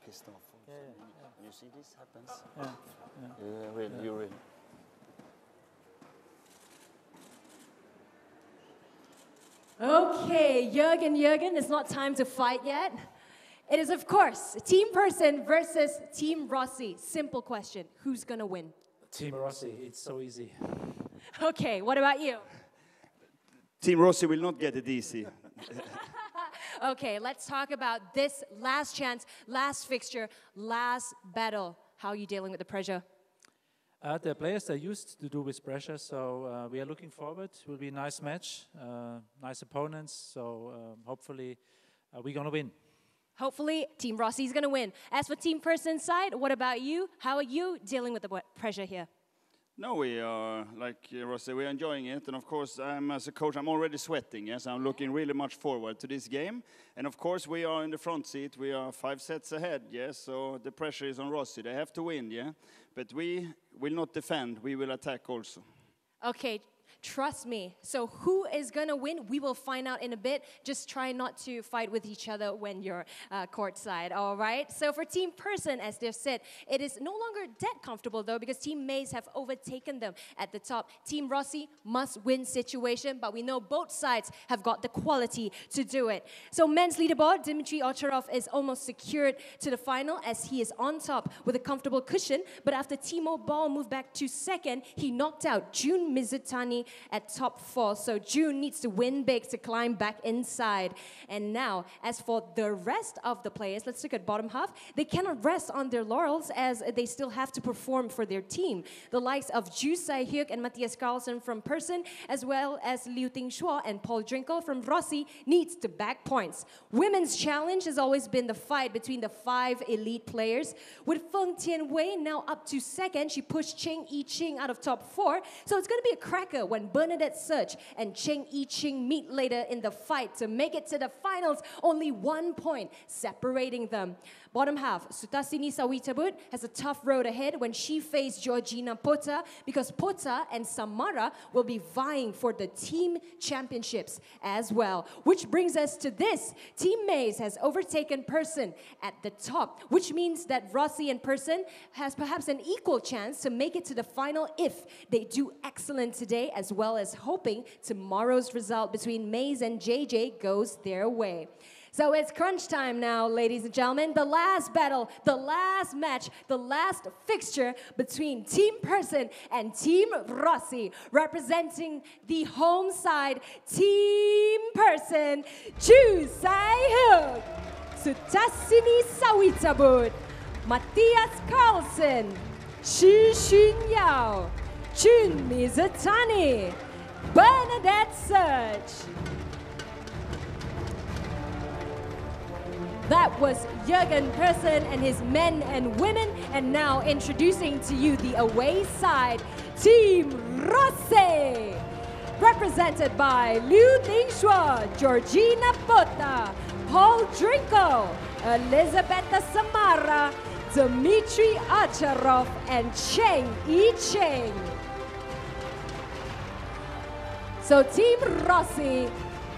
pissed off. Yeah. You see this happens? Yeah. Really, you really. Okay, Jürgen, it's not time to fight yet. It is, of course, Team Person versus Team Rossi. Simple question. Who's going to win? Team Rossi, it's so easy. Okay, what about you? Team Rossi will not get it easy. Okay, let's talk about this last chance, last fixture, last battle. How are you dealing with the pressure? The players are used to do with pressure, so we are looking forward. It will be a nice match, nice opponents, so hopefully we're going to win. Hopefully, Team Rossi is going to win. As for Team Person's side, what about you? How are you dealing with the pressure here? No, we are, like Rossi, we're enjoying it. And of course, as a coach, I'm already sweating. Yes, I'm looking really much forward to this game. And of course, we are in the front seat. We are 5 sets ahead, yes. So the pressure is on Rossi. They have to win, yeah. But we will not defend. We will attack also. Okay, trust me. So who is going to win? We will find out in a bit. Just try not to fight with each other when you're courtside, all right? So for Team Person, as they've said, it is no longer that comfortable, though, because Team Maze have overtaken them at the top. Team Rossi must-win situation, but we know both sides have got the quality to do it. So men's leaderboard, Dmitry Ovtcharov is almost secured to the final as he is on top with a comfortable cushion, but after Timo Ball moved back to second, he knocked out Jun Mizutani at top 4. So June needs to win big to climb back inside. And now, as for the rest of the players, let's look at bottom half. They cannot rest on their laurels as they still have to perform for their team. The likes of Ju Sai-hyuk and Matthias Karlsson from Person, as well as Liu Ting-shuo and Paul Drinkhall from Rossi, needs to back points. Women's challenge has always been the fight between the 5 elite players. With Feng Tianwei now up to second, she pushed Cheng, i-ching out of top 4. So it's going to be a cracker when Bernadette Search and Cheng, i-ching meet later in the fight to make it to the finals. Only 1 point separating them. Bottom half, Sutasini Sawettabut has a tough road ahead when she faced Georgina Pota, because Pota and Samara will be vying for the team championships as well. Which brings us to this. Team Maze has overtaken Person at the top, which means that Rossi and Person has perhaps an equal chance to make it to the final if they do excellent today, as well as hoping tomorrow's result between Maze and JJ goes their way. So it's crunch time now, ladies and gentlemen. The last battle, the last match, the last fixture between Team Person and Team Rossi. Representing the home side, Team Person, Ju Sai-hyuk, Sutasini Sawettabut, Matthias Karlsson, Shi Xunyao, Jun Mizutani, Bernadette Search. That was Jürgen Person and his men and women. And now introducing to you the away side, Team Rossi. Represented by Liu Ting-shuo, Georgina Pota, Paul Drinkhall, Elizabeth Samara, Dmitry Ovtcharov, and Cheng, i-ching. So Team Rossi,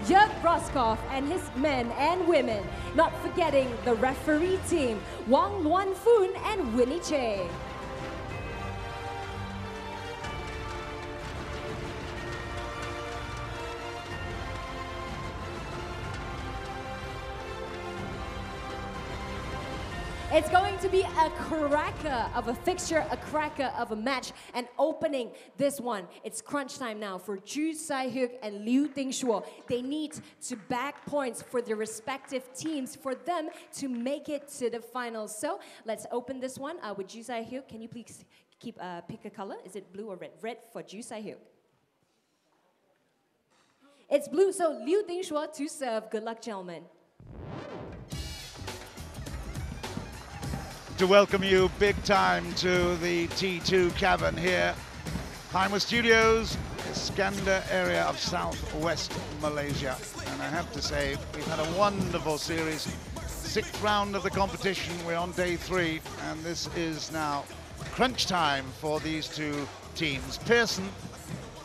Jörg Roskopf and his men and women, not forgetting the referee team, Wang Luan-foon and Winnie Che. It's going to be a cracker of a fixture, a cracker of a match, and opening this one. It's crunch time now for Ju Sai-hyuk and Liu Ting-shuo. They need to back points for their respective teams for them to make it to the finals. So let's open this one with Ju Sai-hyuk. Can you please pick a color? Is it blue or red? Red for Ju Sai-hyuk. It's blue, so Liu Ting-shuo to serve. Good luck, gentlemen. To welcome you big time to the T2 cabin here. Highway Studios, Iskandar area of southwest Malaysia. And I have to say, we've had a wonderful series. 6th round of the competition, we're on day 3, and this is now crunch time for these two teams. Pearson,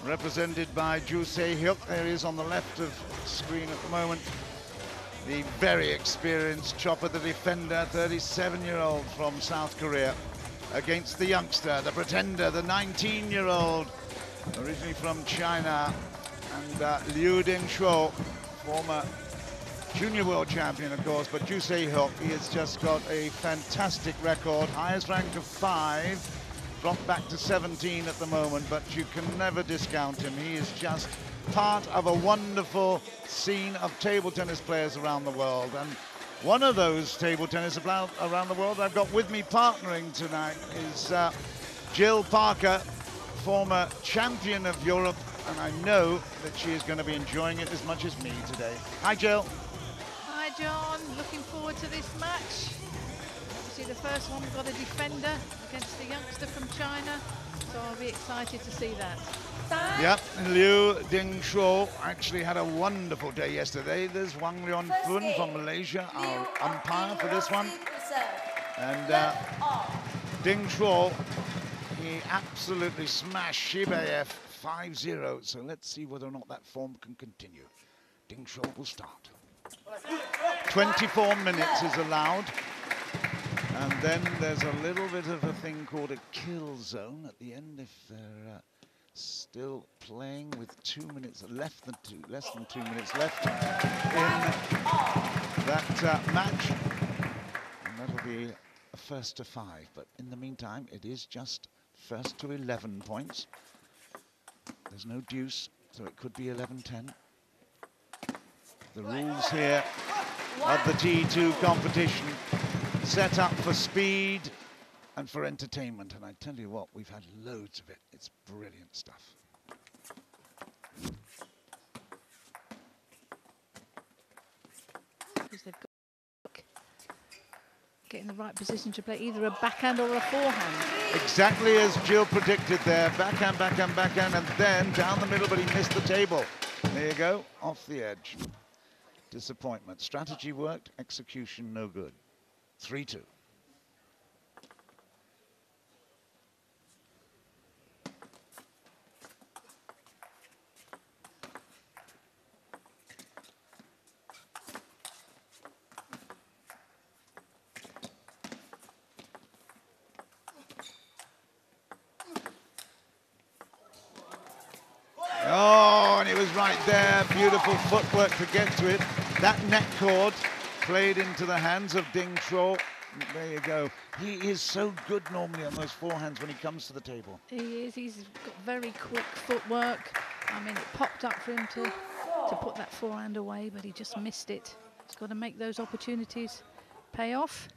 represented by Ju Sai-hyuk, there he is on the left of the screen at the moment. the very experienced Chopper, the defender, 37-year-old from South Korea, against the youngster, the pretender, the 19-year-old, originally from China, and Liu Dingshuo, former junior world champion, of course, but Ju Se-hyuk, he has just got a fantastic record, highest rank of 5, dropped back to 17 at the moment, but you can never discount him. He is just part of a wonderful scene of table tennis players around the world, and one of those table tennis around the world I've got with me partnering tonight is Jill Parker, former champion of Europe, and I know that she is going to be enjoying it as much as me today. Hi, Jill. Hi, John. Looking forward to this match. Obviously, the first one we've got a defender against the youngster from China, so I'll be excited to see that. Yep, Liu Dingshuo actually had a wonderful day yesterday. There's Wang Lianfun from Malaysia, our umpire for this one. And Dingshuo, he absolutely smashed Shibaev 5-0. So let's see whether or not that form can continue. Dingshuo will start. 24 minutes is allowed. And then there's a little bit of a thing called a kill zone at the end if they're still playing with 2 minutes less than 2 minutes left in that match. And that'll be a first to 5. But in the meantime, it is just first to 11 points. There's no deuce, so it could be 11-10. The rules here of the T2 competition set up for speed and for entertainment, and I tell you what, we've had loads of it. It's brilliant stuff. Because they've got get in the right position to play either a backhand or a forehand. Exactly as Jill predicted there, backhand, backhand, backhand, and then down the middle, but he missed the table. There you go, off the edge. Disappointment. Strategy worked, execution no good. 3-2. Oh, and it was right there. Beautiful footwork to get to it. That net cord played into the hands of Dingshuo. There you go. He is so good normally on those forehands when he comes to the table. He is. He's got very quick footwork. I mean, it popped up for him to put that forehand away, but he just missed it. He's got to make those opportunities pay off.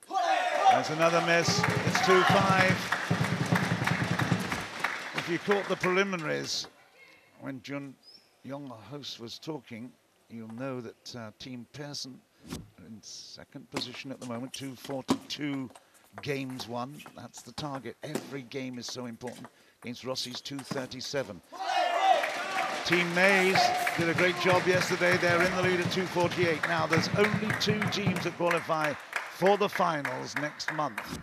There's another miss. It's 2-5. If you caught the preliminaries when Jun Yong, our host, was talking, you'll know that Team Pearson are in second position at the moment, 242 games won. That's the target. Every game is so important against Rossi's 237. Team Mays did a great job yesterday. They're in the lead at 248. Now, there's only 2 teams that qualify for the finals next month,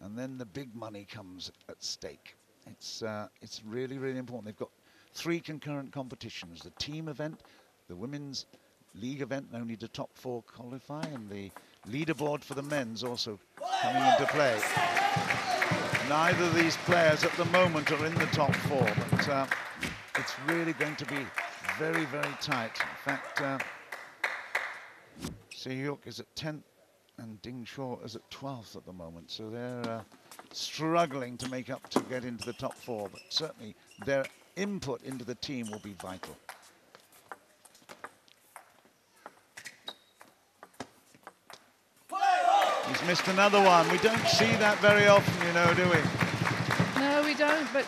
and then the big money comes at stake. It's really, really important. They've got 3 concurrent competitions: the team event, the women's league event, only the top 4 qualify, and the leaderboard for the men's also coming into play. Neither of these players at the moment are in the top 4, but it's really going to be very, very tight. In fact, Se-hyuk is at 10th and Dingshuo is at 12th at the moment, so they're struggling to make up to get into the top 4, but certainly their input into the team will be vital. He's missed another one. We don't see that very often, you know, do we? No, we don't, but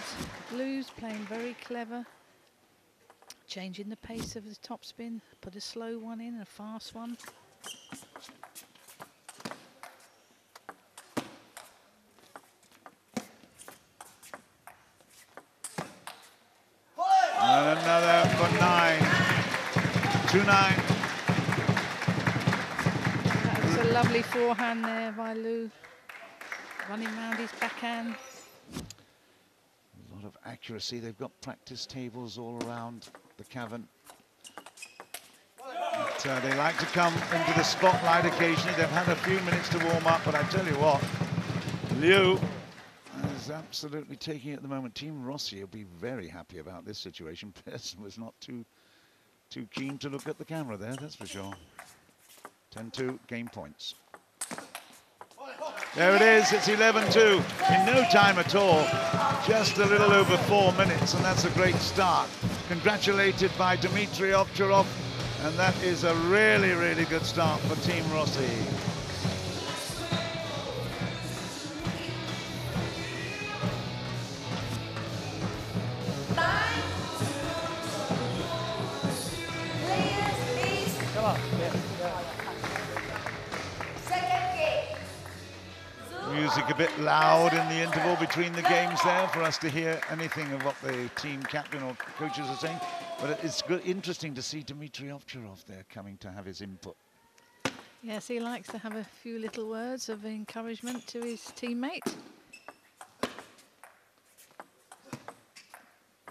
Blue's playing very clever. Changing the pace of the topspin, put a slow one in, a fast one. And another for 9. 2-9. That was a lovely forehand there by Liu. Running round his backhand. A lot of accuracy. They've got practice tables all around the cavern. But, they like to come into the spotlight occasionally. They've had a few minutes to warm up, but I tell you what, Liu is absolutely taking it at the moment. Team Rossi will be very happy about this situation. Pearson was not too keen to look at the camera there, that's for sure. 10-2, game points. There it is, it's 11-2 in no time at all. Just a little over 4 minutes, and that's a great start. Congratulated by Dmitry Ovtcharov, and that is a really, really good start for Team Rossi. Music a bit loud in the interval between the games there for us to hear anything of what the team captain or coaches are saying. But it's good, interesting to see Dmitry Ovtcharov there coming to have his input. Yes, he likes to have a few little words of encouragement to his teammate.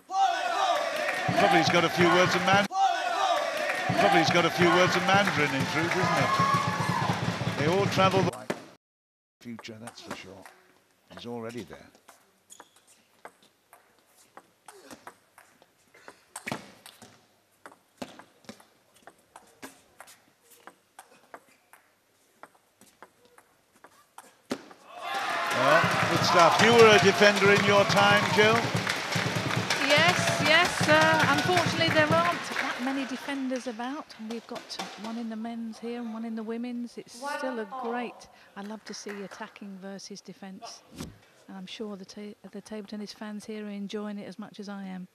Probably he's got a few words of Mandarin in truth, isn't it? They all travel the future, that's for sure. He's already there. Well, good stuff. You were a defender in your time, Jill? Yes. Unfortunately, there aren't that many defenders about. We've got one in the men's here and one in the women's. It's still a great. I love to see attacking versus defence, and I'm sure the table tennis fans here are enjoying it as much as I am.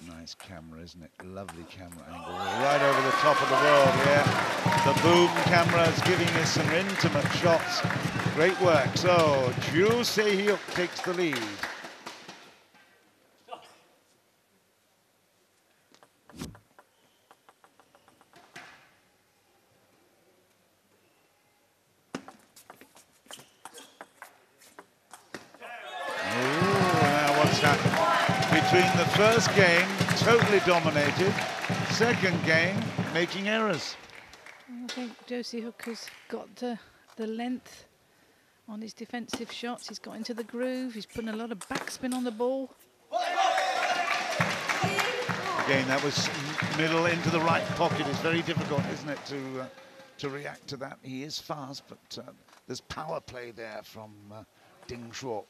Nice camera, isn't it? Lovely camera angle. We're right over the top of the world here. The boom camera is giving us some intimate shots. Great work. So, Ju Se-hyuk takes the lead. What's happened? Between the first game, totally dominated. Second game, making errors. I think Jo Se-hyuk has got the length on his defensive shots. He's got into the groove. He's putting a lot of backspin on the ball. Again, that was middle into the right pocket. It's very difficult, isn't it, to react to that. He is fast, but there's power play there from Drinkhall.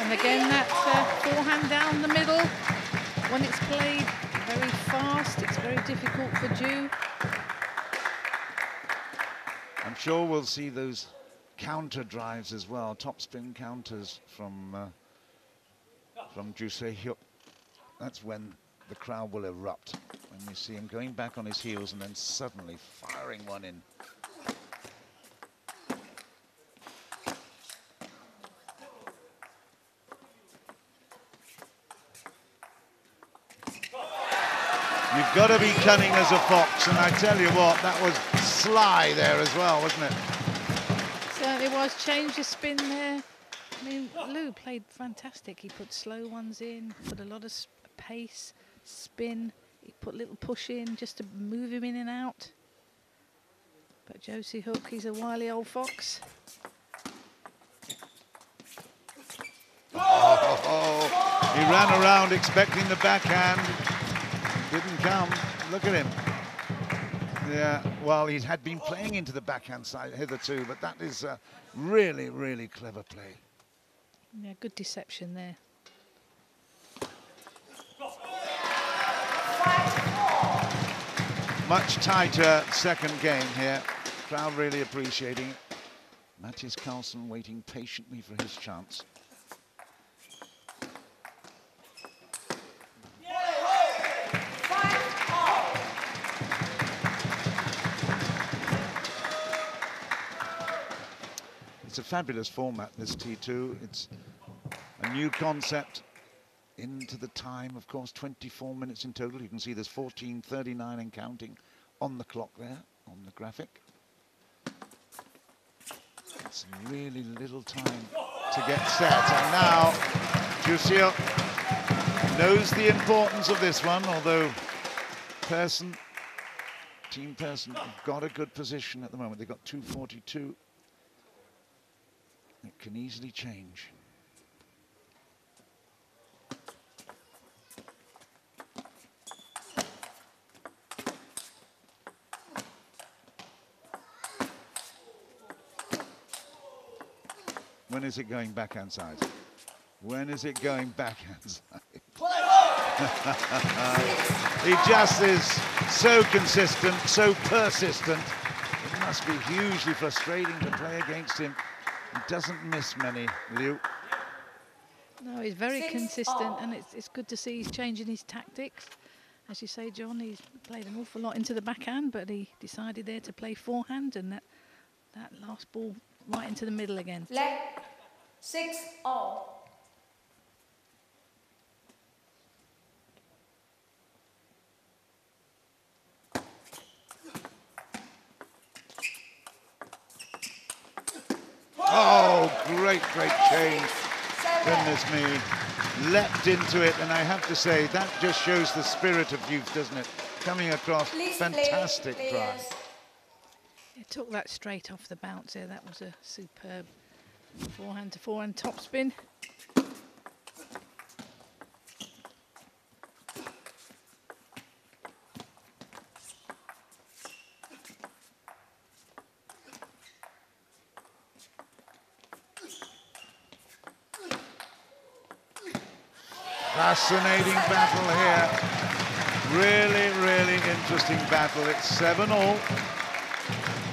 And again, that forehand down the middle. When it's played very fast, it's very difficult for Ju. I'm sure we'll see those counter drives as well, topspin counters from Ju Se-hyuk. That's when the crowd will erupt, when you see him going back on his heels and then suddenly firing one in. You've got to be cunning as a fox, and I tell you what, that was sly there as well, wasn't it? Certainly was. Changed the spin there. I mean, Liu played fantastic. He put slow ones in, put a lot of pace, spin. He put a little push in just to move him in and out. But Jo Se-hyuk, he's a wily old fox. He ran around expecting the backhand. Didn't come. Look at him. Yeah, well, he had been playing into the backhand side hitherto, but that is a really, really clever play. Yeah, good deception there. Much tighter second game here. Crowd really appreciating it. Matthias Karlsson waiting patiently for his chance. It's a fabulous format, this T2. It's a new concept into the time, of course, 24 minutes in total. You can see there's 14:39 and counting on the clock there, on the graphic. It's really little time to get set. And now, Jussil knows the importance of this one, although Team Persson have got a good position at the moment. They've got 2:42. It can easily change. When is it going backhand side? When is it going backhand side? He just is so consistent, so persistent. It must be hugely frustrating to play against him. He doesn't miss many, Liu. No, he's very consistent, and it's good to see he's changing his tactics. As you say, John, he's played an awful lot into the backhand, but he decided there to play forehand, and that last ball right into the middle again. 6-all. Oh, great change. Goodness me. Leapt into it, and I have to say, that just shows the spirit of youth, doesn't it? Coming across, fantastic try. He took that straight off the bounce there. That was a superb forehand to forehand topspin. Fascinating battle here. Really interesting battle. It's 7-all.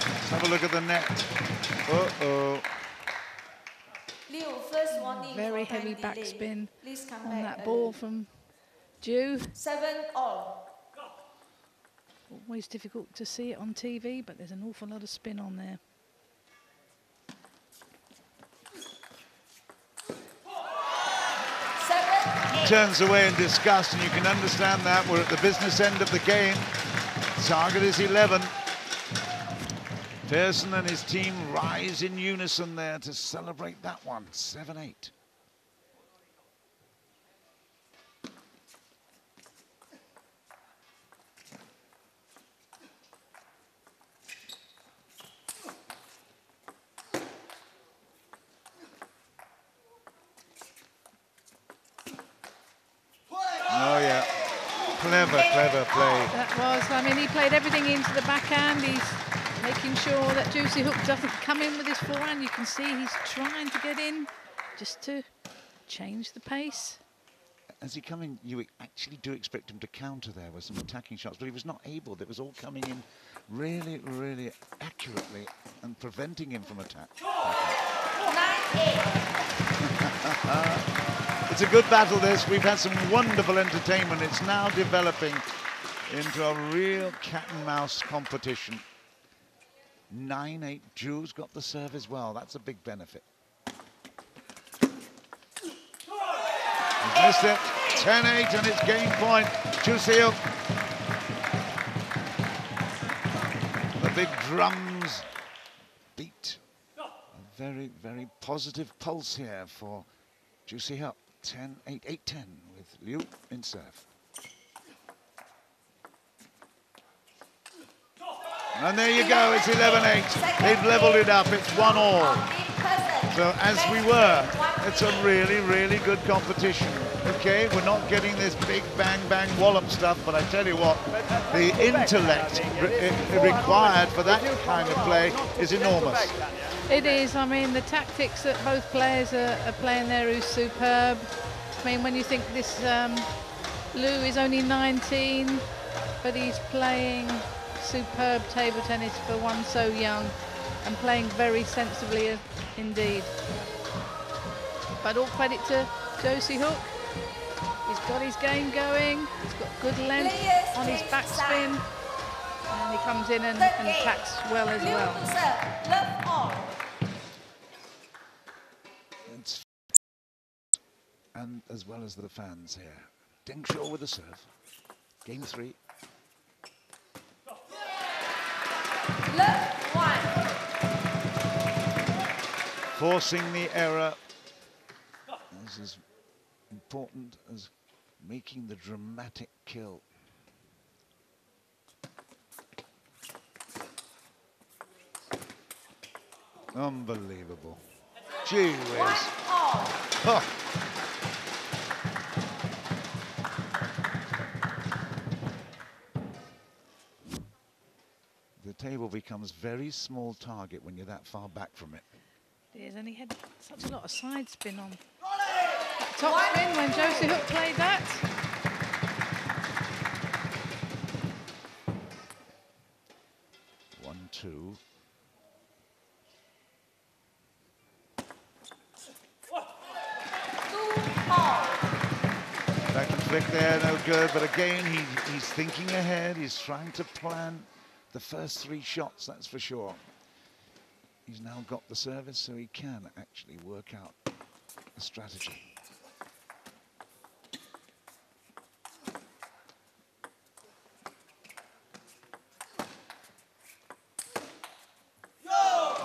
Let's have a look at the net. Uh-oh. Very heavy backspin on that ball from Ju. 7-all. Always difficult to see it on TV, but there's an awful lot of spin on there. Turns away in disgust, and you can understand that. We're at the business end of the game. Target is 11. Persson and his team rise in unison there to celebrate that one. 7-8. Oh yeah, clever play. That was, I mean, he played everything into the backhand. He's making sure that Juicy Hook doesn't come in with his forehand. You can see he's trying to get in just to change the pace. As he come in, you actually do expect him to counter there with some attacking shots, but he was not able. It was all coming in really accurately and preventing him from attack. 9-8. It's a good battle, this. We've had some wonderful entertainment. It's now developing into a real cat and mouse competition. 9-8. Jules got the serve as well. That's a big benefit. He's missed it. 10-8, and it's game point. Jussil. The big drums beat. A very positive pulse here for Jussil. 10-8, 8-10 with Liu in serve. And there you go, it's 11-8. They've leveled it up, it's 1-all. So as we were, it's a really good competition. Okay, we're not getting this big bang wallop stuff, but I tell you what, the intellect required for that kind of play is enormous. It is. I mean, the tactics that both players are playing there is superb. I mean, when you think this Liu is only 19, but he's playing superb table tennis for one so young and playing very sensibly indeed. But all credit to Josie Hook. He's got his game going. He's got good length on his backspin. And he comes in and attacks well as well. and as well as the fans here. Drinkhall with the serve. Game 3. Love 1. Forcing the error. This is important as making the dramatic kill. Unbelievable. Gee whiz. Oh. The table becomes very small target when you're that far back from it. It is, and he had such a lot of side spin on that top spin when Josie Hook played that. One, two. Back and flick there, no good. But again, he's thinking ahead. He's trying to plan the first 3 shots, that's for sure. He's now got the service, so he can actually work out a strategy.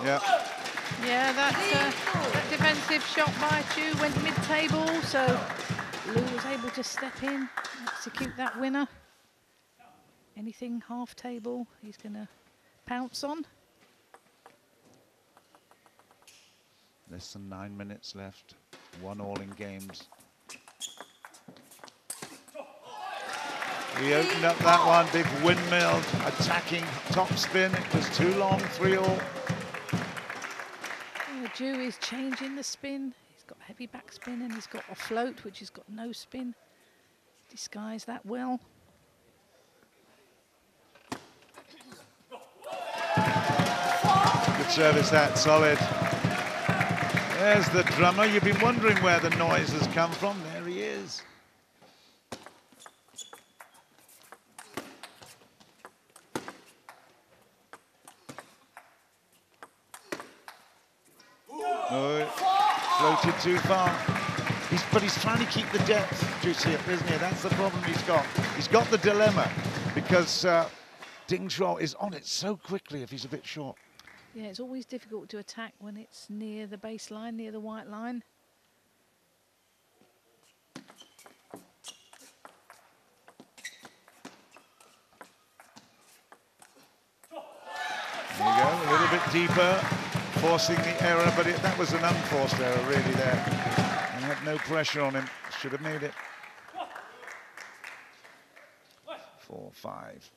Yeah. Yeah, that defensive shot by Chu went mid-table, so Lou was able to step in, execute that winner. Anything half-table, he's going to pounce on. Less than 9 minutes left. 1-1 in games. He opened up that one, big windmill, attacking top spin. It was too long, 3-3. Ju is changing the spin. He's got heavy backspin and he's got a float, which has got no spin. Disguised that well. Good service, that solid. There's the drummer. You've been wondering where the noise has come from. There he is. Oh, floated too far. But he's trying to keep the depth, Juicy, isn't he? That's the problem he's got. He's got the dilemma because Drinkhall is on it so quickly if he's a bit short. Yeah, it's always difficult to attack when it's near the baseline, near the white line. There you go, a little bit deeper, forcing the error, but that was an unforced error really there. He had no pressure on him, should have made it. 4-5.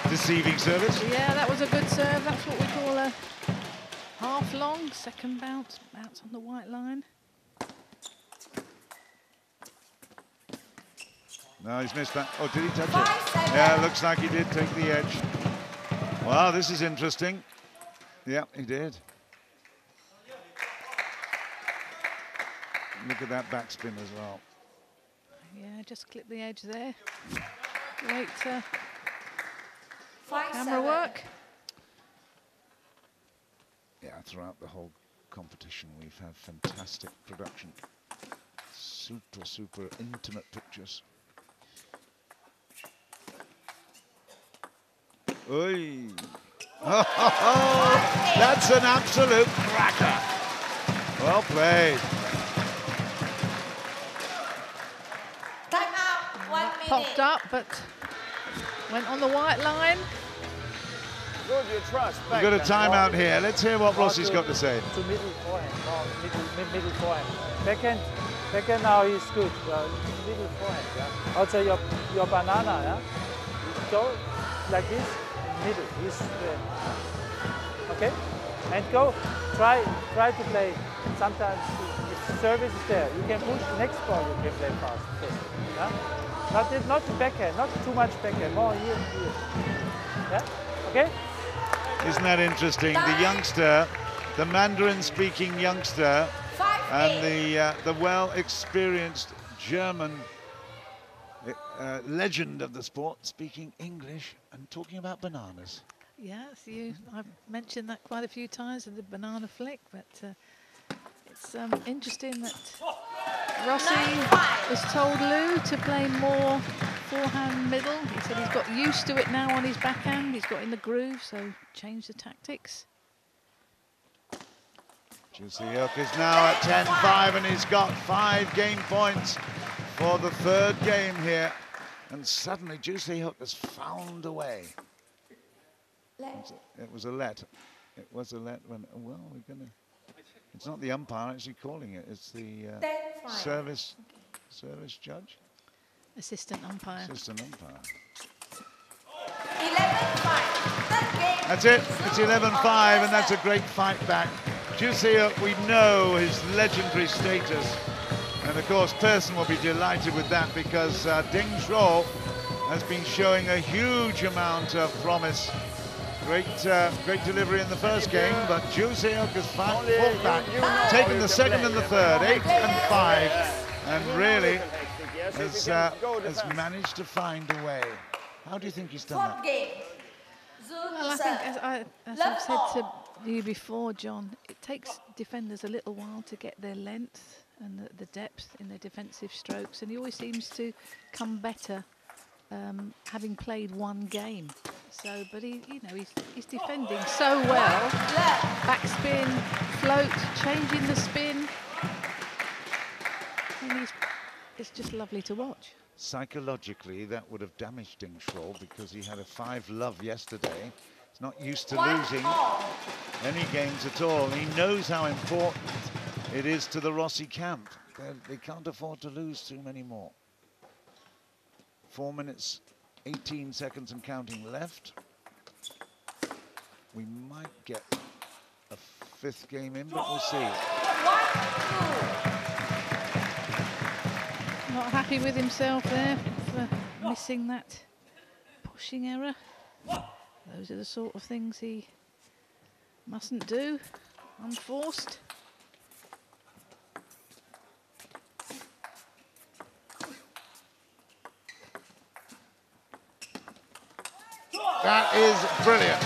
Deceiving service. Yeah, that was a good serve. That's what we call a half long. Second bounce, bounce on the white line. No, he's missed that. Oh, did he touch it? Yeah, looks like he did take the edge. Wow, this is interesting. Yeah, he did. Look at that backspin as well. Yeah, just clip the edge there. Great camera work. Yeah, throughout the whole competition, we've had fantastic production. Super, super intimate pictures. Oy. That's an absolute cracker. Well played. Time out. 1 minute. Popped up, but went on the white line. We've got a timeout here. Let's hear what Rossi's got to say. To middle forehand, middle forehand. Backhand now is good. Middle forehand, yeah. Also your banana, yeah. Go like this, middle is okay. And go. Try to play. Sometimes if service is there, you can push next ball. You can play fast. Yeah. Not the backhand, not too much backhand, more here and here. Yeah? Okay? Isn't that interesting? The youngster, the Mandarin-speaking youngster, and the well-experienced German legend of the sport speaking English and talking about bananas. Yes, I've mentioned that quite a few times in the banana flick, but it's interesting that Rossi has told Lou to play more forehand middle. He said he's got used to it now on his backhand. He's got in the groove, so change the tactics. Jusiuk is now at 10-5 and he's got 5 game points for the 3rd game here. And suddenly Jusiuk has found a way. It was a let. It was a let when, well, we're going to... It's not the umpire actually calling it. It's the service judge. Assistant umpire. Assistant umpire. 11-5. That's it. It's 11-5, and that's a great fight back. Jusiuk, we know his legendary status, and of course Persson will be delighted with that because Drinkhall has been showing a huge amount of promise. Great delivery in the first game, but Jusiuk has fought back, taken the 2nd and the 3rd, 8 and 5, and really has managed to find a way. How do you think he's done that? Well, I think, as I've said to you before, John, it takes defenders a little while to get their length and the depth in their defensive strokes, and he always seems to come better having played one game. So, but he's defending so well. Backspin, float, changing the spin. And it's just lovely to watch. Psychologically, that would have damaged Drinkhall because he had a 5-love yesterday. He's not used to losing any games at all. He knows how important it is to the Rossi camp. They can't afford to lose too many more. 4 minutes, 18 seconds and counting left. We might get a 5th game in, but we'll see. Not happy with himself there for missing that pushing error. Those are the sort of things he mustn't do, unforced. That is brilliant,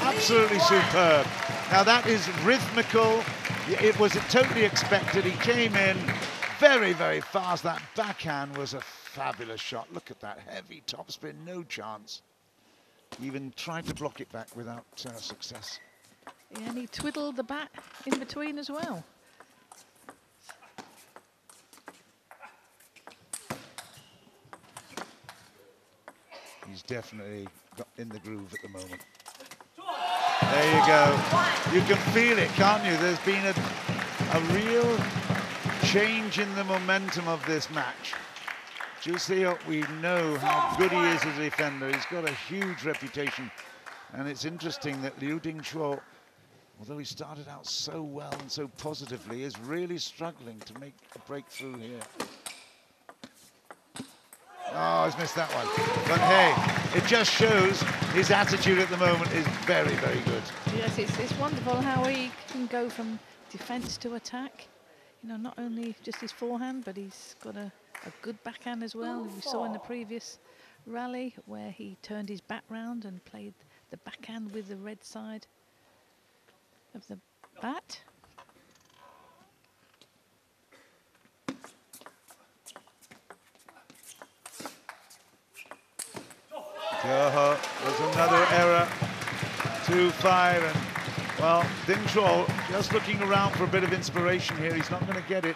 absolutely superb. Now that is rhythmical, it was totally expected, he came in very, very fast. That backhand was a fabulous shot. Look at that heavy topspin, no chance. Even tried to block it back without success. Yeah, and he twiddled the bat in between as well. He's definitely got in the groove at the moment. There you go. You can feel it, can't you? There's been a real change in the momentum of this match. Jusiuk, we know how good he is as a defender. He's got a huge reputation. And it's interesting that Liu Drinkhall, although he started out so well and so positively, is really struggling to make a breakthrough here. Oh, he's missed that one. But hey, it just shows his attitude at the moment is very, very good. Yes, it's wonderful how he can go from defence to attack. You know, not only just his forehand, but he's got a good backhand as well. We saw in the previous rally where he turned his back round and played the backhand with the red side of the bat. There's another error. 2-5, and well, Drinkhall just looking around for a bit of inspiration here. He's not going to get it.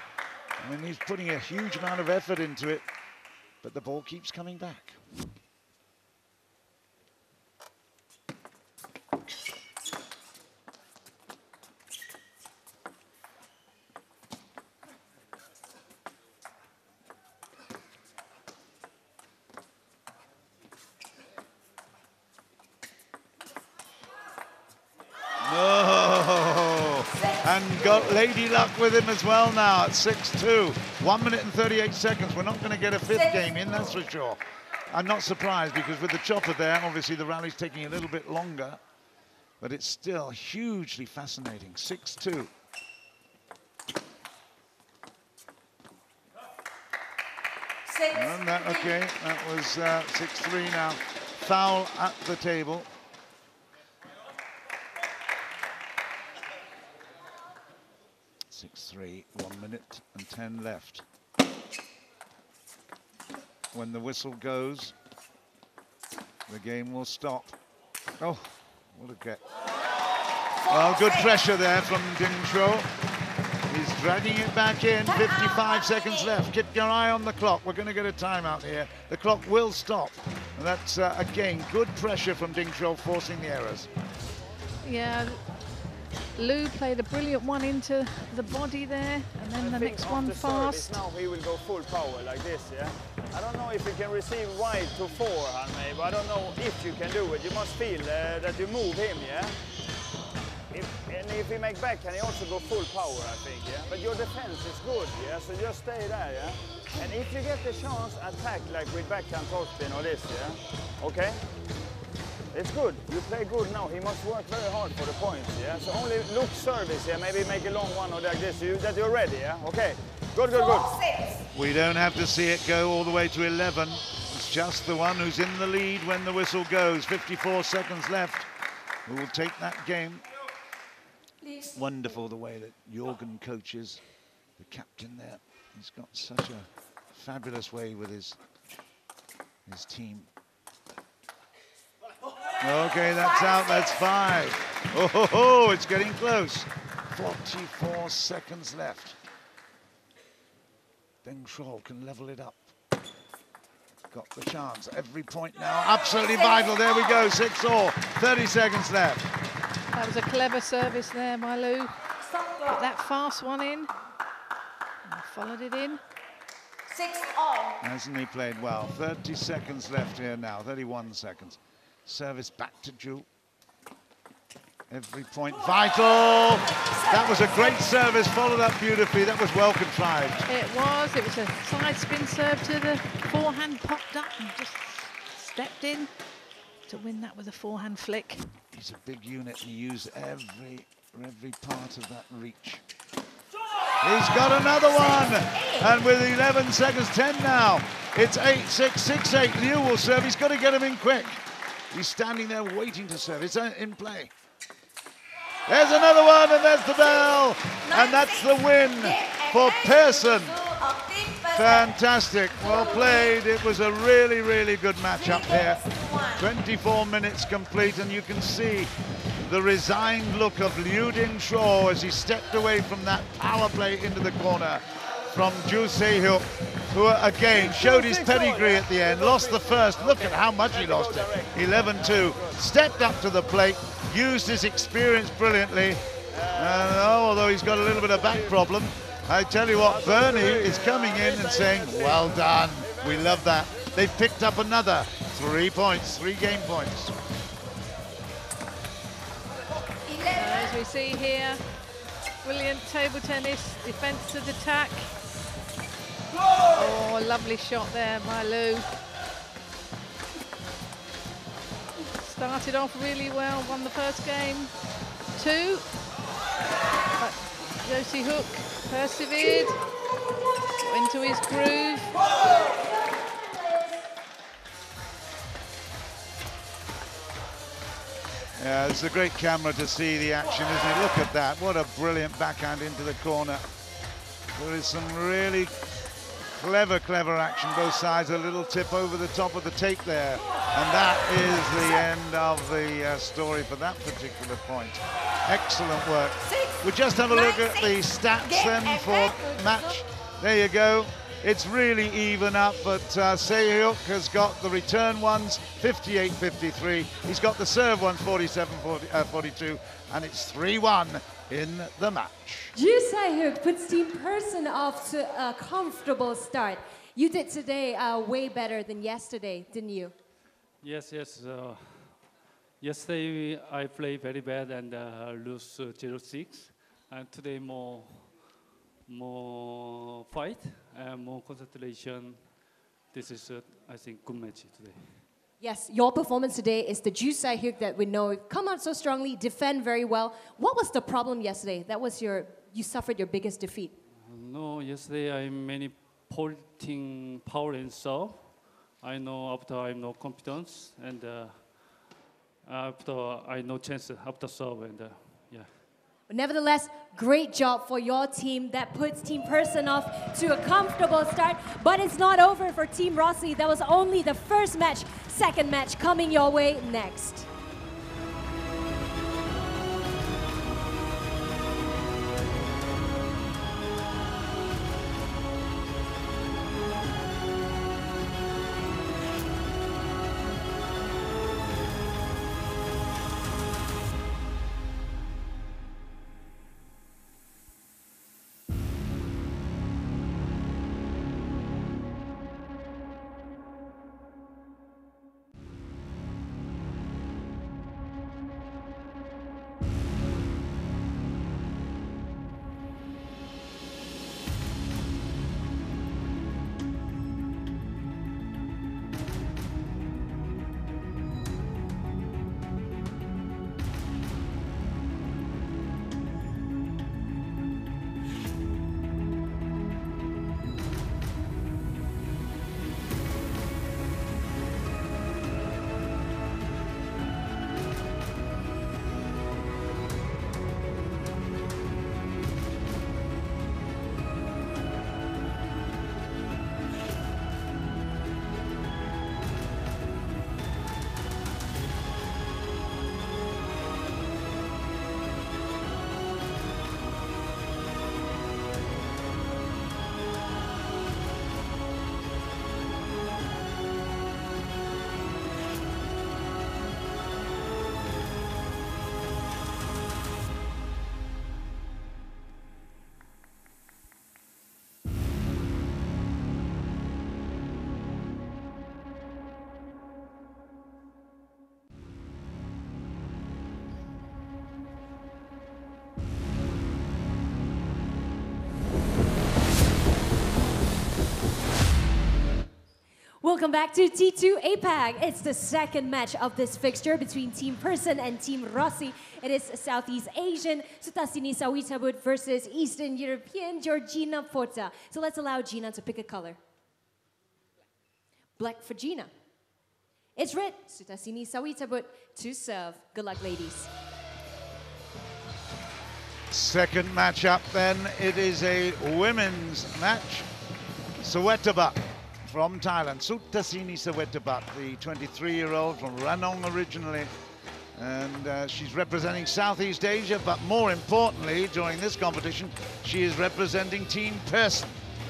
I mean, he's putting a huge amount of effort into it, but the ball keeps coming back. And got Lady Luck with him as well now at 6-2. 1 minute and 38 seconds. We're not going to get a fifth game in, that's for sure. I'm not surprised because with the chopper there, obviously the rally's taking a little bit longer. But it's still hugely fascinating. 6-2. And that, okay, that was 6-3 now. Foul at the table. Six-3, 1 minute and 10 left. When the whistle goes, the game will stop. Oh, what a get. Well, good pressure there from Drinkhall. He's dragging it back in, 55 seconds left. Keep your eye on the clock. We're going to get a timeout here. The clock will stop. And that's, again, good pressure from Drinkhall, forcing the errors. Yeah, Lou played a brilliant one into the body there, and then the next one fast. Now he will go full power like this, yeah? I don't know if you can receive wide to forehand, maybe. I don't know if you can do it. You must feel that you move him, yeah? And if he make backhand, he also go full power, I think, yeah? But your defense is good, yeah? So just stay there, yeah? And if you get the chance, attack like with backhand topspin or this, yeah? Okay? It's good. You play good now. He must work very hard for the points, yeah? So only look service, yeah? Maybe make a long one or like this, that you're ready, yeah? Okay. Good, good, good. We don't have to see it go all the way to 11. It's just the one who's in the lead when the whistle goes. 54 seconds left. Who will take that game? Wonderful the way that Jorgen coaches the captain there. He's got such a fabulous way with his team. Okay, that's out, that's 5. Oh, ho, ho, it's getting close. 44 seconds left. Drinkhall can level it up. Got the chance, every point now, absolutely vital. There we go, 6-all, 30 seconds left. That was a clever service there by Lou. Put that fast one in. And followed it in. 6-all. Hasn't he played well? 30 seconds left here now, 31 seconds. Service back to Ju. Every point vital. That was a great service, followed up beautifully. That was well contrived. It was a side spin serve to the forehand, popped up and just stepped in to win that with a forehand flick. He's a big unit, he used every part of that reach. He's got another one, and with 11 seconds, 10 now. It's 8-6, 6-8. Liu will serve. He's got to get him in quick. He's standing there waiting to serve. It's in play. There's another one, and there's the bell, and that's the win for Persson. Fantastic, well played. It was a really, really good matchup here. 24 minutes complete, and you can see the resigned look of Liu Drinkhall as he stepped away from that power play into the corner from Ju Se-hyuk, who again showed his pedigree at the end, lost the first. Look at how much he lost it. 11-2, stepped up to the plate, used his experience brilliantly. Although he's got a little bit of back problem, I tell you what, Bernie is coming in and saying, well done, we love that. They've picked up another 3 points, 3 game points. As we see here, brilliant table tennis, defense to attack. Oh, lovely shot there by Lou. Started off really well, won the first game. 2. But Jo Se-hyuk persevered, got into his groove. Yeah, it's a great camera to see the action, isn't it? Look at that, what a brilliant backhand into the corner. There is some really clever action, both sides, a little tip over the top of the tape there. And that is the end of the story for that particular point. Excellent work. We just have a look at the stats then for match. There you go. It's really even up, but Se-hyuk has got the return ones, 58-53. He's got the serve ones, 47-42, and it's 3-1 in the match. Ju Se-hyuk puts Team Persson off to a comfortable start. You did today way better than yesterday, didn't you? Yes. Yesterday I played very bad and lose 0-6. And today more fight and more concentration. This is, I think, good match today. Yes, your performance today is the Jusai Hyuk that we know. Come out so strongly, defend very well. What was the problem yesterday? That was you suffered your biggest defeat. No, yesterday I many pulling power and serve. I know after I have no confidence and after I no chance after serve and yeah. But nevertheless, great job for your team. That puts Team Person off to a comfortable start. But it's not over for Team Rossi. That was only the first match. Second match coming your way next. Welcome back to T2 APAC. It's the second match of this fixture between Team Person and Team Rossi. It is Southeast Asian Sutasini Sawettabut versus Eastern European Georgina Pota. So let's allow Gina to pick a color. Black for Gina. It's red, Sutasini Sawettabut to serve. Good luck, ladies. Second matchup then, it is a women's match. Sawettabut from Thailand, Sutasini Sawettabut, the 23-year-old from Ranong originally. And she's representing Southeast Asia, but more importantly, during this competition, she is representing Team Person,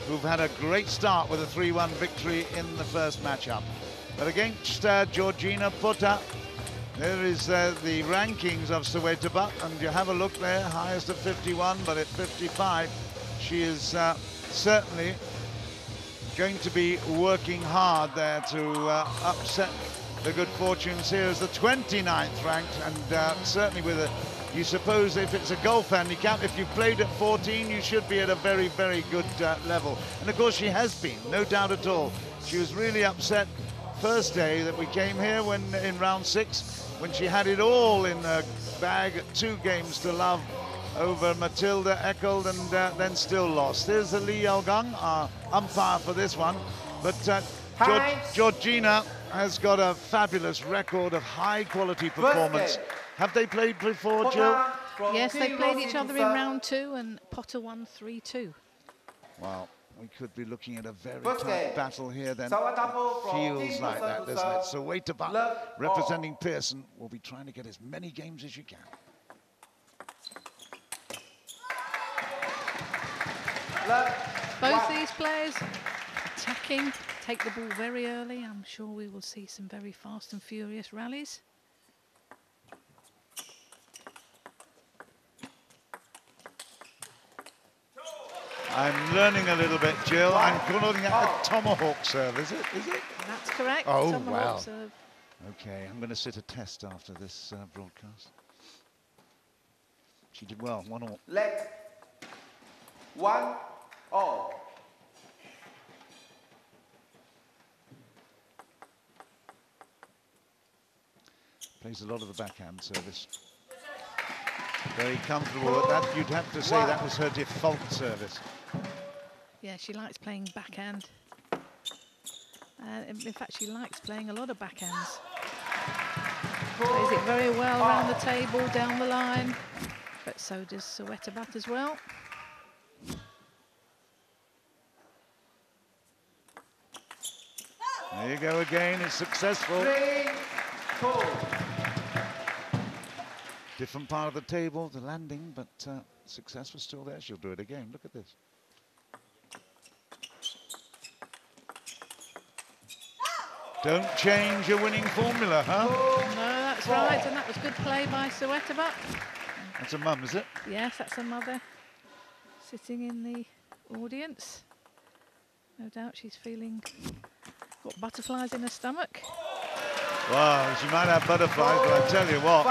who've had a great start with a 3-1 victory in the first matchup. But against Georgina Pota, there is the rankings of Sawettabut, and you have a look there, highest at 51, but at 55, she is certainly going to be working hard there to upset the good fortunes here as the 29th ranked, and certainly with a, you suppose if it's a golf handicap, if you've played at 14, you should be at a very, very good level. And of course she has been, no doubt at all. She was really upset first day that we came here when in round 6, when she had it all in her bag, 2 games to love over Matilda Eccles, and then still lost. Here's the Lee Yalgang, our umpire for this one. But Georgina has got a fabulous record of high-quality performance. Have they played before, Jill? Yes, they played each other in round 2, and Potter won 3-2. Wow, we could be looking at a very tight battle here then. It feels like that, doesn't it? So Sawettabut, representing Pearson, will be trying to get as many games as you can. Both these players attacking, take the ball very early. I'm sure we will see some very fast and furious rallies. I'm learning a little bit, Jill. I'm calling it a tomahawk serve, is it? Is it? That's correct. Oh, tomahawk wow. serve. Okay, I'm going to sit a test after this broadcast. She did well, 1-1. Let 1-1. Plays a lot of the backhand service. Very comfortable at that. You'd have to say that was her default service. Yeah, she likes playing backhand. In fact, she likes playing a lot of backhands. Plays it very well around the table, down the line. But so does Sawettabut as well. There you go again, it's successful. Different part of the table, the landing, but success was still there. She'll do it again. Look at this. Don't change your winning formula, huh? No, that's right, and that was good play by Sawettabut. That's a mum, is it? Yes, that's her mother sitting in the audience. No doubt she's feeling, got butterflies in her stomach. Well, she might have butterflies, but I tell you what,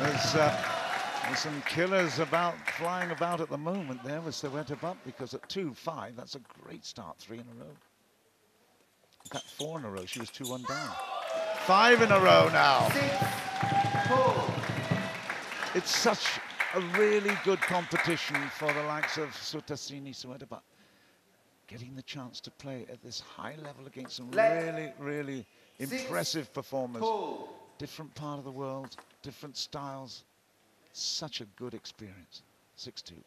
there's some killers flying about at the moment there with Sawettabut, because at 2-5, that's a great start, 3 in a row. In fact, 4 in a row, she was 2-1 down. 5 in a row now. It's such a really good competition for the likes of Sutasini Sawettabut, getting the chance to play at this high level against some really, really impressive performers. Different part of the world, different styles. Such a good experience. 6-2.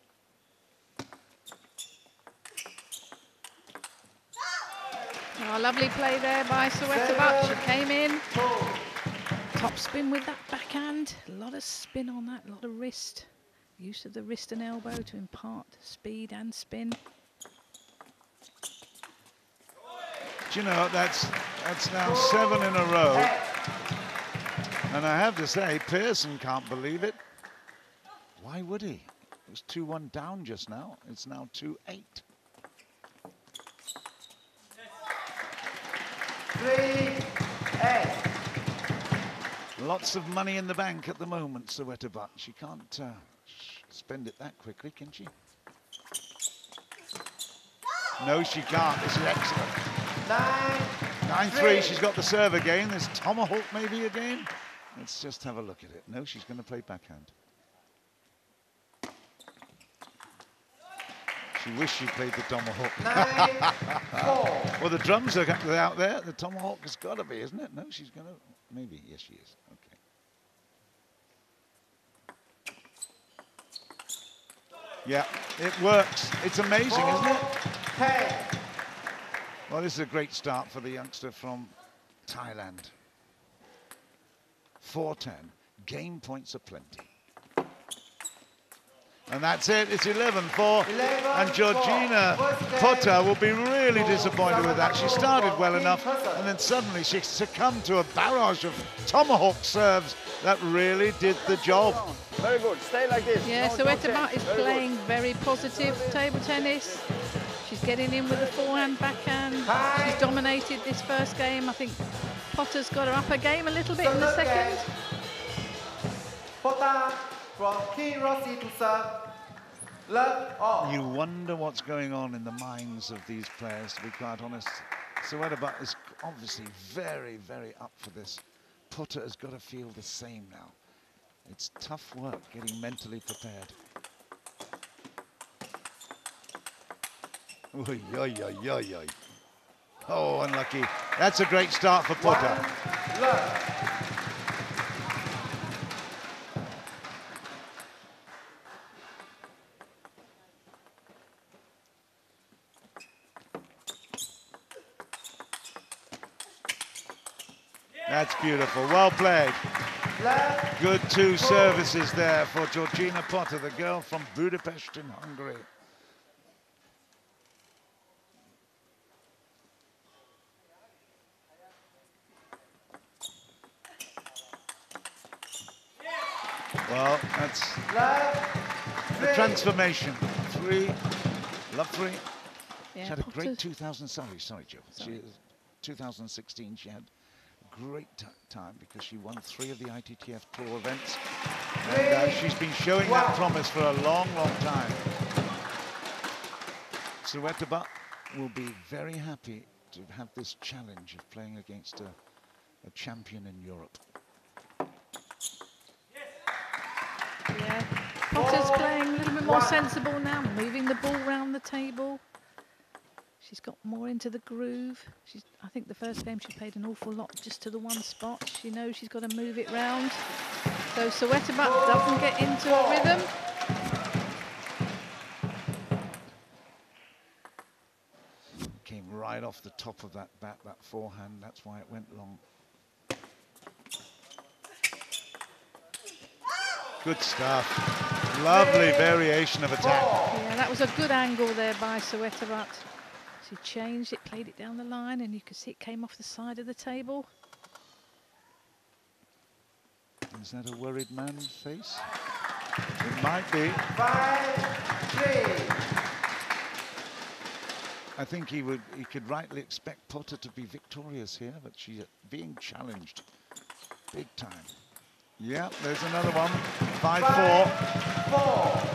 Oh, lovely play there by Sawettabut. She came in. Top spin with that backhand. A lot of spin on that, a lot of wrist. Use of the wrist and elbow to impart speed and spin. Do you know, that's now 7 in a row. And I have to say, Pearson can't believe it. Why would he? It was 2-1 down just now. It's now 2-8. 3-8. Lots of money in the bank at the moment, Sawettabut. She can't spend it that quickly, can she? No, she can't. This is excellent. 9-3. She's got the serve again. There's tomahawk maybe again. Let's just have a look at it. No, she's going to play backhand. She wished she played the tomahawk. 9-4. Well, the drums are out there. The tomahawk has got to be, isn't it? No, she's going to. Maybe. Yes, she is. Okay. Yeah, it works. It's amazing, isn't it? 10. Well, this is a great start for the youngster from Thailand. 4-10. Game points aplenty. And that's it. It's 11-4. And Georgina Pota will be really disappointed with that. She started well enough, and then suddenly she succumbed to a barrage of tomahawk serves that really did the job. Very good. Stay like this. Yeah, No, Sawettabut is playing very positive table tennis. She's getting in with the forehand, backhand. She's dominated this first game. I think Pota's got her up her game a little bit in the second. Pota from King Rossi to serve. Love off. You wonder what's going on in the minds of these players, to be quite honest. Sawettabut is obviously very, very up for this. Pota has got to feel the same now. It's tough work getting mentally prepared. Oy, oy, oy, oy, oy. Oh, unlucky. That's a great start for Pota. That's beautiful. Well played. Good 2 services there for Georgina Pota, the girl from Budapest in Hungary. Well, that's the transformation. 3, love 3. Yeah, She had a great Pota's 2000, sorry, Joe. 2016, she had a great time because she won 3 of the ITTF Tour events. And she's been showing that promise for a long, long time. Sawettabut will be very happy to have this challenge of playing against a champion in Europe. Yeah, Pota's playing a little bit more sensible now, moving the ball around the table. She's got more into the groove. I think the first game she played an awful lot just to the one spot. She knows she's got to move it round. So Sawettabut doesn't get into a rhythm. Came right off the top of that bat, that forehand. That's why it went long. Good stuff. Lovely variation of attack. Yeah, that was a good angle there by Sawettabut. She changed it, played it down the line, and you could see it came off the side of the table. Is that a worried man's face? It might be. 5-3. I think he could rightly expect Pota to be victorious here, but she's being challenged big time. Yeah, there's another one. 5-4. 5-4.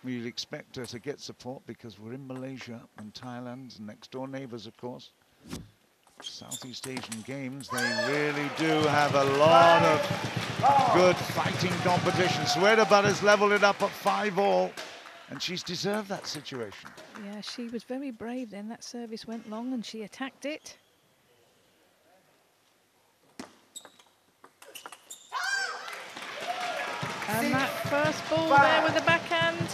We'd expect her to get support because we're in Malaysia and Thailand, and next door neighbours, of course. Southeast Asian games, they really do have a lot of good fighting competition. Sawettabut has leveled it up at 5-all, and she's deserved that situation. Yeah, she was very brave then. That service went long and she attacked it. And that first ball there with the backhand,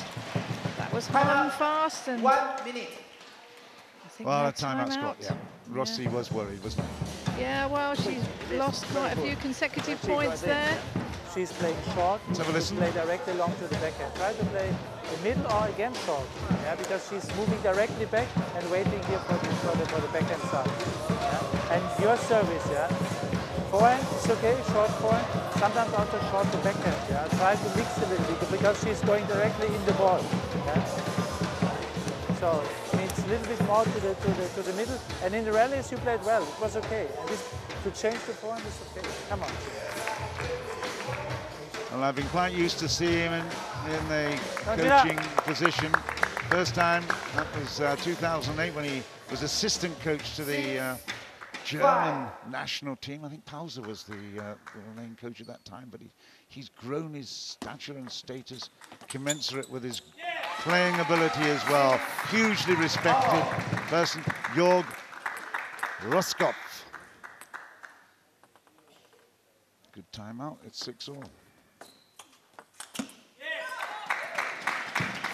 that was hard and fast. And 1 minute. I think Well, no a timeout score, yeah. Rossi was worried, wasn't he? Yeah, well, she's lost quite a few consecutive points there. She's playing short. Let's have a listen. Play directly along to the backhand. Try to play the middle or again short. Yeah, because she's moving directly back and waiting here for the backhand side. Yeah? And your service, yeah. Forehand, it's okay, short forehand. Sometimes also short to backhand. Yeah, try to mix a little bit because she's going directly in the ball. Yeah? So it means a little bit more to the middle. And in the rallies you played well. It was okay. And this, to change the forehand is okay. Come on. Well, I've been quite used to seeing him in the coaching position. First time, that was 2008 when he was assistant coach to the German national team. I think Pauser was the main coach at that time, but he's grown his stature and status commensurate with his playing ability as well. Hugely respected person, Jorg Roskopf. Good timeout, it's 6-all.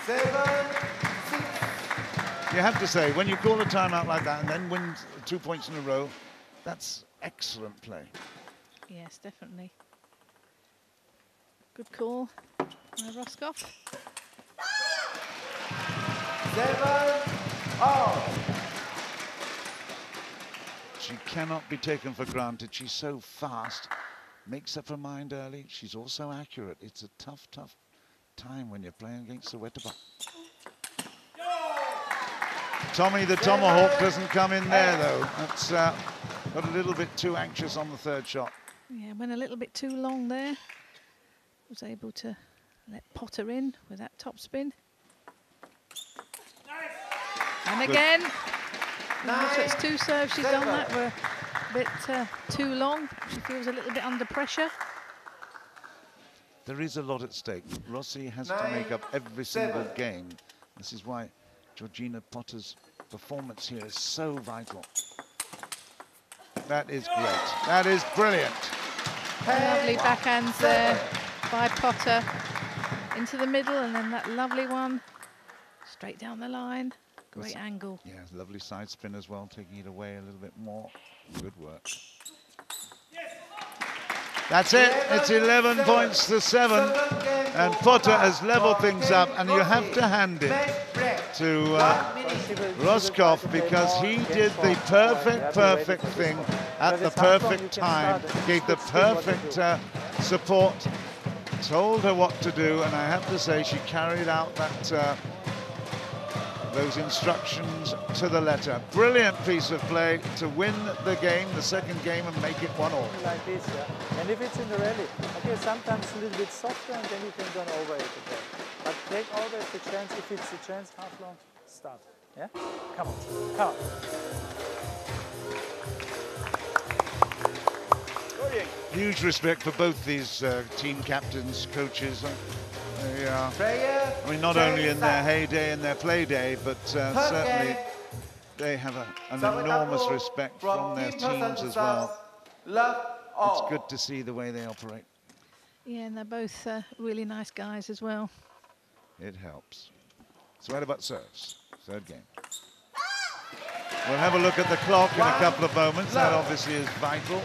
7-6. You have to say, when you call a timeout like that and then win 2 points in a row, that's excellent play. Yes, definitely. Good call by Roskopf. 7-all. She cannot be taken for granted. She's so fast, makes up her mind early. She's also accurate. It's a tough, tough time when you're playing against Sawettabut. Tommy the Tomahawk doesn't come in there though. That's got a little bit too anxious on the third shot. Yeah, went a little bit too long there. Was able to let Pota in with that top spin. And again, so it's 2 serves she's done that were a bit too long. She feels a little bit under pressure. There is a lot at stake. Rossi has to make up every single game. This is why Georgina Pota's performance here is so vital. That is great. That is brilliant. Lovely backhands there by Pota into the middle, and then that lovely one straight down the line. Great angle. Yeah, lovely side spin as well, taking it away a little bit more. Good work. That's it. It's 11 points to 7, and Pota has leveled things up, and you have to hand it to Roskopf because he did the perfect thing at the perfect time, gave the perfect support, told her what to do, and I have to say she carried out that those instructions to the letter. Brilliant piece of play to win the game, the second game, and make it 1-all. Like this, yeah. And if it's in the rally, okay, sometimes a little bit softer, and then you can go over it again. But take always the chance, if it's the chance, half long, start. Yeah? Come on, come on. Huge respect for both these team captains, coaches. They are, I mean, not only in their heyday and their play day, but certainly they have an enormous respect from their teams as well. It's good to see the way they operate. Yeah, and they're both really nice guys as well. It helps. Sawettabut serves, third game. We'll have a look at the clock in a couple of moments. That obviously is vital.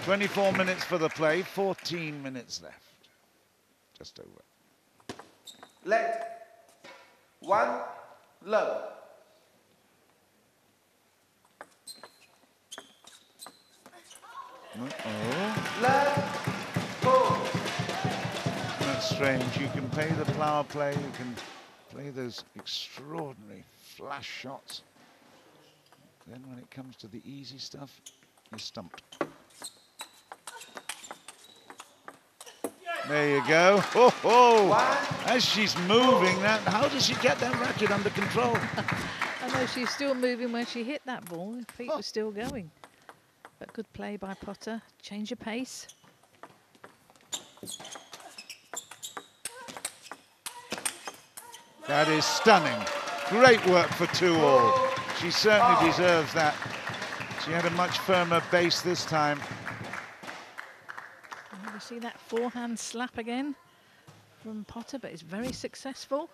24 minutes for the play, 14 minutes left. Just over. Let. 1 love. Love. 4. That's strange. You can play the power play, you can play those extraordinary flash shots. Then when it comes to the easy stuff, you're stumped. There you go. Oh, oh. As she's moving, that, how does she get that racket under control? I know she's still moving when she hit that ball. Her feet were still going. But good play by Pota. Change of pace. That is stunning. Great work for 2-all. She certainly deserves that. She had a much firmer base this time. You see that forehand slap again from Pota, but it's very successful.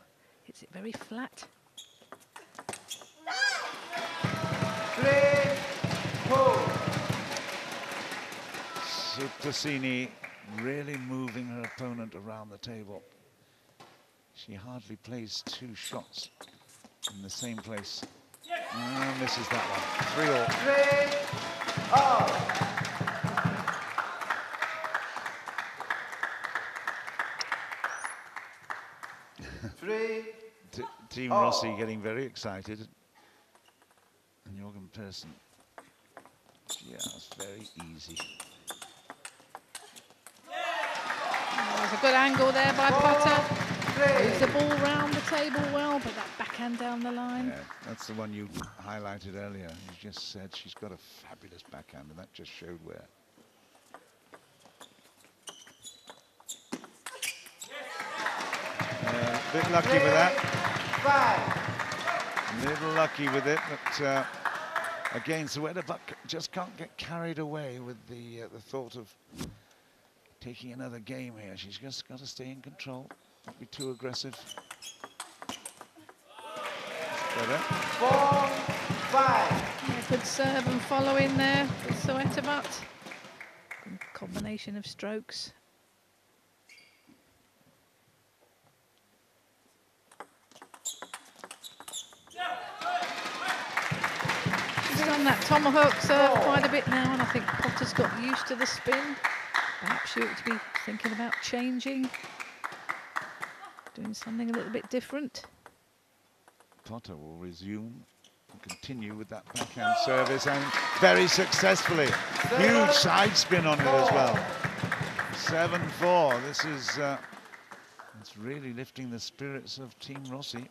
Hits it very flat. 3, 4. Mizutani really moving her opponent around the table. She hardly plays 2 shots in the same place. Misses that one. 3-all. 3. Team Rossi getting very excited. And Jorgen Persson, just very easy. There's a good angle there by Pota. Moves the ball round the table well, but that backhand down the line. Yeah, that's the one you highlighted earlier. You just said she's got a fabulous backhand, and that just showed where. A bit lucky with that. 5. A little lucky with it, but again, Sawettabut just can't get carried away with the thought of taking another game here. She's just got to stay in control, not be too aggressive. Better. 4, 5. Yeah, good serve and follow in there with Sawettabut. Good combination of strokes. She's done that tomahawk serve quite a bit now, and I think Pota's got used to the spin. Perhaps she ought to be thinking about changing, doing something a little bit different. Pota will resume and continue with that backhand service, and very successfully. Huge side spin on it as well. 7-4. This is it's really lifting the spirits of Team Rossi.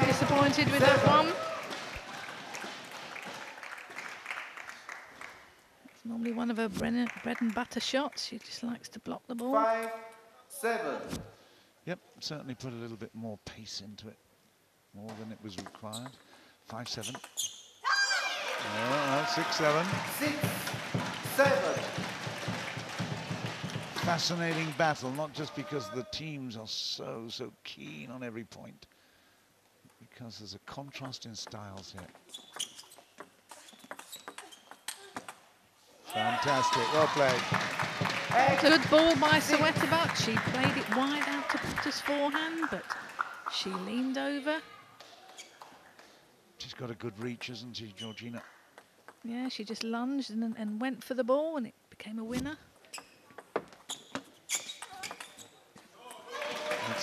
Disappointed with that one. It's normally one of her bread and butter shots. She just likes to block the ball. 5, 7. Yep, certainly put a little bit more pace into it, more than it was required. 5-7. 6-7. 6, 7. Fascinating battle, not just because the teams are so keen on every point, because there's a contrast in styles here. Fantastic, well played. Good ball by Sawettabut. She played it wide out to Pota's forehand, but she leaned over. She's got a good reach, hasn't she, Georgina? Yeah, she just lunged and went for the ball, and it became a winner.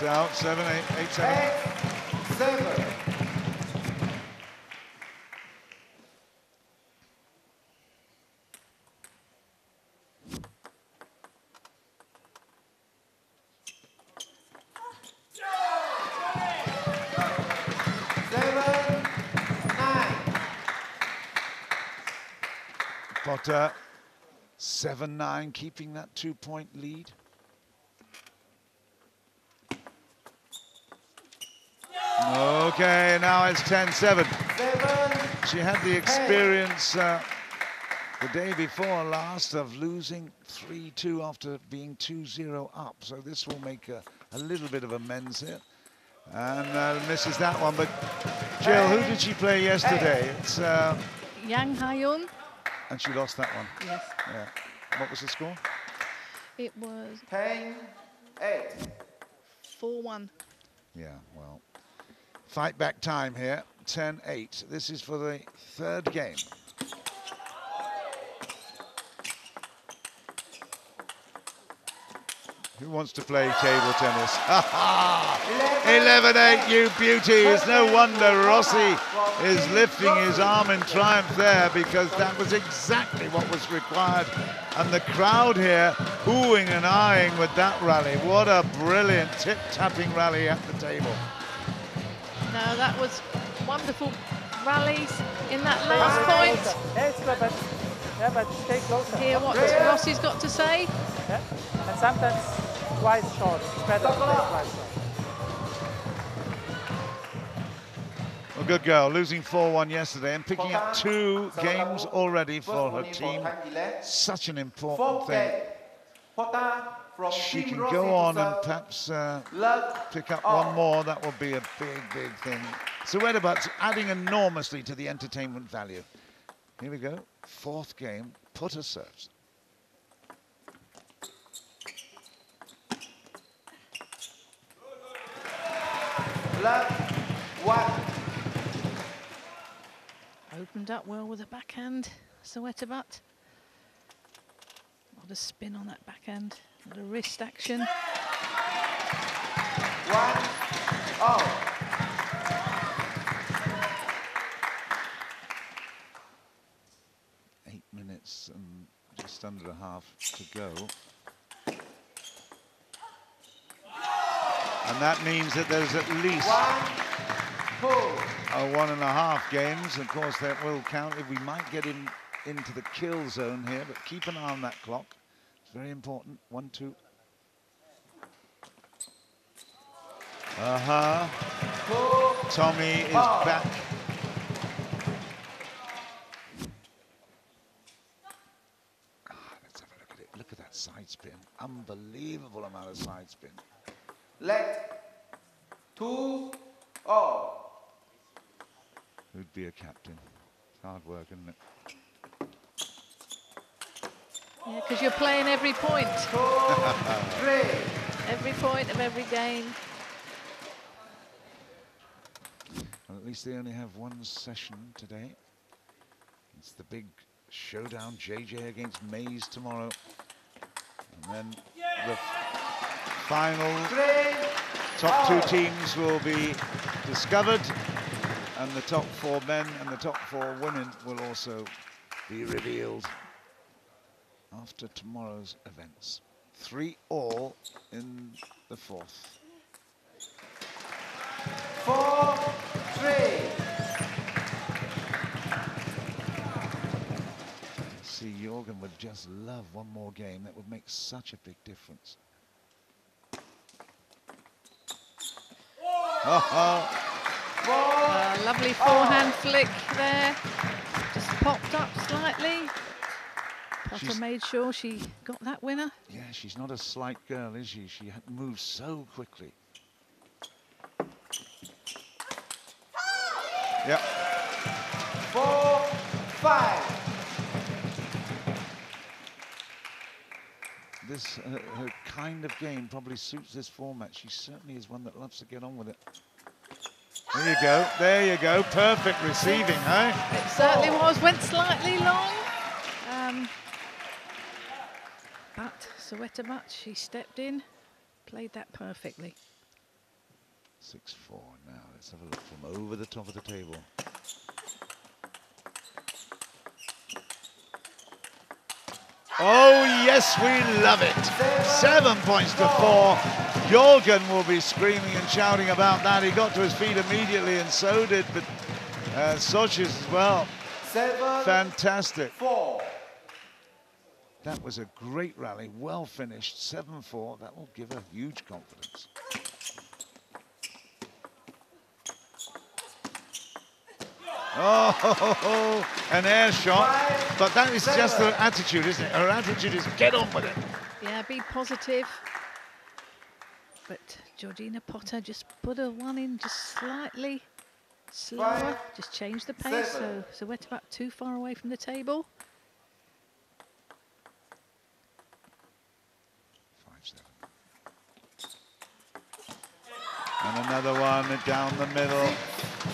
It's out, 7, 8, 8, 7. 7. Pota, 7-9, keeping that 2-point lead. Okay, now it's 10-7. She had the experience the day before last of losing 3-2 after being 2-0 up. So this will make a little bit of amends here. And misses that one. But Jill, who did she play yesterday? It's Yang Hyun. and she lost that one. Yes. Yeah. What was the score? It was 10-8. 4-1. Yeah, well, fight back time here, 10-8. This is for the third game. Who wants to play table tennis? 11-8, you beauty. It's no wonder Rossi is lifting his arm in triumph there, because that was exactly what was required. And the crowd here oohing and eyeing with that rally. What a brilliant tip-tapping rally at the table. No, that was wonderful rallies in that last point. Yeah, but stay closer. Hear what Rossi's got to say. Yeah. And sometimes twice short. It's better to play twice short. Well, good girl, losing 4-1 yesterday and picking up 2 games already for her team. Such an important thing. She can go on and perhaps pick up one more. That will be a big, big thing. Sawettabut adding enormously to the entertainment value. Here we go, 4th game, Pota serves. Love 1. Opened up well with a backhand, Sawettabut. A lot of spin on that backhand, a lot of wrist action. 1-0. 8 minutes and just under a half to go. And that means that there's at least 1.5 games. Of course, that will count if we might get him into the kill zone here, but keep an eye on that clock. It's very important. 1-2. Tommy is back. Let's have a look at it. Look at that side spin. Unbelievable amount of side spin. Let 2-0. Who'd be a captain? It's hard work, isn't it? Yeah, because you're playing every point. 2-3. Every point of every game. Well, at least they only have one session today. It's the big showdown, JJ against Mays tomorrow. And then the final top 2 teams will be discovered, and the top 4 men and the top 4 women will also be revealed after tomorrow's events. 3-all in the 4th. 4-3. See, Jorgen would just love one more game. That would make such a big difference. Lovely forehand flick there. Just popped up slightly. Pota made sure she got that winner. Yeah, she's not a slight girl, is she? She moves so quickly. Yep. 4-5. This, her kind of game probably suits this format. She certainly is one that loves to get on with it. There you go, there you go. Perfect receiving, eh? It certainly was, went slightly long. But Sawettabut, she stepped in, played that perfectly. 6-4 now. Let's have a look from over the top of the table. Oh, yes, we love it. 7 points to 4. Jorgen will be screaming and shouting about that. He got to his feet immediately, and so did Sochis as well. 7, Fantastic. 4. That was a great rally, well finished, 7-4. That will give her huge confidence. Oh, an air shot, but that is just her attitude, isn't it? Her attitude is get on with it. Yeah, be positive. But Georgina Pota just put her one in just slightly slower, just change the pace. So Sawettabut too far away from the table. 5-7. And another one down the middle.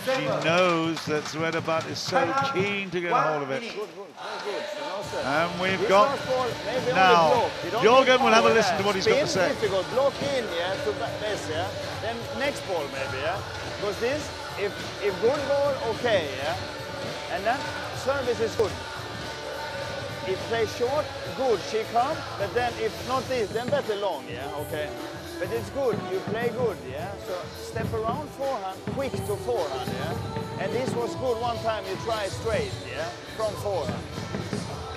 She knows that Sawettabut is so keen to get a hold of it. And we've got now Jorgen will have a listen to what he's got to say. Difficult. Block in, yeah, to this, yeah. Then next ball maybe, yeah. Because this, if good ball, okay, yeah. And then service is good. If play short, good, she come. But then if not this, then better long, yeah, okay. But it's good, you play good, yeah? So step around forehand, quick to forehand, yeah? And this was good one time you try straight, yeah? From forehand.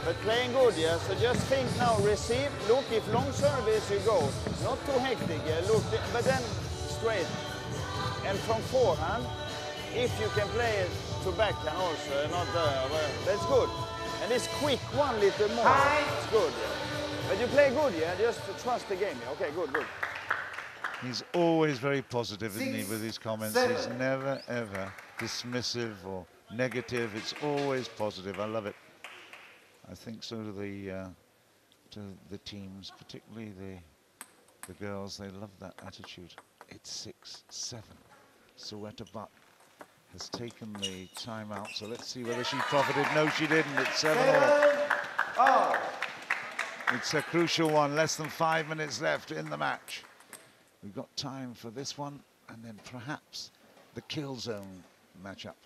But playing good, yeah? So just think now, receive, look, if long service you go, not too hectic, yeah? Look, but then straight. And from forehand, if you can play it to backhand also, not that's good. And this quick one little more, it's good, yeah? But you play good, yeah? Just trust the game, yeah? Okay, good, good. He's always very positive, isn't he, with his comments? He's never, ever dismissive or negative. It's always positive. I love it. I think so do the teams, particularly the girls. They love that attitude. It's 6-7. Sawettabut has taken the timeout, so let's see whether she profited. No, she didn't. It's 7-all. It's a crucial one. Less than 5 minutes left in the match. We've got time for this one, and then perhaps the kill zone matchup.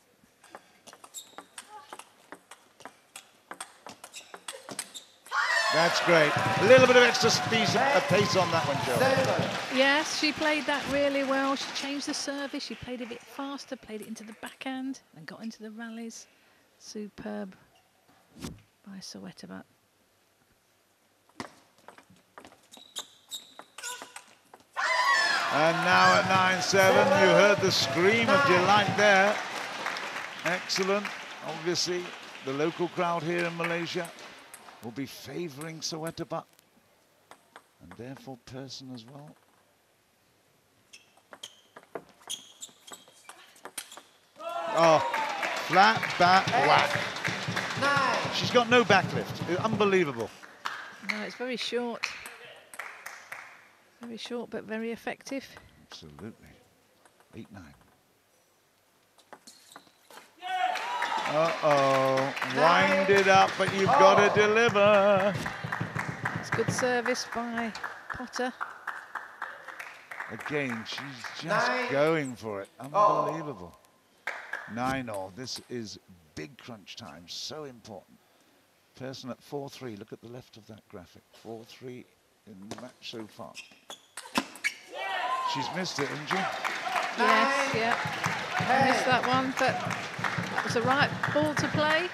That's great. A little bit of extra pace on that one, Joe. Yes, she played that really well. She changed the service. She played a bit faster, played it into the backhand, and got into the rallies. Superb by Sawettabut. And now at 9-7, you heard the scream of delight there. Excellent. Obviously, the local crowd here in Malaysia will be favouring Sawettabut, and therefore Persson as well. Oh, flat back whack. She's got no backlift. Unbelievable. No, it's very short. Very short, but very effective. Absolutely. 8-9. Uh-oh. Wind it up, but you've got to deliver. It's good service by Pota. Again, she's just going for it. Unbelievable. 9-all. This is big crunch time. So important. Persson at 4-3. Look at the left of that graphic. 4-3 in the match so far. She's missed it, hasn't she? Yes, yeah. Missed that one, but that was the right ball to play.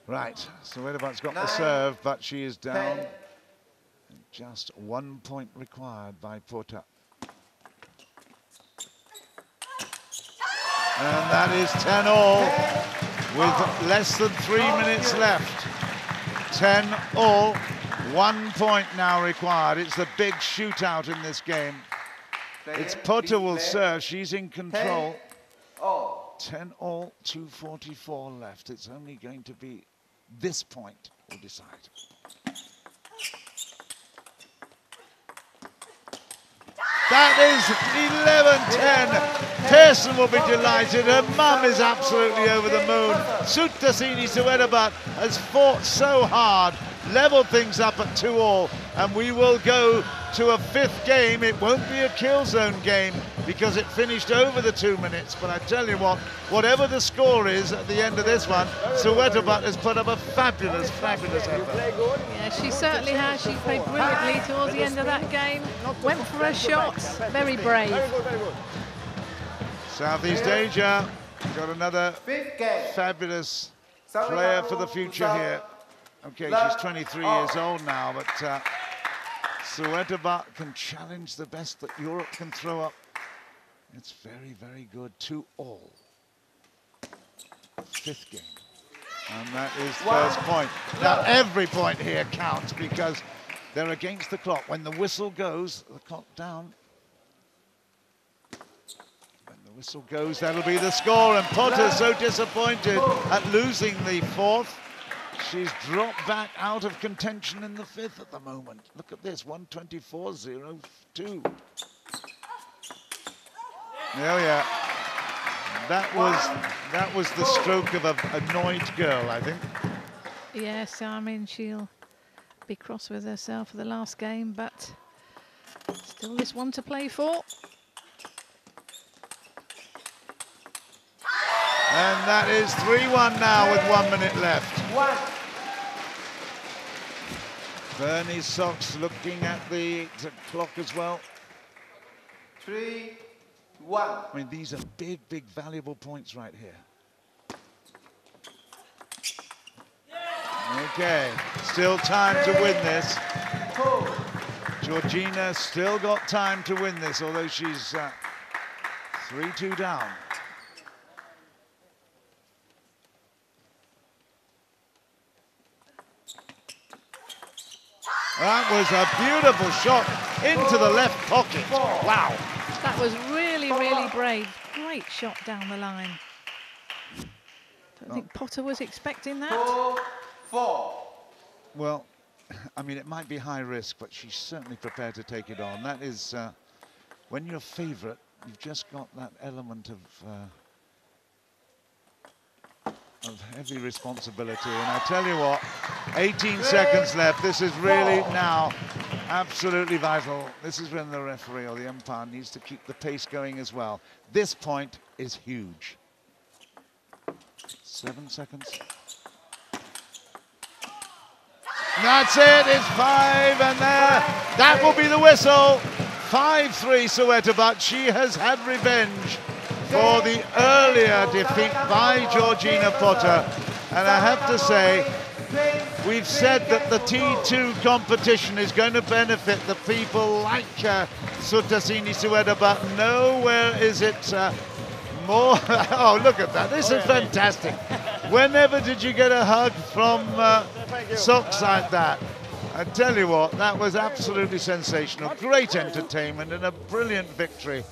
Right, Sawettabut's got the serve, but she is down. Just 1 point required by Pota. And that is 10-all with less than 3 minutes left. 10-all. 1 point now required. It's the big shootout in this game. It's Pota will serve. She's in control. 10-all, 2:44 left. It's only going to be this point will decide. That is 11-10. Persson will be delighted. Her mum is absolutely over the moon. Suttasini Sawettabut has fought so hard leveled things up at 2-all, and we will go to a 5th game. It won't be a kill zone game because it finished over the 2 minutes, but I tell you what, whatever the score is at the end of this one, Sawettabut has put up a fabulous effort. Yeah, she certainly has. She played brilliantly towards the end of that game. Went for her shots, very brave. Southeast Asia got another fabulous player for the future here. Okay, she's 23 years old now, but Sawettabut can challenge the best that Europe can throw up. It's very, very good. 2-all. 5th game. And that is first point. Now, every point here counts because they're against the clock. When the whistle goes, the clock down. When the whistle goes, that'll be the score. And Pota's so disappointed at losing the 4th. She's dropped back out of contention in the 5th at the moment. Look at this, 124.02. Oh yeah. That was the stroke of an annoyed girl, I think. Yes, I mean, she'll be cross with herself for the last game, but still this one to play for. And that is 3-1 now with 1 minute left. Bernie Sox looking at the clock as well. 3-1. I mean, these are big, big, valuable points right here. Okay, still time to win this. Georgina still got time to win this, although she's 3-2 down. That was a beautiful shot into the left pocket. Wow. That was really, really brave. Great shot down the line. Don't think Pota was expecting that. 4-4. Well, I mean, it might be high risk, but she's certainly prepared to take it on. That is, when you're favourite, you've just got that element of heavy responsibility. And I tell you what, 18 seconds left. This is really now absolutely vital. This is when the referee or the umpire needs to keep the pace going as well. This point is huge. 7 seconds. That's it, it's 5, and there, that will be the whistle. 5-3 Sawettabut. She has had revenge for the earlier defeat by Georgina Pota. And I have to say, we've said that the T2 competition is going to benefit the people like Sutasini Sawettabut. Nowhere is it more. Oh, look at that. This is fantastic. Whenever did you get a hug from Sox like that? I tell you what, that was absolutely sensational. Great entertainment and a brilliant victory.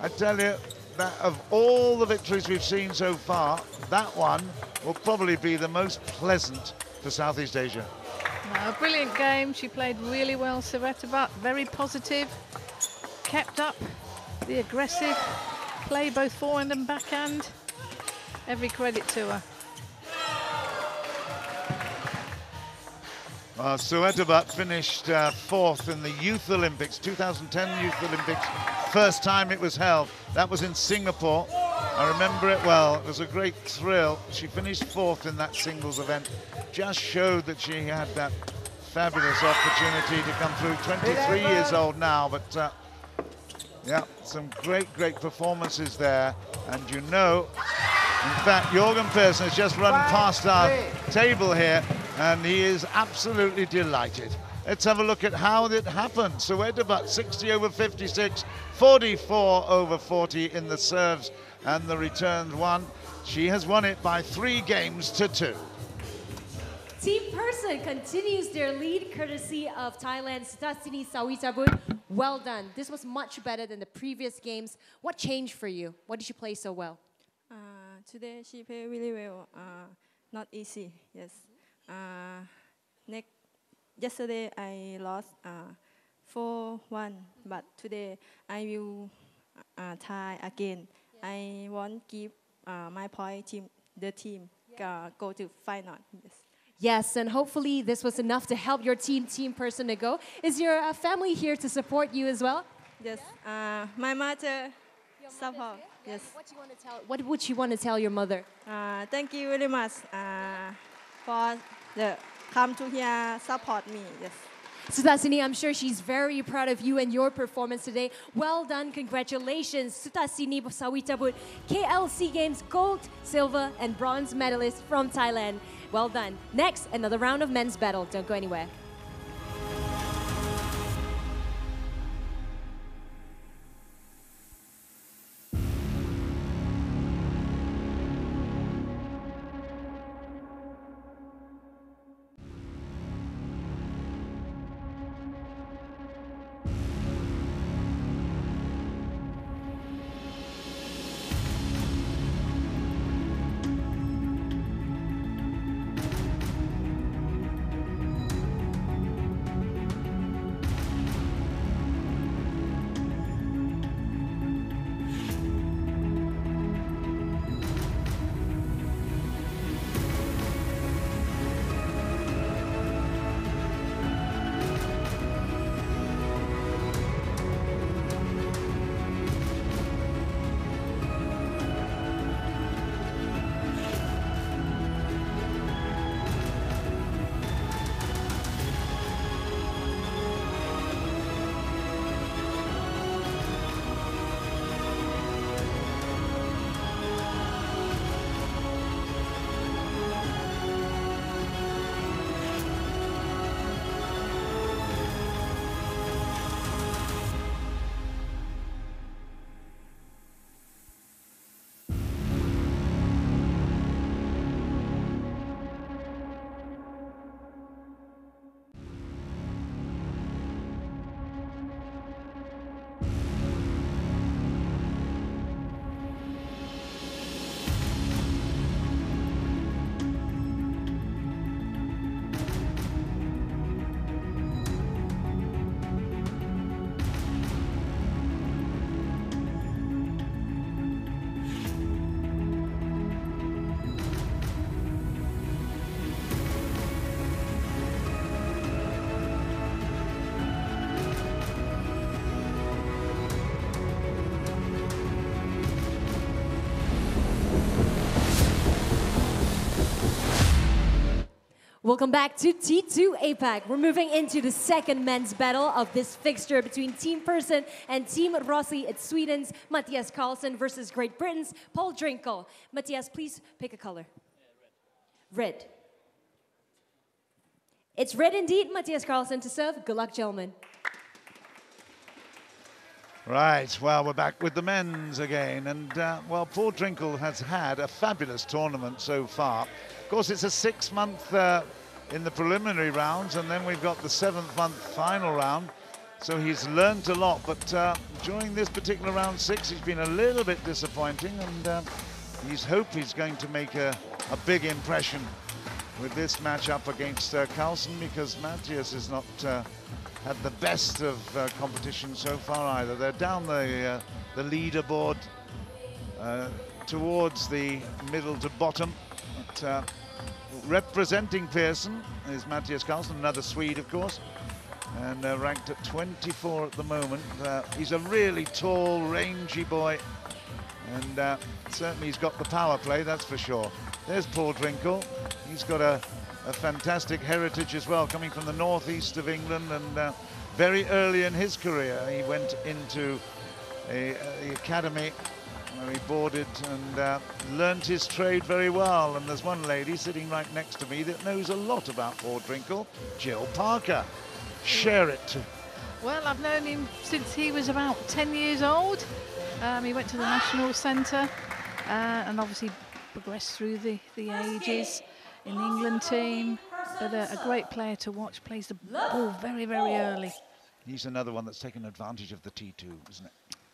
I tell you, that of all the victories we've seen so far, that one will probably be the most pleasant for Southeast Asia. A brilliant game. She played really well, Sawettabut, very positive, kept up the aggressive play, both forehand and backhand. Every credit to her. Sawettabut finished 4th in the Youth Olympics, 2010 Youth Olympics, first time it was held. That was in Singapore. I remember it well. It was a great thrill. She finished 4th in that singles event. Just showed that she had that fabulous opportunity to come through. 23 years old now, but yeah, some great, great performances there. And you know, in fact, Jorgen Persson has just run past our table here, and he is absolutely delighted. Let's have a look at how it happened. Sawettabut 60 over 56, 44 over 40 in the serves and the returned one. She has won it by 3 games to 2. Team Person continues their lead courtesy of Thailand's Sutasini Sawettabut. Well done. This was much better than the previous games. What changed for you? What did you play so well? Today she played really well. Not easy, yes. Yesterday I lost 4-1, but today I will try again. Yeah. I won't give my point team, the team go to final. Yes. Yes, and hopefully this was enough to help your team person to go. Is your family here to support you as well? Yes. My mother support. Yes. What would you want to tell your mother? Thank you very much for the come to here support me. Yes. Sutasini, I'm sure she's very proud of you and your performance today. Well done, congratulations, Sutasini Sawettabut, KLC Games gold, silver, and bronze medalist from Thailand. Well done. Next, another round of men's battle. Don't go anywhere. Welcome back to T2 APAC. We're moving into the second men's battle of this fixture between Team Person and Team Rossi. It's Sweden's Mattias Karlsson versus Great Britain's Paul Drinkhall. Mattias, please pick a color. Red. It's red indeed. Mattias Karlsson to serve. Good luck, gentlemen. Right, well, we're back with the men's again, and well, Paul Drinkhall has had a fabulous tournament so far. Of course, it's a 6-month in the preliminary rounds, and then we've got the 7th-month final round, so he's learnt a lot, but during this particular round 6, he's been a little bit disappointing, and he's going to make a big impression with this matchup against Karlsson, because Mattias has not had the best of competition so far either. They're down the leaderboard towards the middle to bottom. But, representing Pearson is Mattias Karlsson, another Swede, of course, and ranked at 24 at the moment. He's a really tall, rangy boy, and certainly he's got the power play, that's for sure. There's Paul Drinkhall. He's got a fantastic heritage as well, coming from the northeast of England, and very early in his career he went into the academy where he boarded and learnt his trade very well. And there's one lady sitting right next to me that knows a lot about Paul Drinkhall, Jill Parker. Share it. Well, I've known him since he was about 10 years old. He went to the National Centre and obviously progressed through the ages in the England team, but a great player to watch, plays the ball very, very early. He's another one that's taken advantage of the T2, isn't it?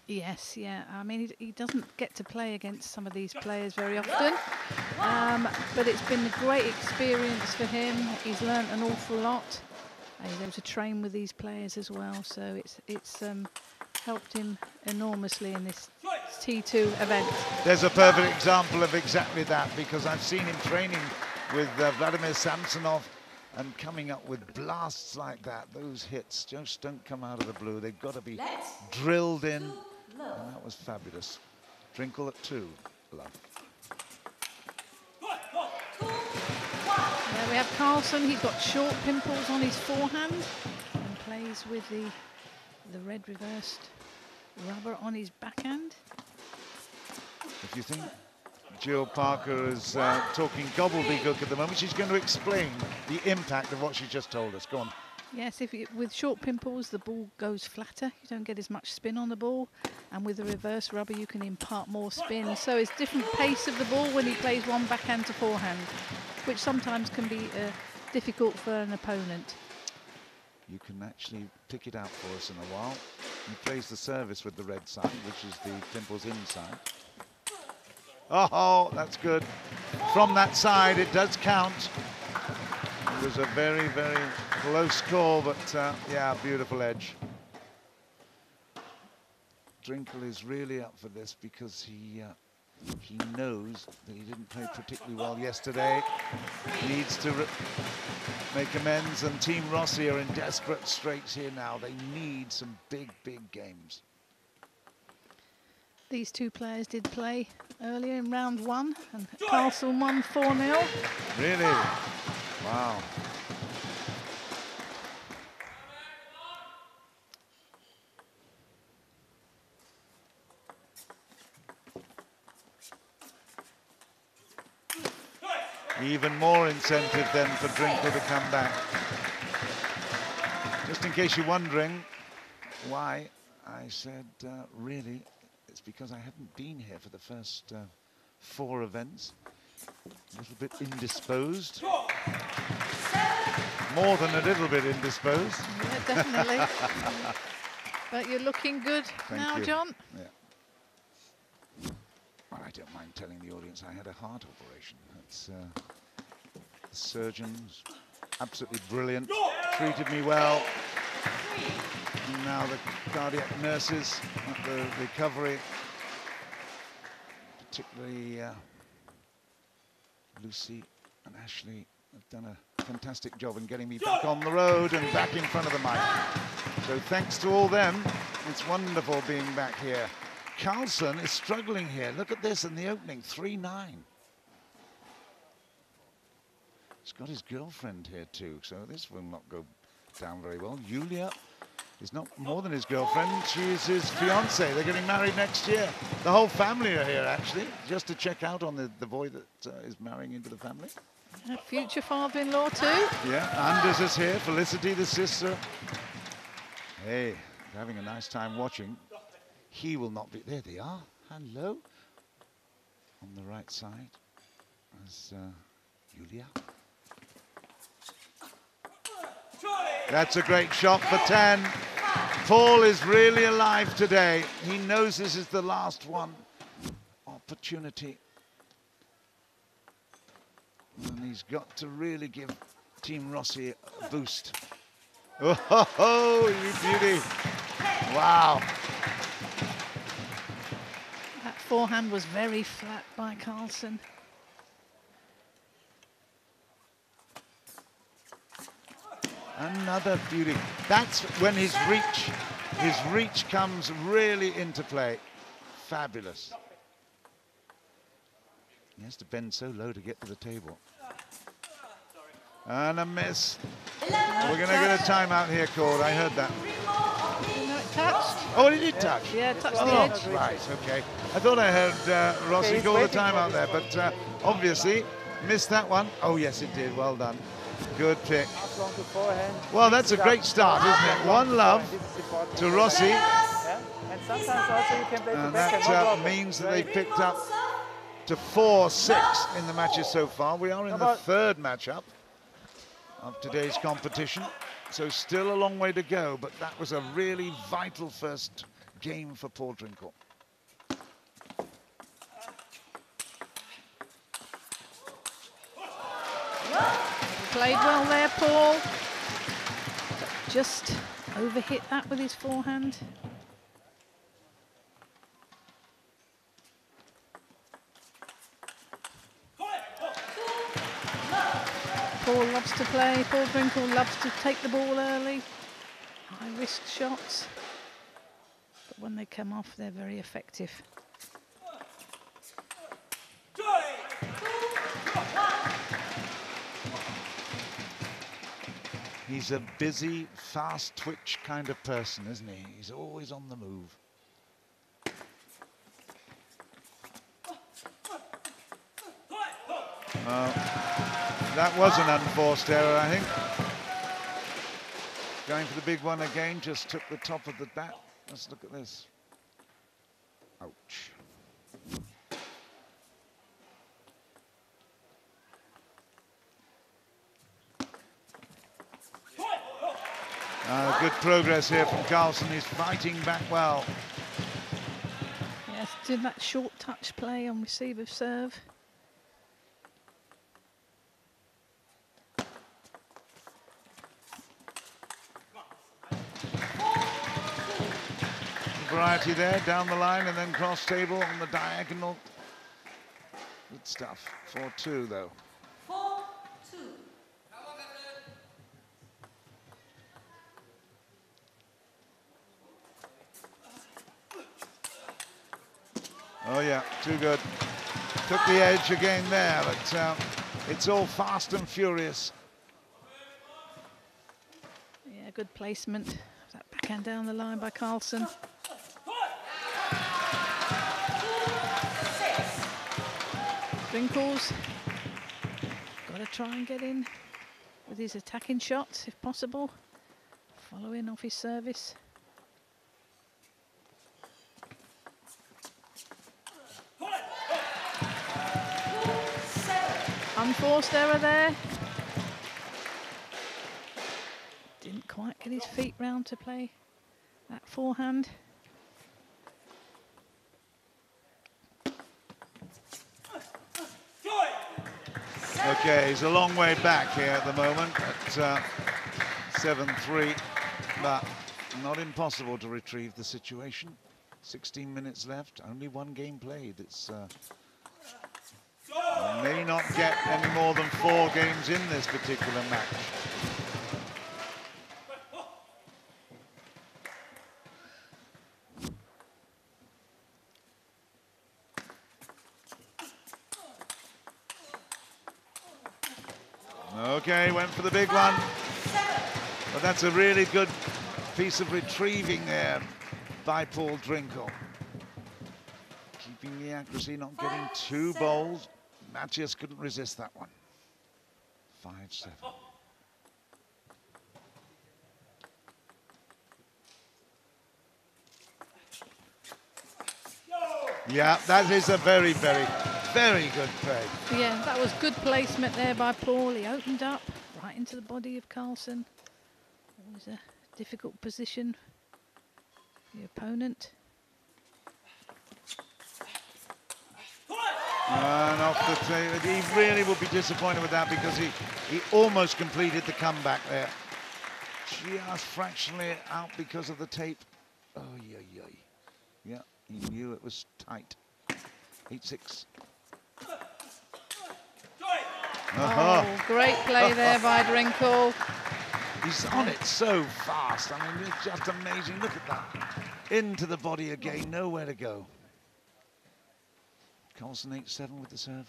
Yes, yeah. I mean, he doesn't get to play against some of these players very often, but it's been a great experience for him. He's learnt an awful lot. He's able to train with these players as well, so it's helped him enormously in this T2 event. There's a perfect example of exactly that, because I've seen him training with Vladimir Samsonov, and coming up with blasts like that. Those hits just don't come out of the blue. They've got to be drilled in, and that was fabulous. Drinkhall at 2, love. There we have Karlsson. He's got short pimples on his forehand and plays with the red reversed rubber on his backhand. If you think Jill Parker is talking gobbledygook at the moment, she's going to explain the impact of what she just told us. Go on. Yes, with short pimples, the ball goes flatter. You don't get as much spin on the ball. And with the reverse rubber, you can impart more spin. So it's different pace of the ball when he plays one backhand to forehand, which sometimes can be difficult for an opponent. You can actually pick it out for us in a while. He plays the service with the red side, which is the pimples inside. Oh, that's good. From that side, it does count. It was a very, very close call, but yeah, beautiful edge. Drinkhall is really up for this because he knows that he didn't play particularly well yesterday. Needs to make amends, and Team Rossi are in desperate straits here now. They need some big, big games. These two players did play earlier in round 1, and Karlsson won 4-0. Really? Wow. Even more incentive then for Drinkhall to come back. Just in case you're wondering why I said really, it's because I haven't been here for the first 4 events. A little bit indisposed. More than a little bit indisposed. Yeah, definitely. But you're looking good now, John. Yeah. Well, I don't mind telling the audience I had a heart operation. It's, the surgeons, absolutely brilliant, treated me well. And now the cardiac nurses at the recovery, particularly Lucy and Ashley, have done a fantastic job in getting me back on the road and back in front of the mic. So thanks to all them, it's wonderful being back here. Karlsson is struggling here. Look at this in the opening, 3-9. He's got his girlfriend here too, so this will not go down very well. Julia is not more than his girlfriend, she is his fiancée. They're getting married next year. The whole family are here actually, just to check out on the boy that is marrying into the family. Future father-in-law too. Yeah, Anders is here, Felicity the sister. Hey, having a nice time watching. He will not be, there they are, hello. On the right side is Julia. That's a great shot for 10. Paul is really alive today. He knows this is the last one. Opportunity. And he's got to really give Team Rossi a boost. Oh, you beauty. Wow. That forehand was very flat by Karlsson. Another beauty. That's when his reach comes really into play. Fabulous. He has to bend so low to get to the table. And a miss. We're going to get a timeout here called. I heard that. Touched. Oh, he did touch. Yeah, touched the edge. Right, okay. I thought I heard Rossi call the timeout there, but obviously missed that one. Oh, yes, it did. Well done. Good pick. Well, that's a great start, isn't it? One love to Rossi. And sometimes also you can play And that means that they picked up to 4-6 in the matches so far. We are in the third matchup of today's competition. So still a long way to go, but that was a really vital first game for Paul Drinkhall. Played well there, Paul. Just overhit that with his forehand. Drinkhall loves to play. Paul Drinkhall loves to take the ball early. High risk shots. But when they come off, they're very effective. He's a busy, fast twitch kind of person, isn't he? He's always on the move. That was an unforced error, I think. Going for the big one again, just took the top of the bat. Let's look at this. Ouch. Good progress here from Karlsson. He's fighting back well. Yes, did that short touch play on receive of serve. Variety there, down the line and then cross table on the diagonal. Good stuff. 4-2 though. 4-2. Oh yeah, too good. Took the edge again there, but it's all fast and furious. Yeah, good placement. That backhand down the line by Karlsson. Drinkhall's got to try and get in with his attacking shots if possible. Following off his service. Unforced error there. Didn't quite get his feet round to play that forehand. Okay, he's a long way back here at the moment at 7-3, but not impossible to retrieve the situation. 16 minutes left, only one game played. It's may not get any more than 4 games in this particular match. Okay, went for the big one. But that's a really good piece of retrieving there by Paul Drinkhall. Keeping the accuracy, not getting too bold. Matthias couldn't resist that one. 5-7. Yeah, that is a very, very, very good play. Yeah, that was good placement there by Paul. He opened up right into the body of Karlsson. Always a difficult position for the opponent. And off the table. He really would be disappointed with that because he almost completed the comeback there. Just fractionally out because of the tape. Oh, yeah. Yeah, he knew it was tight. 8-6. Oh, great play there by Drinkhall. He's on it so fast. I mean, it's just amazing. Look at that. Into the body again, nowhere to go. Karlsson 8-7 with the serve.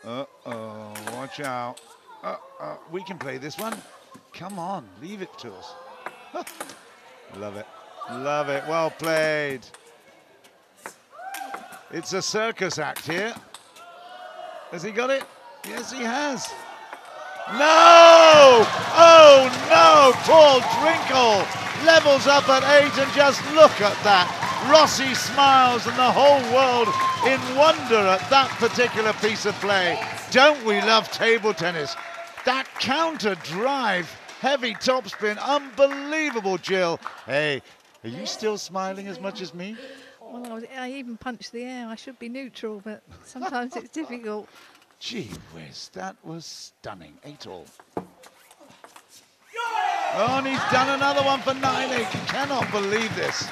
Uh-oh, watch out. We can play this one. Come on, leave it to us. Love it. Love it. Well played. It's a circus act here. Has he got it? Yes, he has. No! Oh, no! Paul Drinkhall levels up at 8, and just look at that. Rossi smiles and the whole world in wonder at that particular piece of play. Don't we love table tennis? That counter drive, heavy topspin, unbelievable, Jill. Hey, are you still smiling as much as me? Well, I even punched the air. I should be neutral, but sometimes it's difficult. Gee whiz, that was stunning. 8-all. Oh, and he's done another one for 9-8. You cannot believe this.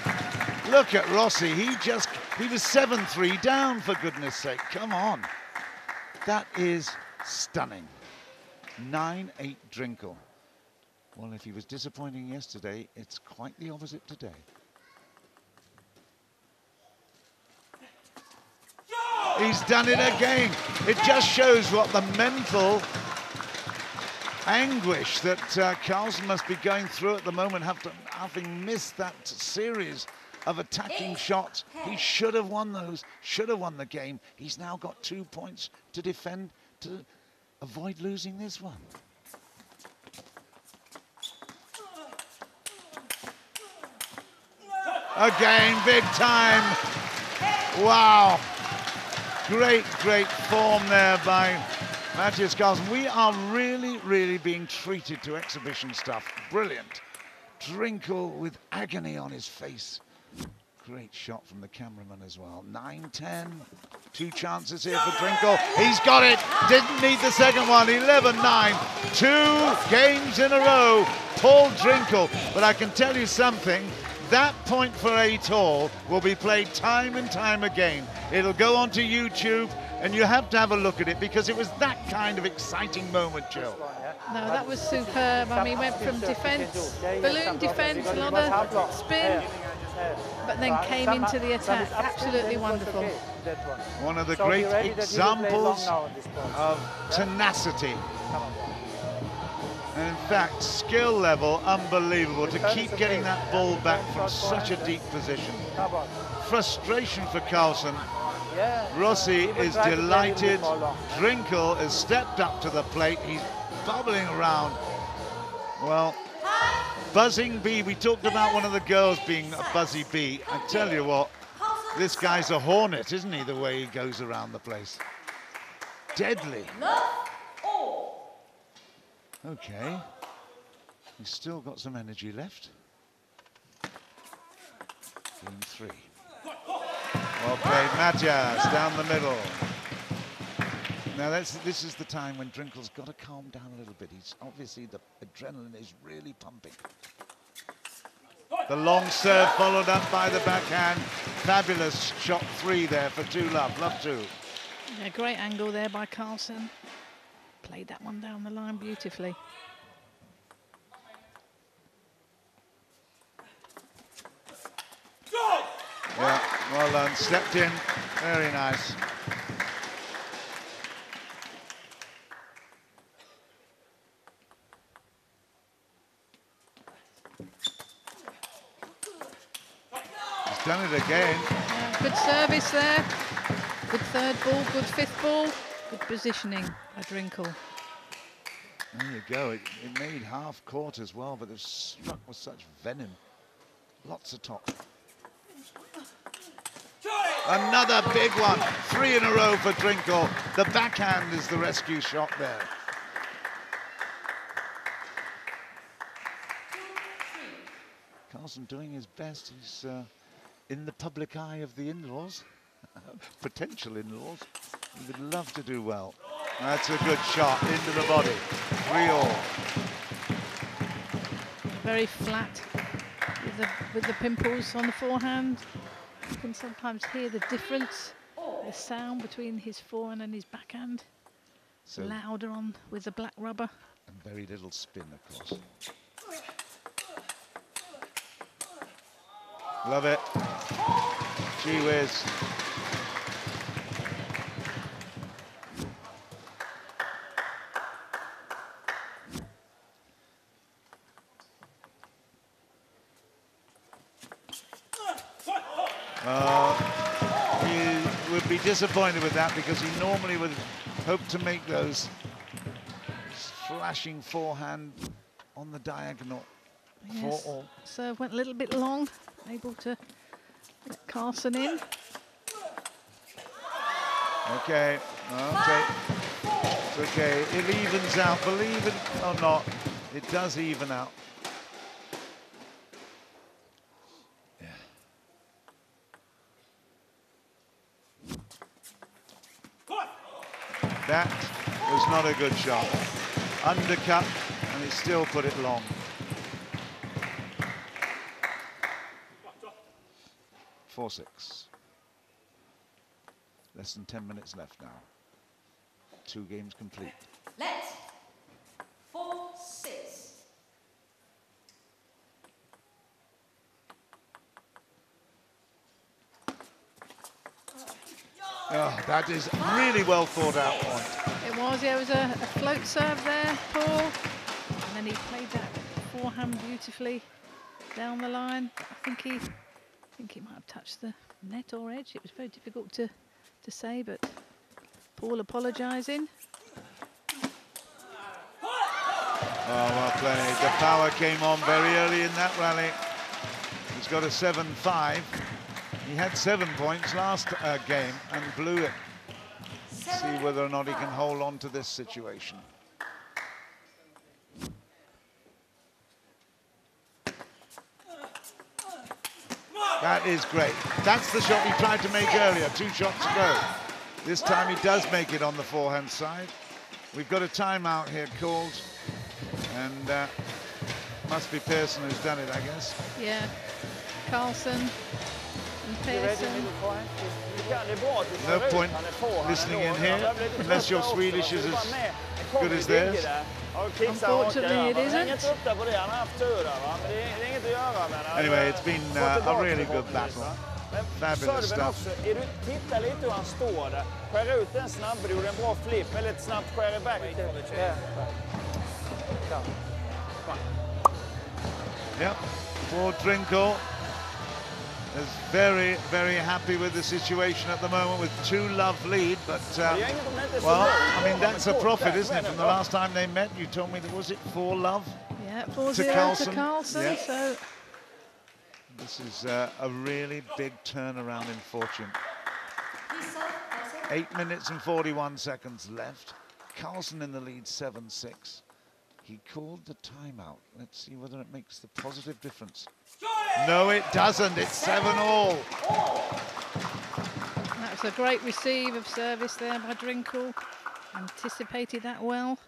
Look at Rossi, he was 7-3 down, for goodness sake, come on. That is stunning. 9-8 Drinkhall. Well, if he was disappointing yesterday, it's quite the opposite today. He's done it again. It just shows what the mental anguish that Karlsson must be going through at the moment, having missed that series of attacking shots. He should have won those, should have won the game. He's now got 2 points to defend to avoid losing this one. Again, big time. Wow. Great, great form there by Matthias Karlsson. We are really, really being treated to exhibition stuff. Brilliant. Drinkhall with agony on his face. Great shot from the cameraman as well. 9-10. 2 chances here for Drinkhall. He's got it. Didn't need the second one. 11-9. 2 games in a row. Paul Drinkhall. But I can tell you something. That point for Atoll will be played time and time again. It'll go onto YouTube, and you have to have a look at it because it was that kind of exciting moment, Jill. No, that was superb. I mean, went from defence, balloon defence, a lot of spin, but then came into the attack. Absolutely wonderful. One of the great examples of tenacity. And in fact, skill level, unbelievable, to keep getting that ball back from such a deep position. Frustration for Karlsson. Rossi is delighted. Drinkhall has stepped up to the plate. He's bubbling around. Well, buzzing bee. We talked about one of the girls being a buzzy bee. I tell you what, this guy's a hornet, isn't he, the way he goes around the place? Deadly. Okay, he's still got some energy left. Game 3. Well played, Matthias, down the middle. Now this is the time when Drinkhall's got to calm down a little bit. He's obviously, the adrenaline is really pumping. The long serve followed up by the backhand. Fabulous shot 3 there for 2-love, love 2. Yeah, great angle there by Karlsson. Played that one down the line beautifully. Yeah, well done. Stepped in. Very nice. He's done it again. Yeah, good service there. Good third ball, good fifth ball. Good positioning by Drinkhall. There you go. It made half court as well, but it was struck with such venom. Lots of top. Another big one. 3 in a row for Drinkhall. The backhand is the rescue shot there. Karlsson doing his best. He's in the public eye of the in-laws, potential in-laws. He would love to do well. That's a good shot into the body. 3-all. Very flat with the pimples on the forehand. You can sometimes hear the difference, the sound between his forehand and his backhand. So louder on with the black rubber. And very little spin, of course. Love it. Gee whiz. He would be disappointed with that because he normally would hope to make those flashing forehand on the diagonal. Yes. 4-all. Serve went a little bit long, able to get Karlsson in. Okay, okay. It's okay. It evens out, believe it or not. It does even out. Yeah. That was not a good shot. Undercut, and he still put it long. 4-6. Less than 10 minutes left now. 2 games complete. Let 4-6. Oh, that is really well thought out point. It was, yeah, it was a float serve there, Paul. And then he played that forehand beautifully down the line. I think he might have touched the net or edge. It was very difficult to say, but Paul apologising. Oh, well played. The power came on very early in that rally. He's got a 7-5. He had 7 points last game and blew it. See whether or not he can hold on to this situation. That is great. That's the shot he tried to make earlier, 2 shots ago. This time he does make it on the forehand side. We've got a timeout here called, and must be Pearson who's done it, I guess. Yeah, Karlsson and Pearson. No point listening in here, unless your Swedish is as good as theirs. Unfortunately, it isn't. Anyway, it's been a really good battle. Fabulous stuff. Titta lite hur han står där. Skär ut den snabbare, gjorde en bra flip, väldigt snabbt skär iväg. Yep, for Drinkhall is very, very happy with the situation at the moment with 2-love lead, but well, I mean, that's a profit, isn't it? From the last time they met, you told me that was it 4-love? Yeah, 4-0 to Karlsson. Yeah. So this is a really big turnaround in fortune. 8 minutes and 41 seconds left. Karlsson in the lead, 7-6. He called the timeout. Let's see whether it makes the positive difference. No, it doesn't. It's 7-all. That was a great receive of service there by Drinkhall. Anticipated that well.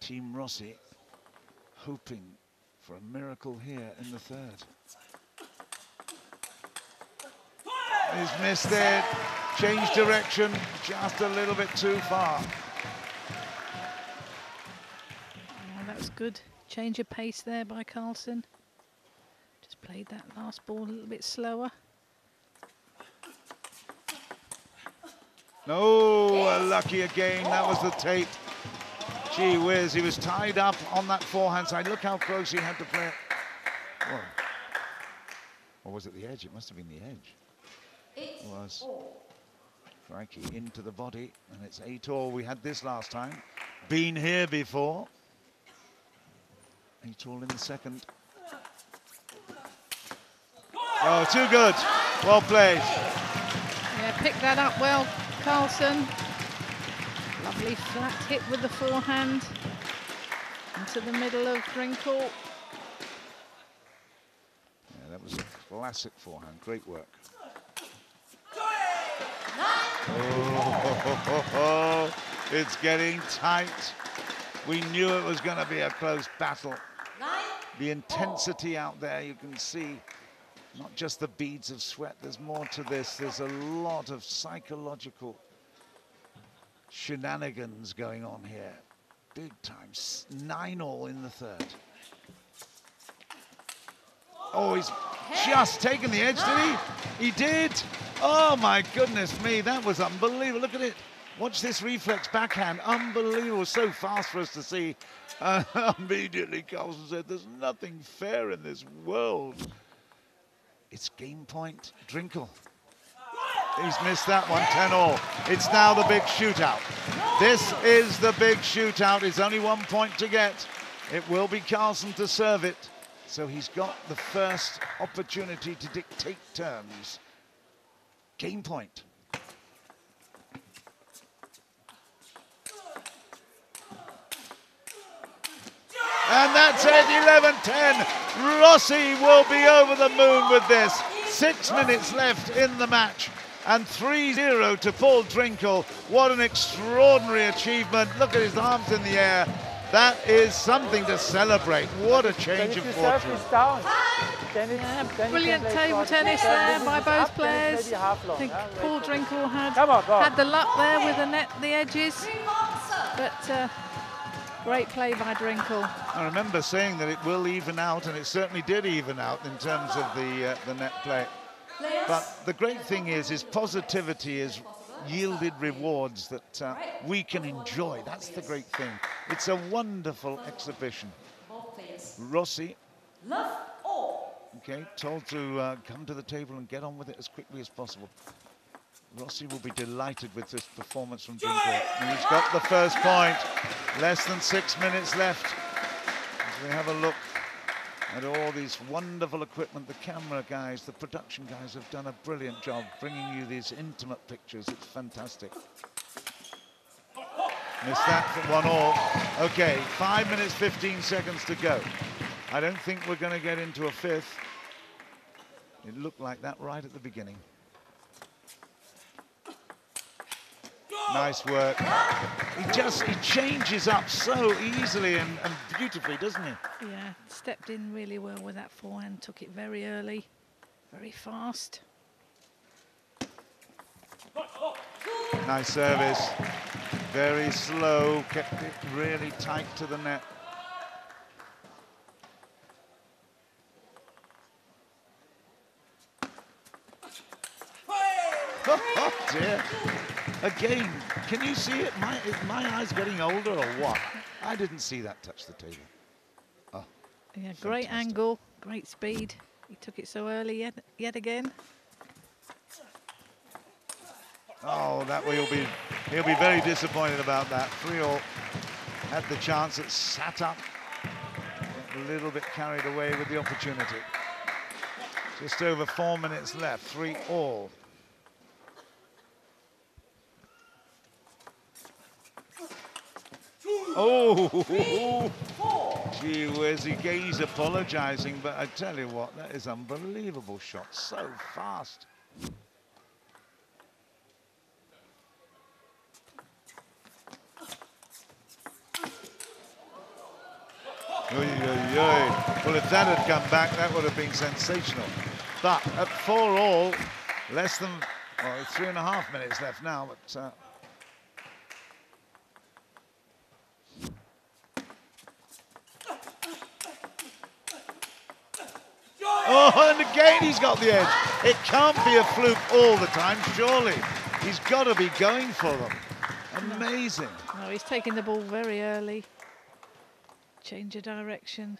Team Rossi hoping for a miracle here in the third. He's missed it. Changed direction just a little bit too far. That was good. Change of pace there by Karlsson. Just played that last ball a little bit slower. No, lucky again. That was the tape. Gee whiz, he was tied up on that forehand side. Look how close he had to play it. Whoa. Or was it the edge? It must have been the edge. It was. Crikey, into the body, and it's 8-all. We had this last time. Been here before. 8-all in the second. Oh, too good. Well played. Yeah, picked that up well, Karlsson. Lovely flat hit with the forehand into the middle of Drinkhall. Yeah, that was a classic forehand. Great work. Oh, it's getting tight. We knew it was going to be a close battle. The intensity out there, you can see not just the beads of sweat. There's more to this. There's a lot of psychological shenanigans going on here. Big time. 9-all in the third. Oh, he's just taken the edge, did he? He did. Oh, my goodness me. That was unbelievable. Look at it. Watch this reflex backhand. Unbelievable. So fast for us to see. Immediately, Karlsson said, there's nothing fair in this world. It's game point. Drinkhall. He's missed that one, 10-all. It's now the big shootout. This is the big shootout. It's only 1 point to get. It will be Karlsson to serve it. So he's got the first opportunity to dictate terms. Game point. And that's it, 11-10. Rossi will be over the moon with this. 6 minutes left in the match. And 3-0 to Paul Drinkhall. What an extraordinary achievement. Look at his arms in the air. That is something to celebrate. What a change of fortune. Brilliant table tennis there by both players. I think Paul Drinkhall had the luck there with the edges, but great play by Drinkhall. I remember saying that it will even out, and it certainly did even out in terms of the net play. But the great thing is positivity has yielded rewards that we can enjoy. That's the great thing. It's a wonderful exhibition. Rossi, okay, told to come to the table and get on with it as quickly as possible. Rossi will be delighted with this performance from Drinkhall. And he's got the first point. Less than 6 minutes left. As we have a look at all these wonderful equipment, the camera guys, the production guys have done a brilliant job bringing you these intimate pictures. It's fantastic. Missed that for 1-all. Okay, 5 minutes, 15 seconds to go. I don't think we're going to get into a fifth. It looked like that right at the beginning. Nice work. He changes up so easily and beautifully, doesn't he? Yeah, stepped in really well with that forehand, took it very early, very fast. Nice service. Very slow, kept it really tight to the net. Oh dear. Again, can you see it? Is my eyes getting older or what? I didn't see that touch the table. Oh, yeah, great fantastic. Angle, great speed. He took it so early yet again. Oh, he'll be very disappointed about that. 3-all. Had the chance, it sat up. A little bit carried away with the opportunity. Just over 4 minutes left, 3-all. Oh, gee whiz, he's apologizing, but I tell you what, that is unbelievable shot, so fast. Well, if that had come back, that would have been sensational. But at 4-all, less than, well, 3.5 minutes left now, but oh, and again he's got the edge. It can't be a fluke all the time, surely. He's got to be going for them. Amazing. No, he's taking the ball very early. Change of direction.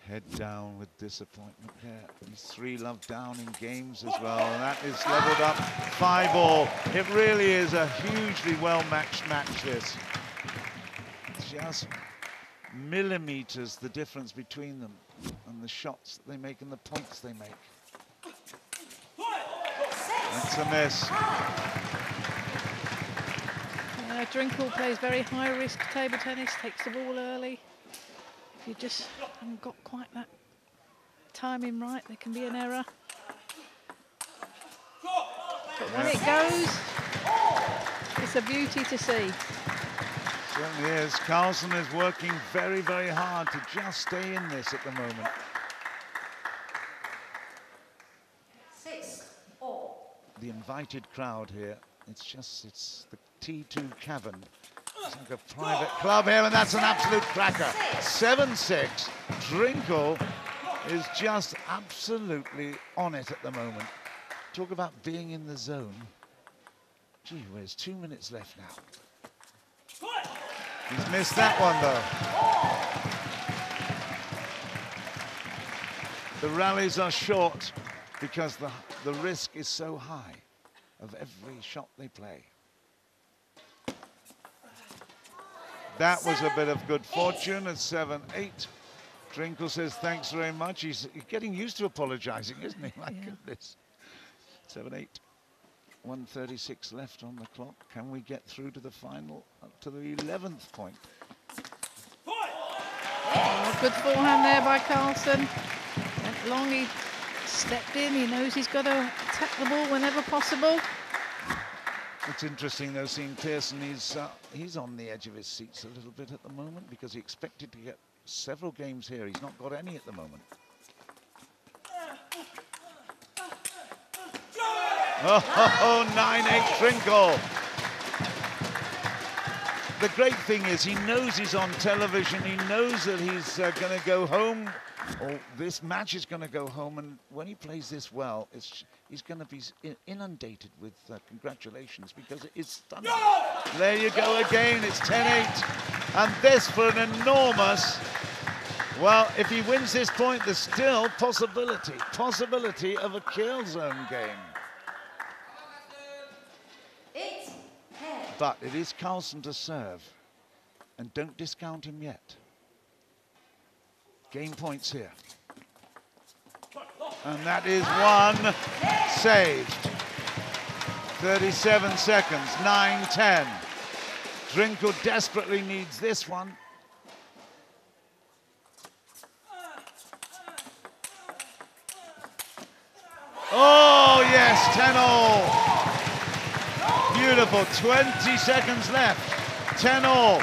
Head down with disappointment here. He's 3-love down in games as well. And that is leveled up 5-all. It really is a hugely well-matched match, this. Just millimeters the difference between them and the shots that they make and the points they make. That's a miss. Drinkhall plays very high-risk table tennis, takes the ball early. If you just haven't got quite that timing right, there can be an error. But when it goes, it's a beauty to see. Certainly is. Karlsson is working very, very hard to just stay in this at the moment. 6-all. The invited crowd here. It's the T2 Cavern. It's like a private club here, and that's an absolute cracker. 7-6. Drinkhall is just absolutely on it at the moment. Talk about being in the zone. Gee whiz, 2 minutes left now. He's missed that one, though. The rallies are short because the risk is so high of every shot they play. That was a bit of good fortune at 7-8. Drinkhall says thanks very much. He's getting used to apologizing, isn't he? My goodness. 7-8. 1:36 left on the clock. Can we get through to the final, up to the 11th point? Oh, good forehand there by Karlsson. Went long, he stepped in. He knows he's got to attack the ball whenever possible. It's interesting though seeing Pearson. He's on the edge of his seats a little bit at the moment because he expected to get several games here. He's not got any at the moment. Oh, 9-8 Drinkhall. The great thing is he knows he's on television. He knows that he's going to go home, or this match is going to go home. And when he plays this well, he's going to be inundated with congratulations because it is stunning. There you go again. It's 10-8. And this for an enormous... Well, if he wins this point, there's still possibility of a kill zone game. But it is Karlsson to serve, and don't discount him yet. Game points here. And that is one saved. 37 seconds, 9-10. Drinkhall desperately needs this one. Oh, yes, 10-all. Beautiful, 20 seconds left, 10-all.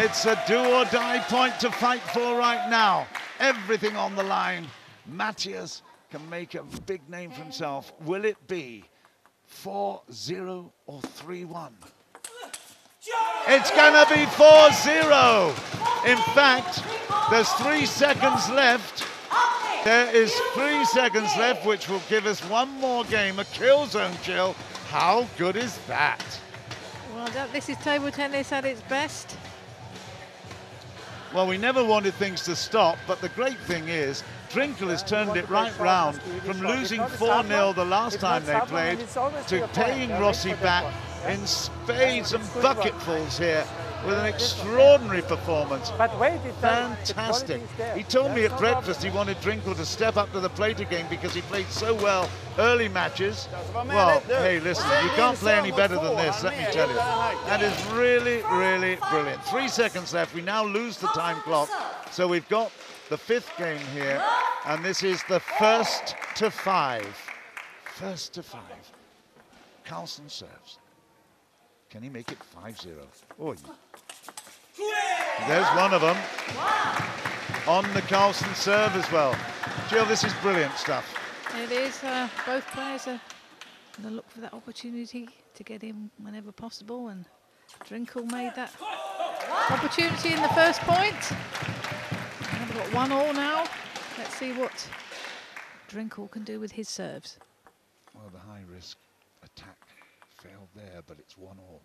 It's a do-or-die point to fight for right now. Everything on the line. Matthias can make a big name for himself. Will it be 4-0 or 3-1? It's gonna be 4-0. In fact, there's 3 seconds left. There is 3 seconds left, which will give us one more game, a kill zone chill. How good is that? Well, this is table tennis at its best. Well, we never wanted things to stop, but the great thing is, Drinkhall has turned it right round from losing 4-0 the last time they played to paying Rossi back in spades and bucketfuls here with an extraordinary performance. But wait, fantastic. He told me at breakfast he wanted Drinkhall to step up to the plate again because he played so well early matches. Well, hey, listen, you can't play any better than this, let me tell you. That is really, really brilliant. 3 seconds left. We now lose the time clock. So we've got the 5th game here, and this is the 1st to 5. 1st to 5. Karlsson serves. Can he make it 5-0? Oh, there's one of them. On the Karlsson serve as well. Jill, this is brilliant stuff. It is. Both players are going to look for that opportunity to get in whenever possible, and Drinkhall made that opportunity in the first point. We've got 1-all now. Let's see what Drinkhall can do with his serves. Well, the high-risk attack failed there, but it's 1-all.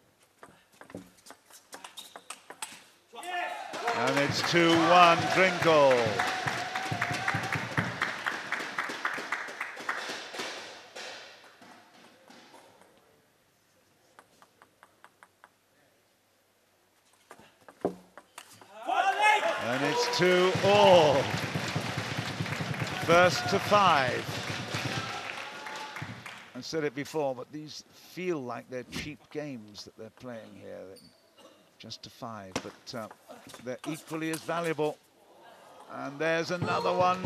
And it's 2-1 Drinkhall. And it's 2-all. 1st to 5. I said it before, but these feel like they're cheap games that they're playing here. Just to 5, but they're equally as valuable. And there's another one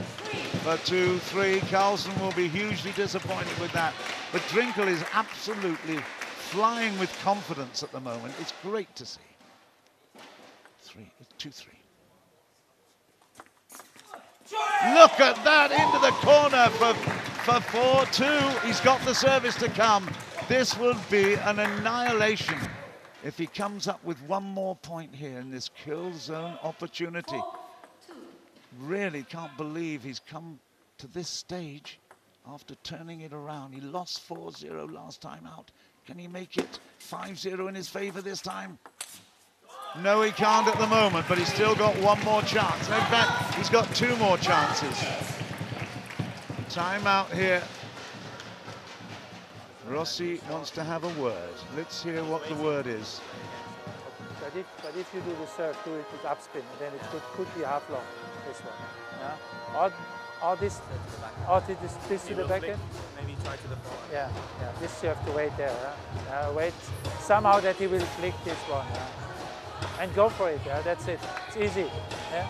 for 2-3. Karlsson will be hugely disappointed with that. But Drinkhall is absolutely flying with confidence at the moment. It's great to see. 2-3. Look at that, into the corner for 4-2. He's got the service to come. This will be an annihilation if he comes up with one more point here in this kill zone opportunity. Really can't believe he's come to this stage after turning it around. He lost 4-0 last time out. Can he make it 5-0 in his favor this time? No, he can't at the moment, but he's still got one more chance. In fact, he's got 2 more chances. Timeout here. Rossi wants to have a word. Let's hear what the word is. But if you do the serve, do it with upspin, then it could be half long, this one. Yeah? Or this to the back end? Maybe try to the forward. Yeah, this you have to wait there. Wait somehow that he will flick this one. And go for it, that's it. It's easy. Yeah?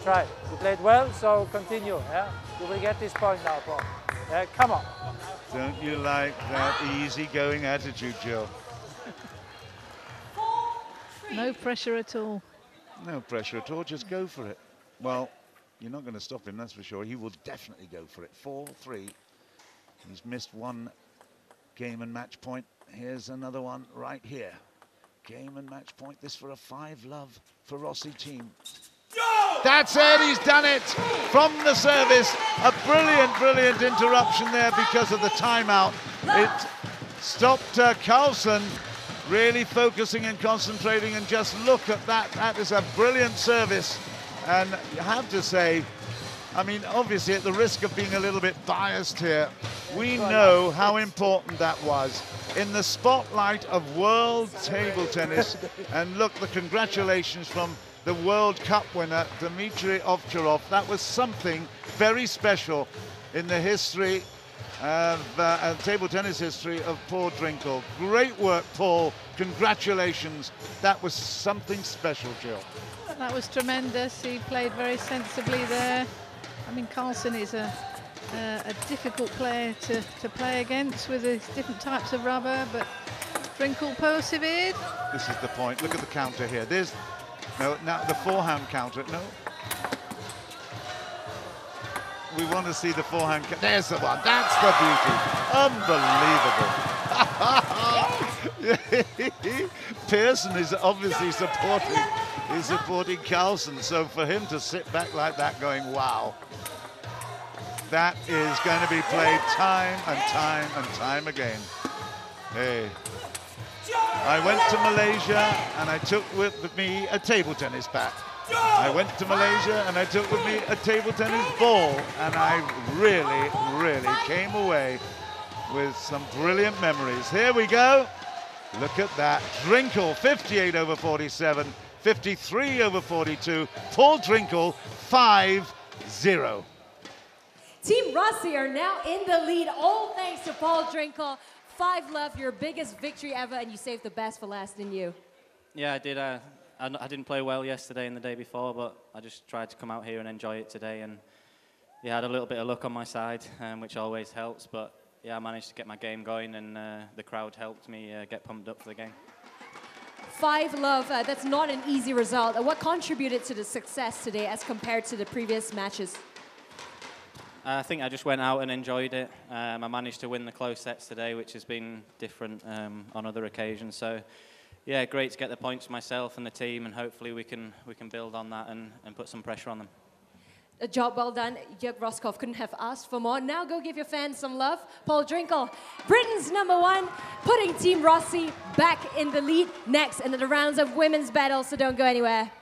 Try. You played well, so continue. Yeah? You will get this point now, Paul. Come on. Don't you like that easy-going attitude, Jill? No pressure at all. No pressure at all, just go for it. Well, you're not going to stop him, that's for sure. He will definitely go for it. 4-3. He's missed one game and match point. Here's another one right here. Game and match point. This for a 5-love for Rossi team. That's it, he's done it from the service. A brilliant, brilliant interruption there because of the timeout. It stopped Karlsson really focusing and concentrating, and just look at that. That is a brilliant service. And you have to say, I mean, obviously at the risk of being a little bit biased here, we know how important that was in the spotlight of world table tennis. And look, the congratulations from the World Cup winner, Dmitry Ovtcharov. That was something very special in the history of table tennis history of Paul Drinkhall. Great work, Paul. Congratulations. That was something special, Jill. That was tremendous. He played very sensibly there. I mean, Karlsson is a difficult player to play against with his different types of rubber, but Drinkhall persevered. This is the point. Look at the counter here. There's no, now the forehand counter. No. We want to see the forehand. There's the one. That's the beauty. Unbelievable. Pearson is obviously supporting Karlsson. So for him to sit back like that going, wow, that is going to be played time and time and time again. Hey. I went to Malaysia and I took with me a table tennis bat. I went to Malaysia and I took with me a table tennis ball, and I really, really came away with some brilliant memories. Here we go. Look at that. Drinkhall, 58 over 47, 53 over 42. Paul Drinkhall, 5-0. Team Rossi are now in the lead, all thanks to Paul Drinkhall. 5-love, your biggest victory ever, and you saved the best for last, didn't you? Yeah, I did. I didn't play well yesterday and the day before, but I just tried to come out here and enjoy it today. And yeah, I had a little bit of luck on my side, which always helps. But yeah, I managed to get my game going, and the crowd helped me get pumped up for the game. 5-love, that's not an easy result. What contributed to the success today as compared to the previous matches? I think I just went out and enjoyed it. I managed to win the close sets today, which has been different on other occasions. So, yeah, great to get the points for myself and the team, and hopefully we can build on that and put some pressure on them. A job well done. Jörg Roskopf couldn't have asked for more. Now go give your fans some love. Paul Drinkhall, Britain's #1, putting Team Rossi back in the lead next into the rounds of women's battle, so don't go anywhere.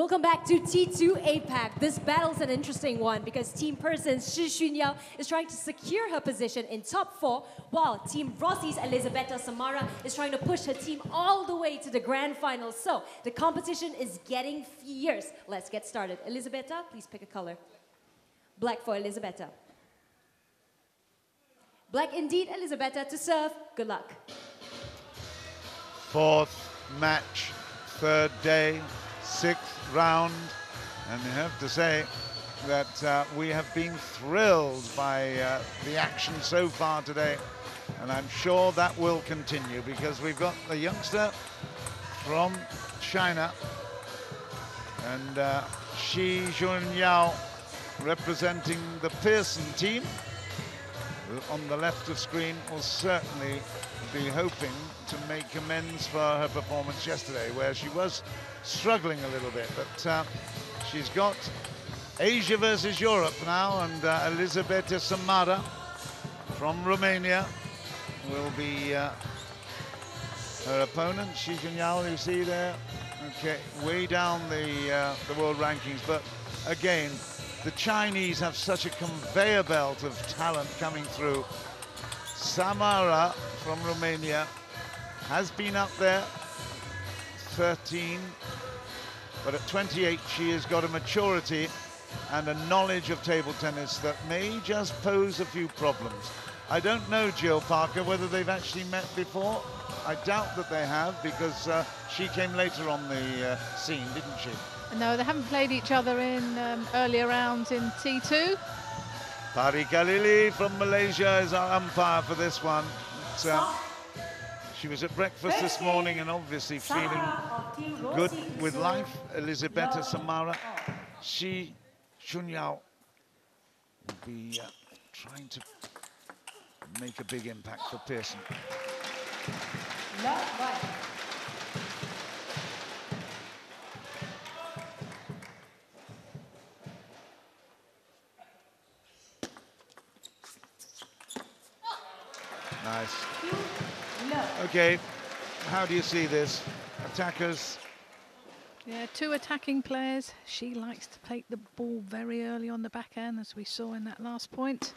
Welcome back to T2 APAC. This battle's an interesting one because Team Person's Shi Xunyao is trying to secure her position in top 4, while Team Rossi's Elisabetta Samara is trying to push her team all the way to the grand final. So the competition is getting fierce. Let's get started. Elisabetta, please pick a color. Black for Elisabetta. Black indeed, Elisabetta to serve. Good luck. Fourth match, third day, 6th round, and I have to say that we have been thrilled by the action so far today, and I'm sure that will continue because we've got a youngster from China, and Shi Xunyao representing the Pearson team. On the left of screen will certainly be hoping to make amends for her performance yesterday, where she was struggling a little bit, but she's got Asia versus Europe now, and Elisabetta Samara from Romania will be her opponent. Shi Xunyao, you see there, okay, way down the world rankings, but again, the Chinese have such a conveyor belt of talent coming through. Samara from Romania has been up there, 13, but at 28 she has got a maturity and a knowledge of table tennis that may just pose a few problems. I don't know, Jill Parker, whether they've actually met before. I doubt that they have, because she came later on the scene, didn't she? No, they haven't played each other in earlier rounds in T2. Pari Khalili from Malaysia is our umpire for this one. She was at breakfast this morning and obviously feeling good with life. Elisabetta Samara. Shi Xunyao will be trying to make a big impact for Pearson. Nice. Okay, how do you see this? Attackers? Yeah, 2 attacking players. She likes to take the ball very early on the backhand, as we saw in that last point.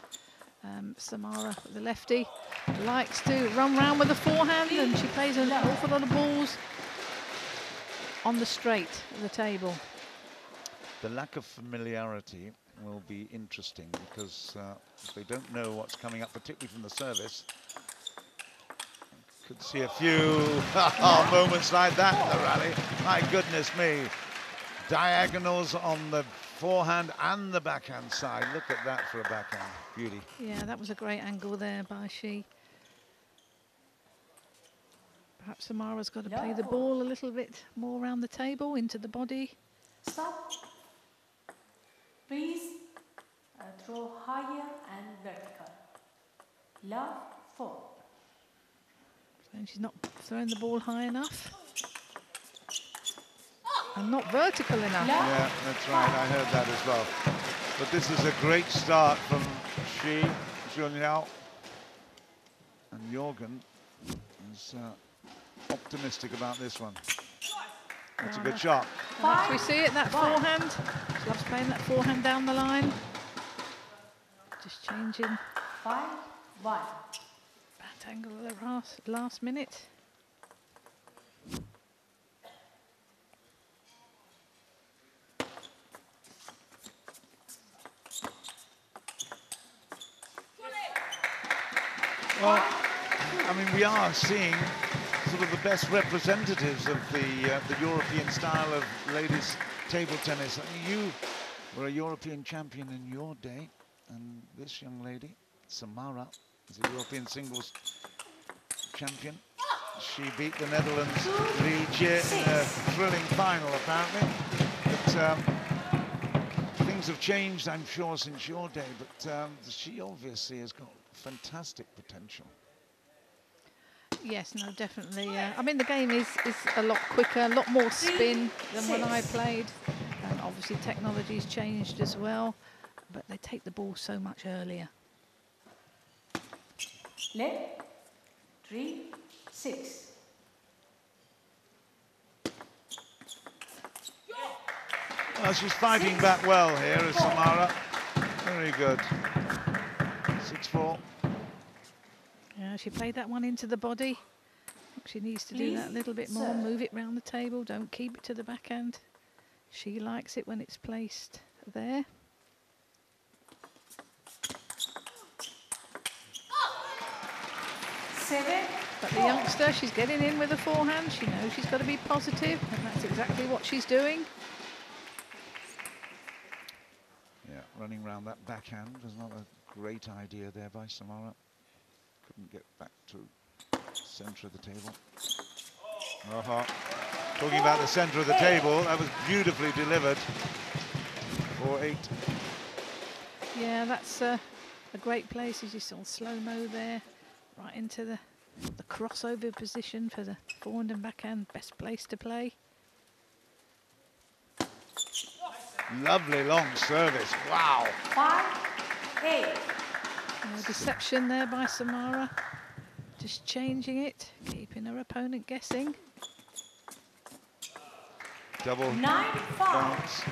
Samara, the lefty, likes to run round with the forehand, and she plays an awful lot of balls on the straight of the table. The lack of familiarity will be interesting, because if they don't know what's coming up, particularly from the service, could see a few moments like that in the rally. My goodness me. Diagonals on the forehand and the backhand side. Look at that for a backhand. Beauty. Yeah, that was a great angle there by Shi. Perhaps Samara's got to play the ball a little bit more around the table, into the body. Stop. Please throw higher and vertical. Love 4. And she's not throwing the ball high enough. And not vertical enough. Yeah, that's right, I heard that as well. But this is a great start from Shi Xunyao. And Jorgen is optimistic about this one. That's a good shot. Once we see it, that forehand. She loves playing that forehand down the line. Just changing. 5-1. Bad angle at the last minute. Well, I mean, we are seeing sort of the best representatives of the European style of ladies table tennis. I mean, you were a European champion in your day, and this young lady, Samara, is a European singles champion. She beat the Netherlands' Li Jie in a thrilling final, apparently. But things have changed, I'm sure, since your day. But she obviously has got fantastic potential. Yes, no, definitely. I mean, the game is a lot quicker, a lot more spin than when I played. And obviously technology's changed as well, but they take the ball so much earlier. Left, 3-6. Well, she's fighting back well here as Samara. Very good. 6-4. Yeah, she played that one into the body. I think she needs to do that a little bit more. Move it round the table. Don't keep it to the backhand. She likes it when it's placed there. But the youngster, she's getting in with a forehand. She knows she's got to be positive, and that's exactly what she's doing. Yeah, running around that backhand was not a great idea there by Samara. Couldn't get back to centre of the table. Talking about the centre of the table, that was beautifully delivered. 4-8. Yeah, that's a great place, as you saw slow-mo there. Right into the crossover position for the forehand and backhand. Best place to play. Lovely long service. Wow. 5-8. Deception there by Samara. Just changing it, keeping her opponent guessing. Double 9-5. bounce.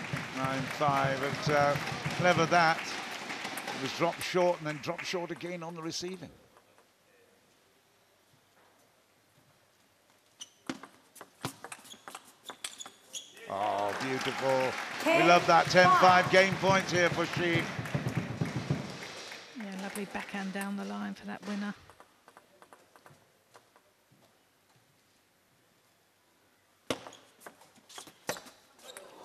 9-5. But clever that. It was dropped short and then dropped short again on the receiving. Oh, beautiful. We love that 10-5 game points here for Shi. Yeah, lovely backhand down the line for that winner.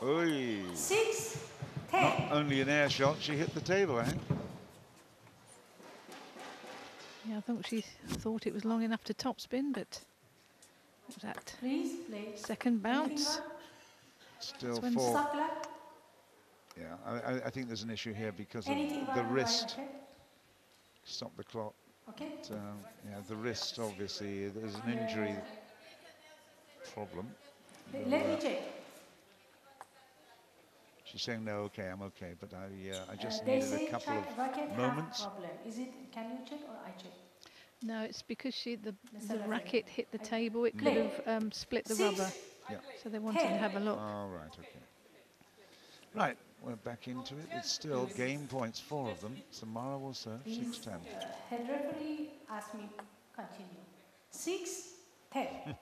Oy. 6-10. Not only an air shot, she hit the table, I think. Yeah, I think she thought it was long enough to topspin, but what was that? Please, second bounce. Still 4. Yeah, I think there's an issue here because of the wrist. Stop the clock. Okay. But, yeah, the wrist, obviously, there's an injury problem. Let me check. She's saying, no, okay, I'm okay, but I just They needed say a couple racket of moments. Problem. Is it? Can you check or I check? No, it's because the racket hit the table. It could have split the rubber. Yeah. So they wanted to have a look. Oh, right, okay. Right, we're back into it. It's still game points, 4 of them. Samara will serve 6-10. Head referee asked me continue. 6-10.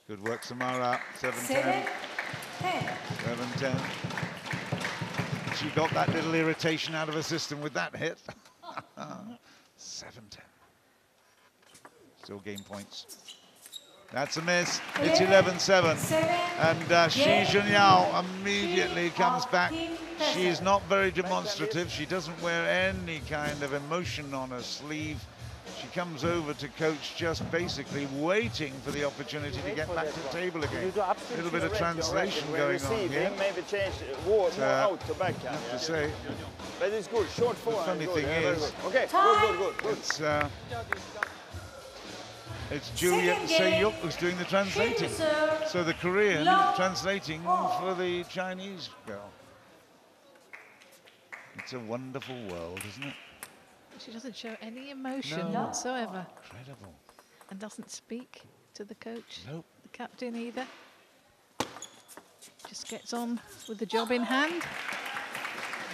Good work, Samara. 7-10. 7-10. She got that little irritation out of her system with that hit. 7-10. Still game points. That's a miss. It's 11-7. And Shi Junyao immediately comes back. She's not very demonstrative. She doesn't wear any kind of emotion on her sleeve. She comes over to coach just basically waiting for the opportunity to get back to the table again. A little bit of translation going on here. Maybe change more out to backhand. I have to say. But it's good. Short forehand. The funny thing is, okay, good. It's Julia Seyuk who's doing the translating. So the Korean translating for the Chinese girl. It's a wonderful world, isn't it? She doesn't show any emotion whatsoever. Incredible. And doesn't speak to the coach, nope. The captain either. Just gets on with the job in hand.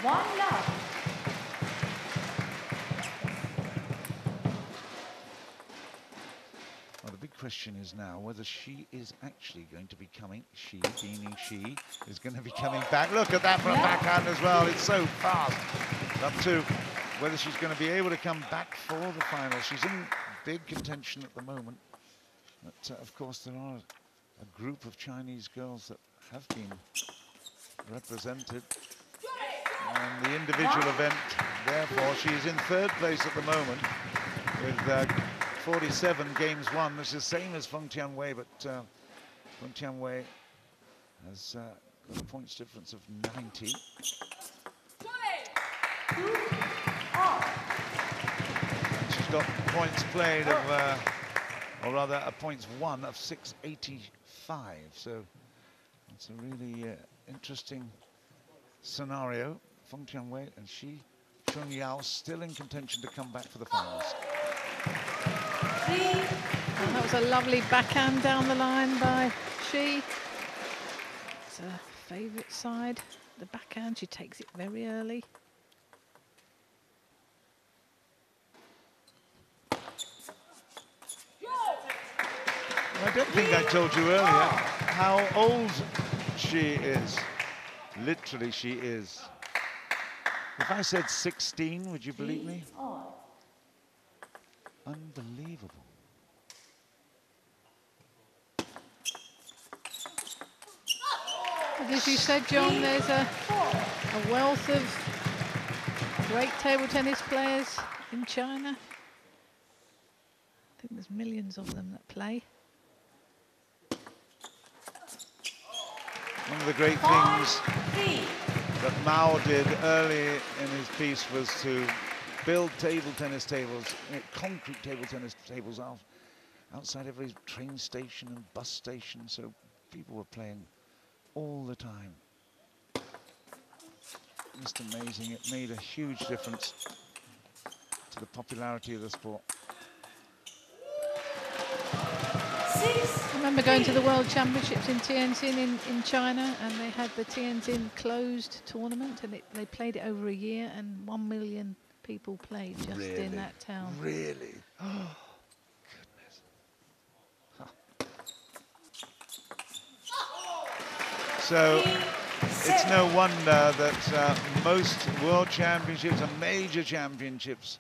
1-love. Well, the big question is now whether she is actually going to be coming. She, being she, is going to be coming back. Look at that from backhand as well. It's so fast. Up to whether she's going to be able to come back for the final. She's in big contention at the moment. But, of course, there are a group of Chinese girls that have been represented. And the individual event, therefore, she's in 3rd place at the moment with 47 games won. This is the same as Feng Tianwei, but Feng Tianwei has got a points difference of 90. She's got points played of, or rather, a points won of 685. So it's a really interesting scenario. Feng Tianwei and Shi Junyao still in contention to come back for the finals. 3 And that was a lovely backhand down the line by She. It's her favourite side, the backhand. She takes it very early. I don't think I told you earlier how old she is. Literally, she is. If I said 16, would you believe me? Unbelievable. As you said, John, there's a wealth of great table tennis players in China. I think there's millions of them that play. One of the great things that Mao did early in his piece was to build table tennis tables, concrete table tennis tables outside every train station and bus station, so people were playing all the time. Just amazing. It made a huge difference to the popularity of the sport. I remember going to the World Championships in Tianjin in China, and they had the Tianjin closed tournament, and they played it over a year, and 1 million people played just in that town. Really? Oh, goodness. Huh. So it's no wonder that most world championships and major championships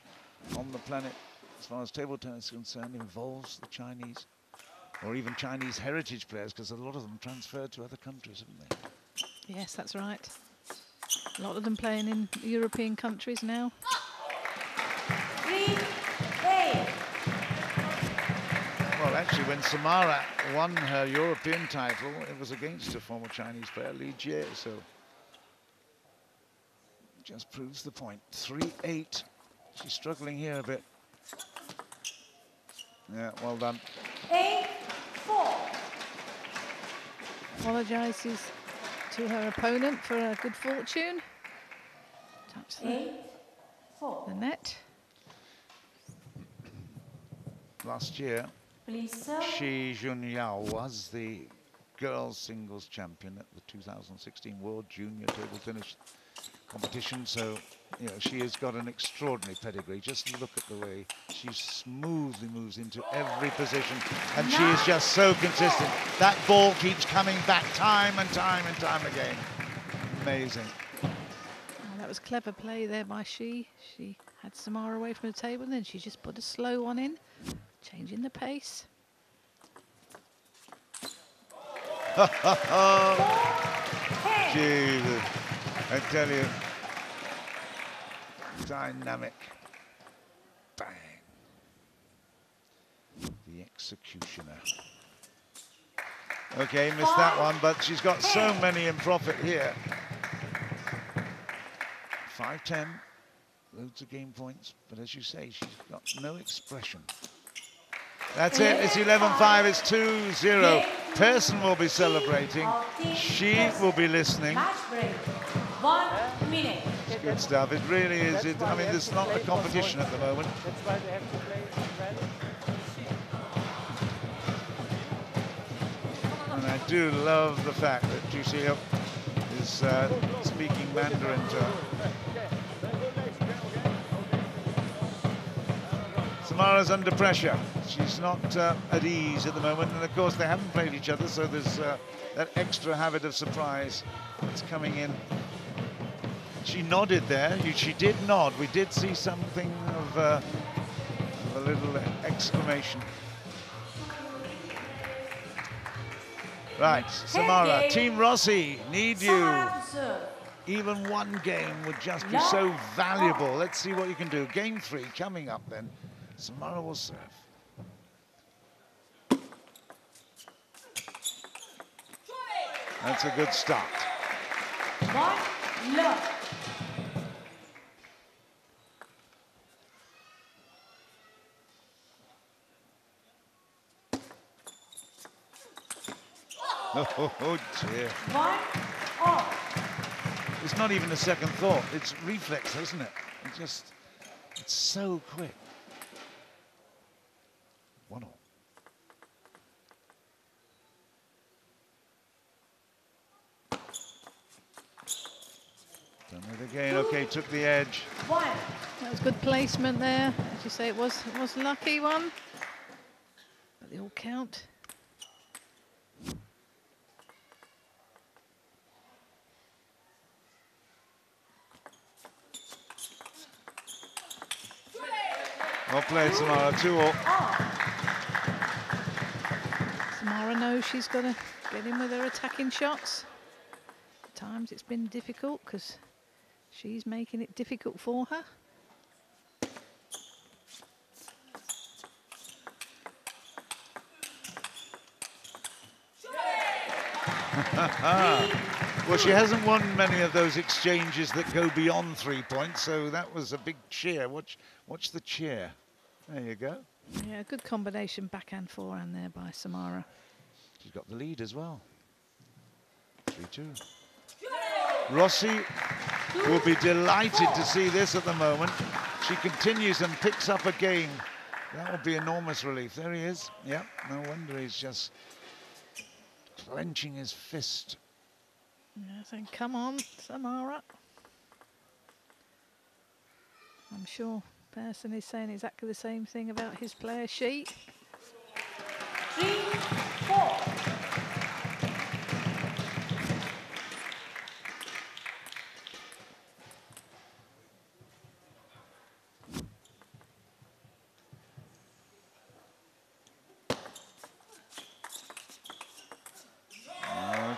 on the planet, as far as table tennis is concerned, involves the Chinese, or even Chinese heritage players, because a lot of them transferred to other countries, haven't they? Yes, that's right. A lot of them playing in European countries now. 3-8. Well, actually, when Samara won her European title, it was against a former Chinese player, Li Jie, so just proves the point. 3-8. She's struggling here a bit. Yeah, well done. 8-4. Apologises to her opponent for her good fortune. Touch the net. Last year, Shi Junyao was the girls singles champion at the 2016 World Junior Table Tennis competition, so you know she has got an extraordinary pedigree. Just look at the way she smoothly moves into every position, and she is just so consistent. That ball keeps coming back time and time and time again. Amazing. Oh, that was clever play there by She. She had Samara away from the table, and then she just put a slow one in, changing the pace. Jesus, I tell you, dynamic. Bang. The executioner. Okay, missed that one, but she's got so many in profit here. 5-10, loads of game points, but as you say, she's got no expression. That's it, it's 11-5, it's 2-0. Pearson will be celebrating, she will be listening. 1 minute. It's good stuff, it really is. I mean, there's not a competition at the moment. That's why they have to play rally. And I do love the fact that Jusiuk is speaking Mandarin to her. Samara's under pressure. She's not at ease at the moment, and of course they haven't played each other, so there's that extra habit of surprise that's coming in. She nodded there. She did nod. We did see something of a little exclamation. Right, Samara, Team Rossi need you. Even one game would just be so valuable. Let's see what you can do. Game 3 coming up then. Samara will serve. That's a good start. 1 love. Oh dear. 1 all. It's not even a second thought. It's reflex, isn't it? It's so quick. 1 all. Done it again. Okay, took the edge. That was good placement there. As you say, it was a lucky one. But they all count. Well played, Samara. 2-all. Samara knows she's got to get in with her attacking shots. At times it's been difficult because she's making it difficult for her. Well, she hasn't won many of those exchanges that go beyond 3 points, so that was a big cheer. Watch the cheer. There you go. Yeah, good combination backhand forehand there by Samara. She's got the lead as well. 3-2. Rossi will be delighted to see this at the moment. She continues and picks up a game. That would be enormous relief. There he is. Yep, no wonder he's just clenching his fist. Yeah, saying, come on, Samara. I'm sure Persson is saying exactly the same thing about his player sheet. 3-4.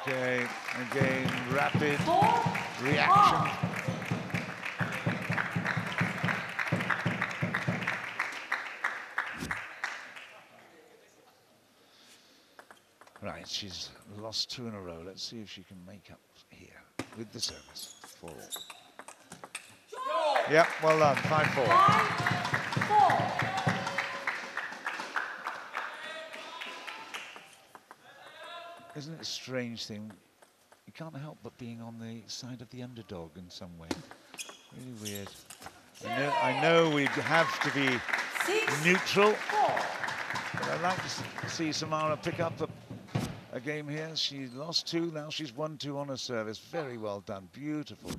Okay, again, rapid reaction. Right, she's lost 2 in a row. Let's see if she can make up here with the service. 4-all. Yep, well done, 5-4. 5-4. Isn't it a strange thing? You can't help but being on the side of the underdog in some way. Really weird. I know we have to be neutral, but I'd like to see Samara pick up a game here. She lost 2, now she's won 2 on her service. Very well done, beautiful.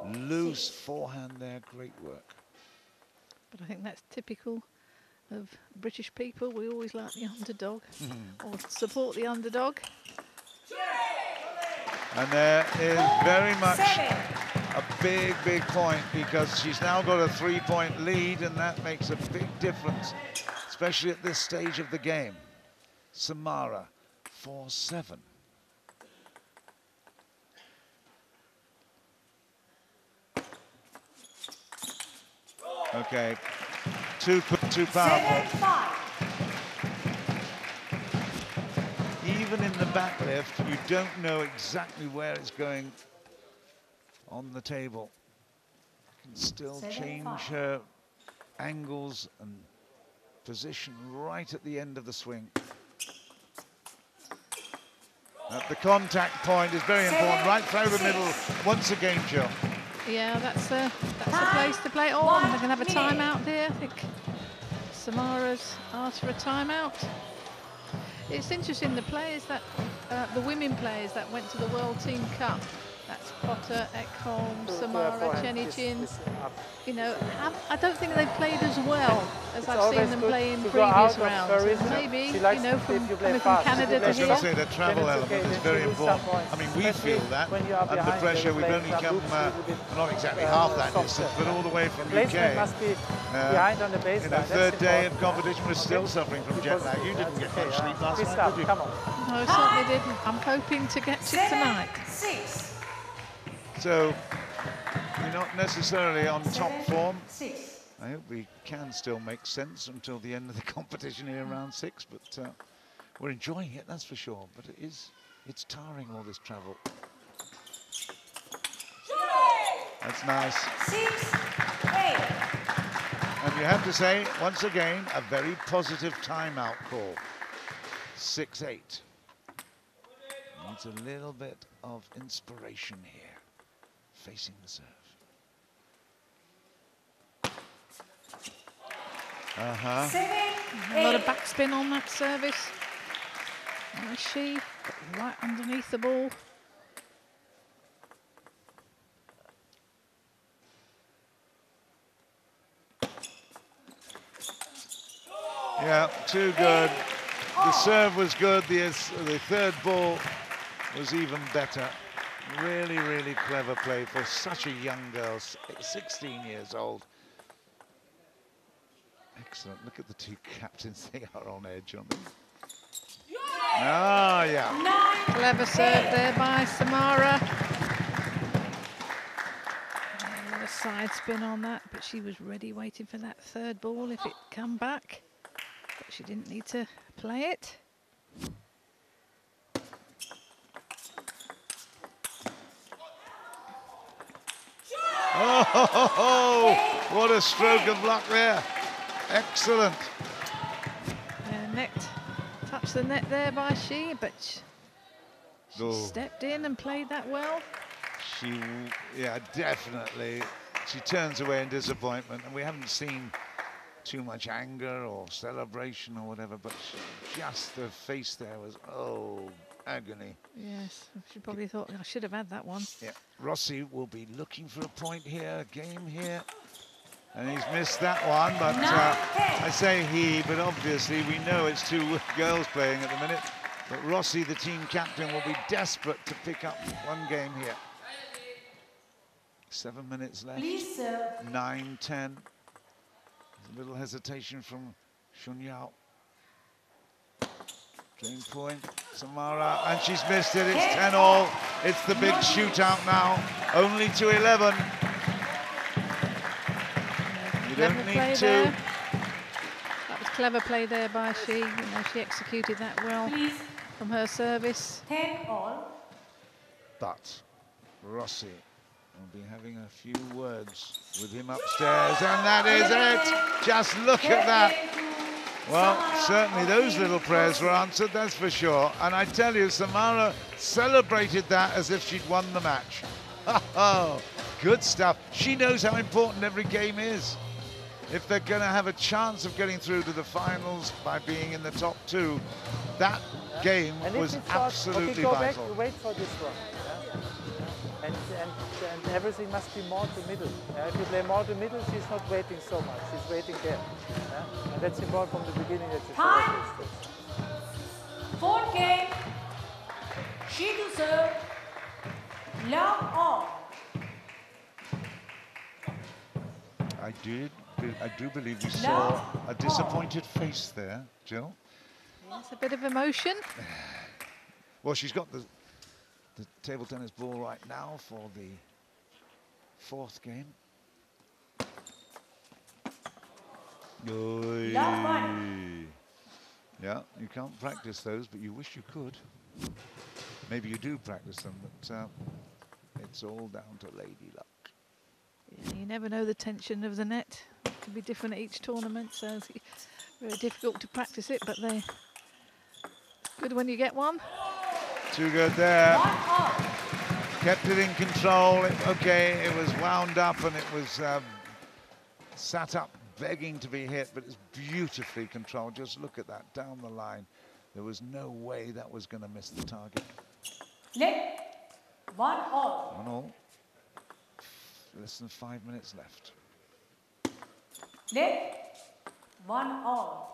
Loose forehand there, great work. But I think that's typical of British people. We always like the underdog or support the underdog. And there is very much a big point, because she's now got a 3-point lead, and that makes a big difference, especially at this stage of the game. Samara, 4-7. Okay, too powerful. 7-5. Even in the back lift, you don't know exactly where it's going on the table. You can still change her angles and position right at the end of the swing. The contact point is very important, right through the middle, once again, Jill. Yeah, that's the place to play. Oh, they're going to have a timeout there. I think Samara's asked for a timeout. It's interesting, the players that, the women players that went to the World Team Cup, that's Pota, Ekholm, Samara, Chien-an, you know, I don't think they've played as well as I've seen them play in previous rounds. And maybe, you know, coming from Canada to here. I say the travel element is very important. I mean, we feel that under pressure. We've only come, not exactly half that distance, but all the way from UK. In the 3rd day of competition, we're still suffering from jet lag. You didn't get much sleep last night, did you? No, I certainly didn't. I'm hoping to get it tonight. 6. So, we're not necessarily on top form. I hope we can still make sense until the end of the competition here, round 6, but we're enjoying it, that's for sure. But it's tiring, all this travel. That's nice. 6-8. And you have to say, once again, a very positive timeout call. 6-8. Needs a little bit of inspiration here. Facing the serve. A lot of backspin on that service. Nice she, right underneath the ball. Yeah, too good. The serve was good. The third ball was even better. Really, really clever play for such a young girl, 16 years old. Excellent. Look at the two captains. They are on edge, aren't they? Oh, yeah. Clever serve there by Samara. A little side spin on that, but she was ready waiting for that third ball if it come back. But she didn't need to play it. Oh, what a stroke of luck there. Excellent. Touched the net there by she, but she stepped in and played that well. Yeah, definitely. She turns away in disappointment, and we haven't seen too much anger or celebration or whatever, but just the face there was, agony. Yes, she probably thought, I should have had that one. Yeah, Rossi will be looking for a point here, a game here. And he's missed that one, but I say he, but obviously we know it's two girls playing at the minute. But Rossi, the team captain, will be desperate to pick up one game here. 7 minutes left. 9-10. A little hesitation from Shunyao. Game point, Samara, and she's missed it. It's 10-all. It's the big shootout now. Only to 11. You don't need to. There. That was clever play there by she. She executed that well from her service. 10-all. But Rossi will be having a few words with him upstairs, and that is it. Just look at that. Well, certainly those little prayers were answered, that's for sure. And I tell you, Samara celebrated that as if she'd won the match. Oh, good stuff. She knows how important every game is. If they're going to have a chance of getting through to the finals by being in the top two, that game was absolutely vital. Back, wait for this one. And everything must be more to middle. If you play more to middle, she's not waiting so much. She's waiting there. And that's important from the beginning that you show this. Fourth game. She to serve. Love all. I do believe we saw a disappointed face there, Jill. Yes, a bit of emotion. Well, she's got the table tennis ball right now for the fourth game. Yeah, you can't practice those, but you wish you could. Maybe you do practice them, but it's all down to lady luck. Yeah, you never know the tension of the net. It can be different at each tournament, so it's very difficult to practice it, but they're good when you get one. Too good there. Kept it in control. It was wound up and it was sat up begging to be hit, but it's beautifully controlled. Just look at that down the line. There was no way that was going to miss the target. Net. 1-all. 1-all. Less than 5 minutes left. Net. 1-all.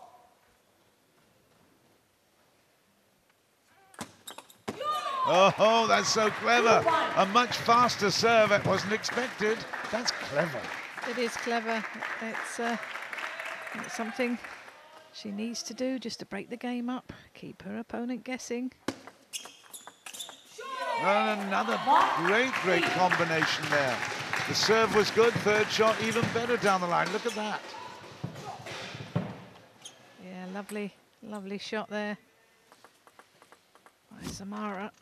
Oh, that's so clever. A much faster serve. It wasn't expected. That's clever. It is clever. It's something she needs to do just to break the game up, keep her opponent guessing. And another great combination there. The serve was good. Third shot even better down the line. Look at that. Yeah, lovely shot there by Samara.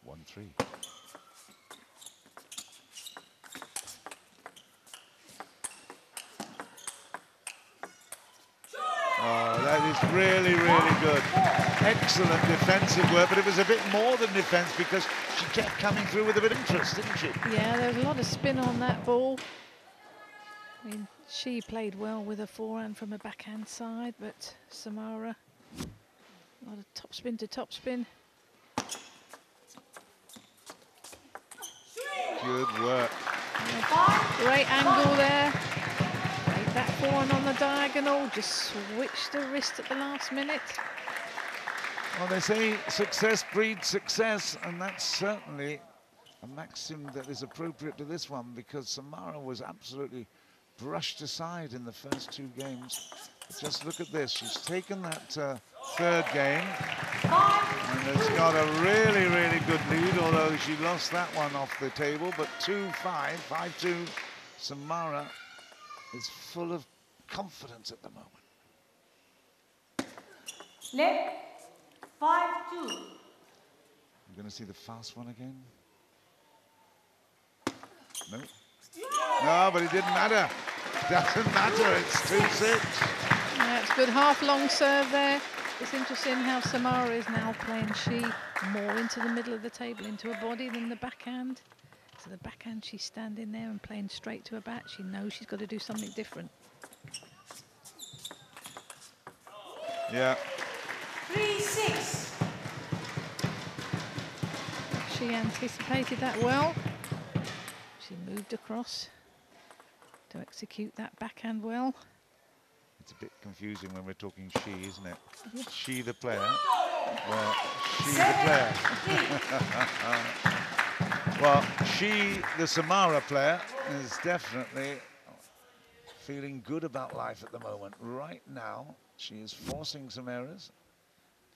1-3. Oh, that is really good. Excellent defensive work, but it was a bit more than defense because she kept coming through with a bit of interest, didn't she? Yeah, there was a lot of spin on that ball. I mean, she played well with her forehand from her backhand side, but Samara, a lot of topspin to topspin. Good work. Great angle there. Great That forehand on the diagonal, just switched the wrist at the last minute. Well, they say success breeds success, and that's certainly a maxim that is appropriate to this one, because Samara was absolutely brushed aside in the first two games. But just look at this. She's taken that third game and has got a really, really good lead, although she lost that one off the table. But 2-5, 5-2. Samara is full of confidence at the moment. Left, 5-2. You're going to see the fast one again? No. No, but it didn't matter. Doesn't matter, it's 2-6. Yeah, it's good half-long serve there. It's interesting how Samara is now playing she more into the middle of the table, into her body than the backhand. So the backhand, she's standing there and playing straight to her bat. She knows she's got to do something different. Yeah. 3-6. She anticipated that well. She moved across to execute that backhand well. It's a bit confusing when we're talking she, isn't it? Yeah. She the player. Well, she the player. Well, she, the Samara player, is definitely feeling good about life at the moment. Right now, she is forcing some errors.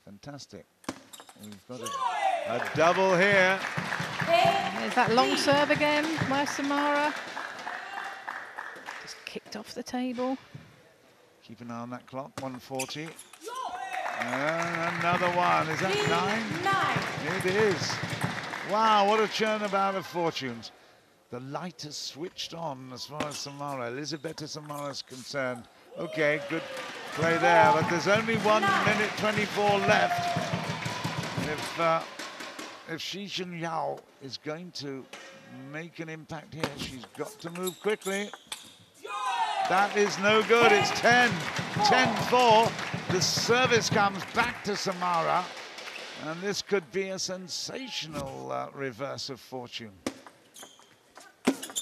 Fantastic. We've got a double here. There's that long serve again by Samara. Just kicked off the table. Keep an eye on that clock, 1:40. And another one. Is that 9? It is. Wow, what a turnabout of fortunes. The light has switched on as far as Samara, Elisabetta Samara is concerned. Okay, good play there, but there's only 1 minute 24 left. If Shi Yao is going to make an impact here, she's got to move quickly. That is no good, it's 10, 10-4. The service comes back to Samara, and this could be a sensational reverse of fortune.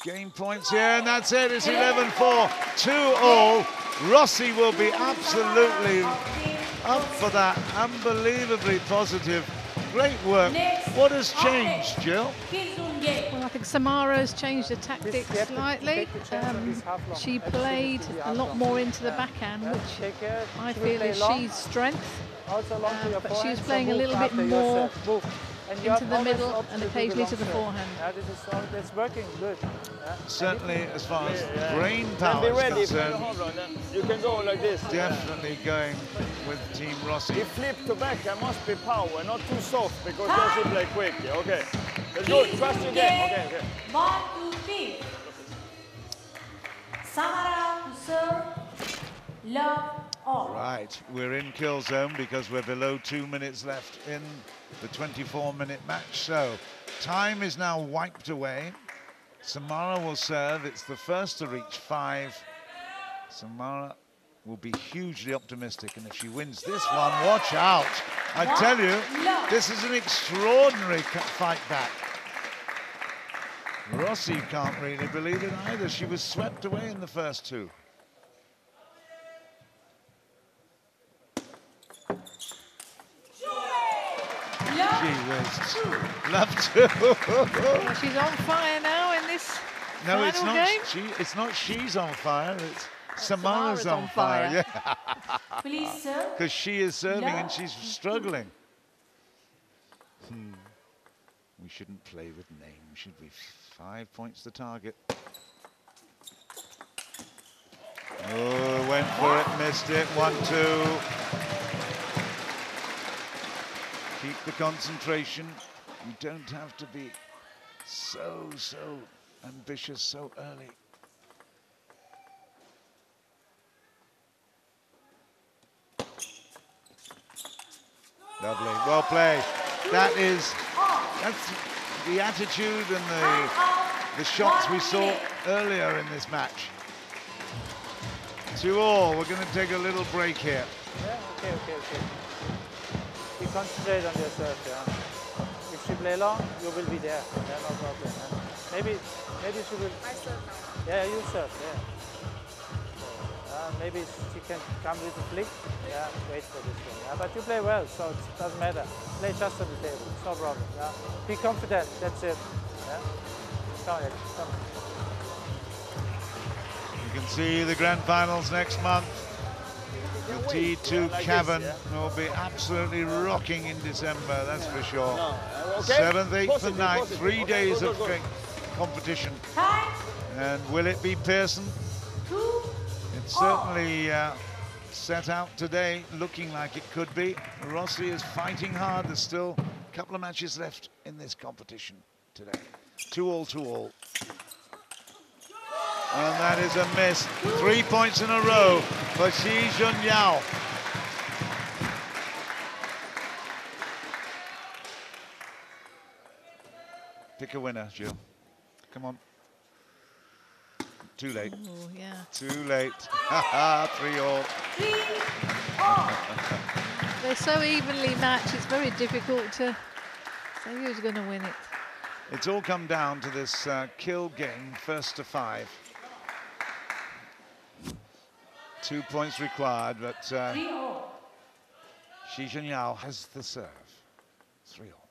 Game points here, and that's it, it's 11-4, 2-all. Rossi will be absolutely up for that, unbelievably positive. Great work. What has changed, Jill? Well, I think Samara has changed the tactics slightly. She played a lot more into the backhand, which I feel is Shi's strength. But she was playing a little bit more into the middle and occasionally to the forehand. It's working good. Certainly, as far as brain power is concerned, you can go like this. Definitely going with Team Rossi. If flip to backhand must be power, not too soft, because then she play quick. Okay. That's good. Trust your game. Okay. 1-2-3. Samara to serve. Love all. Right, we're in kill zone because we're below 2 minutes left in the 24-minute match. So time is now wiped away. Samara will serve. It's the first to reach 5. Samara will be hugely optimistic, and if she wins this one, watch out. I tell you, this is an extraordinary fight back. Rossi can't really believe it either. She was swept away in the first two. Love to. Well, she's on fire now in this final game. It's not she's on fire. It's Samara's on fire. Yeah. Please, sir. Because she is serving and she's struggling. We shouldn't play with names, should we? 5 points the target. Oh, went for it, missed it. 1-2. Keep the concentration. You don't have to be so ambitious so early. Lovely, well played. That's the attitude and the shots we saw earlier in this match. 2-all, we're going to take a little break here. Yeah, okay. You concentrate on your serve, yeah. If you play long, you will be there. Yeah, no problem. Yeah. Maybe she will. I serve now. Yeah, you serve, yeah. Maybe she can come with a flick. Yeah, wait for this one. Yeah, but you play well, so it doesn't matter. Play just on the table, it's no problem. Yeah, be confident. That's it. Yeah, come on, come on. You can see the grand finals next month. The T2 Cavern will be absolutely rocking in December, that's for sure. 7th, 8th and 9th, 3 days of competition. And will it be Pearson? It's certainly set out today, looking like it could be. Rossi is fighting hard. There's still a couple of matches left in this competition today. 2-all, 2-all. And that is a miss. 3 points in a row for Shi Junyao. Pick a winner, Jill. Come on. Too late. Oh, yeah. Too late. 3-all. They're so evenly matched, it's very difficult to say who's going to win it. It's all come down to this kill game, 1st to 5. 2 points required, but Shi Junyao has the serve. 3-all.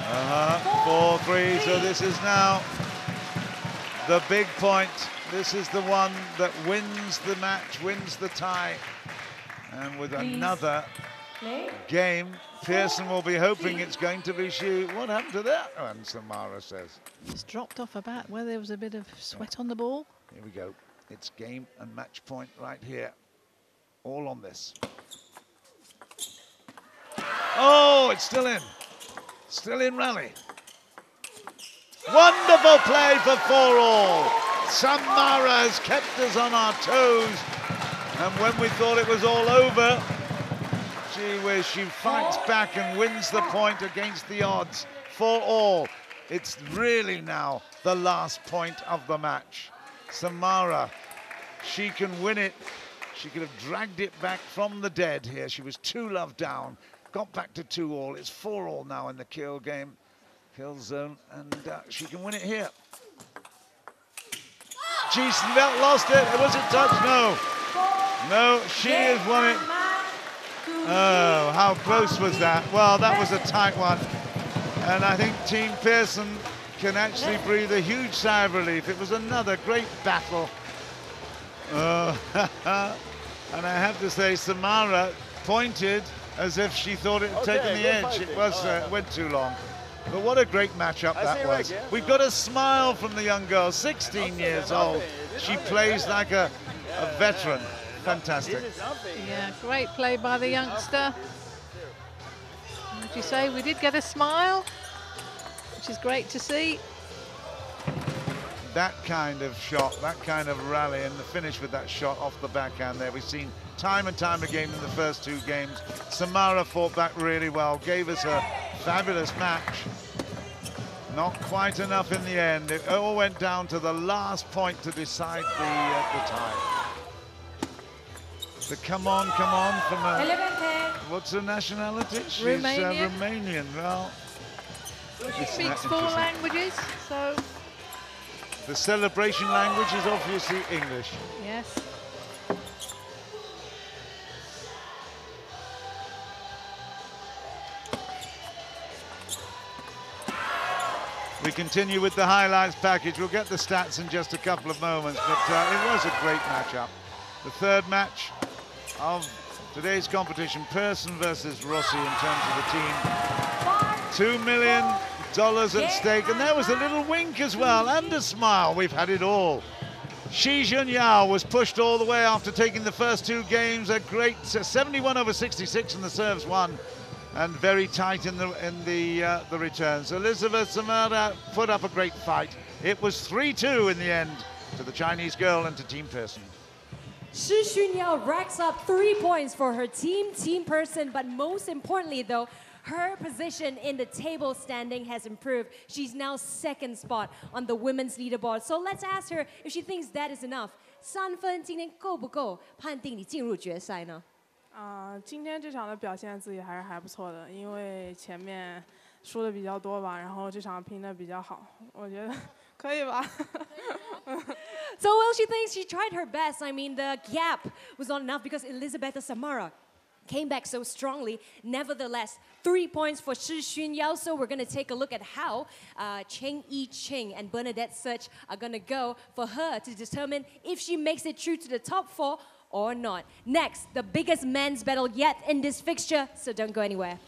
Uh-huh. 4-3, so this is now the big point. This is the one that wins the match, wins the tie. And with another game, Pearson will be hoping it's going to be Shi. What happened to that one, Samara says? It's dropped off a bat where there was a bit of sweat on the ball. Here we go. It's game and match point right here. All on this. Oh, it's still in. Still in rally. Wonderful play for 4-all. Samara has kept us on our toes. And when we thought it was all over, she fights back and wins the point against the odds. 4-all. It's really now the last point of the match. Samara, she can win it. She could have dragged it back from the dead here. She was 2-love down. Got back to 2-all. It's 4-all now in the kill game, kill zone, and she can win it here. She's lost it. Was it touch? No. No, she has won it. Oh, how close was that? Well, that was a tight one. And I think Team Pearson can actually breathe a huge sigh of relief. It was another great battle. And I have to say, Samara pointed as if she thought it had taken the edge. It was went too long. But what a great matchup that was. We've got a smile from the young girl, 16 years old. She plays like a veteran. Fantastic. Yeah, great play by the youngster. As you say, we did get a smile, which is great to see. That kind of shot, that kind of rally, and the finish with that shot off the backhand there. We've seen time and time again in the first 2 games. Samara fought back really well, gave us a fabulous match. Not quite enough in the end. It all went down to the last point to decide the tie. So come on from a, what's her nationality? She's Romanian. Romanian. Well, she speaks 4 languages, so the celebration language is obviously English. yes. We continue with the highlights package. We'll get the stats in just a couple of moments, but it was a great matchup. The third match of today's competition, Pearson versus Rossi in terms of the team. $2 million at stake, and there was a little wink as well, and a smile. We've had it all. Shi Junyao was pushed all the way after taking the first 2 games. A great 71/66 and the serves won, and very tight in the returns. Elizabeth Samara put up a great fight. It was 3-2 in the end to the Chinese girl and to Team Pearson. Shi Junyao racks up 3 points for her team Pearson, but most importantly though, her position in the table standing has improved. She's now 2nd spot on the women's leaderboard. So let's ask her if she thinks that is enough. 3分今天够不够判定你进入决赛呢？今天这场的表现自己还是还不错的，因为前面输的比较多吧，然后这场拼的比较好，我觉得可以吧。So well, she thinks she tried her best. I mean, the gap was not enough because Elizabeth Samara came back so strongly. Nevertheless, 3 points for Shi Xunyao. So we're going to take a look at how Cheng i-ching and Bernadette Search are going to go for her to determine if she makes it through to the top 4 or not. Next, the biggest men's battle yet in this fixture, so don't go anywhere.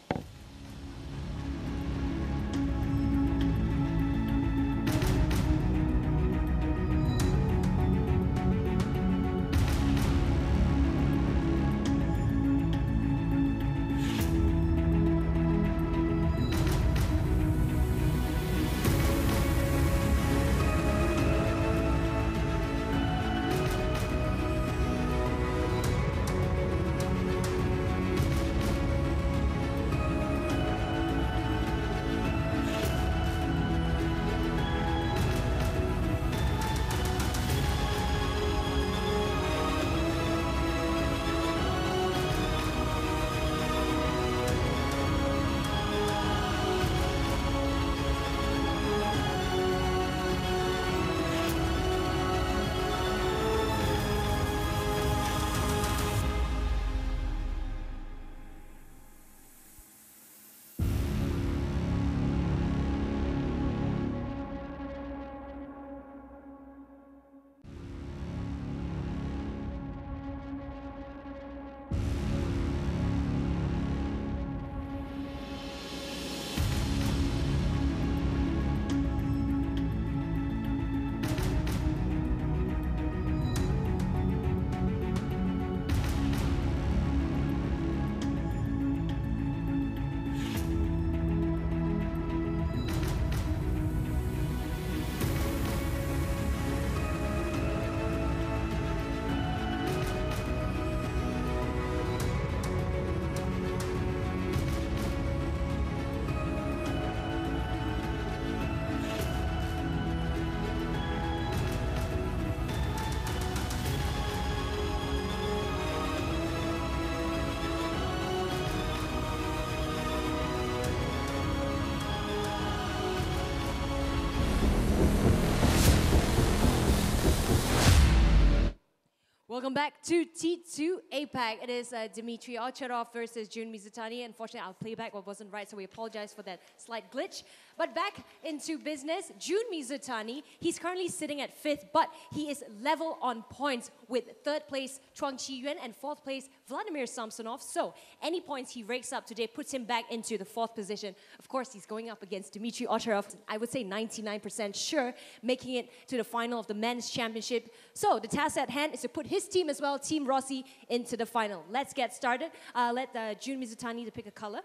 Welcome back to T2 APAC. It is Dmitry Ovtcharov versus Jun Mizutani. Unfortunately, our playback wasn't right, so we apologize for that slight glitch. But back into business, Jun Mizutani, he's currently sitting at 5th, but he is level on points with 3rd place Chuang Qiyuan and 4th place Vladimir Samsonov. So any points he rakes up today puts him back into the 4th position. Of course, he's going up against Dmitry Ovtcharov, I would say 99% sure, making it to the final of the men's championship. So the task at hand is to put his team as well, Team Rossi, into the final. Let's get started. Let Jun Mizutani to pick a color.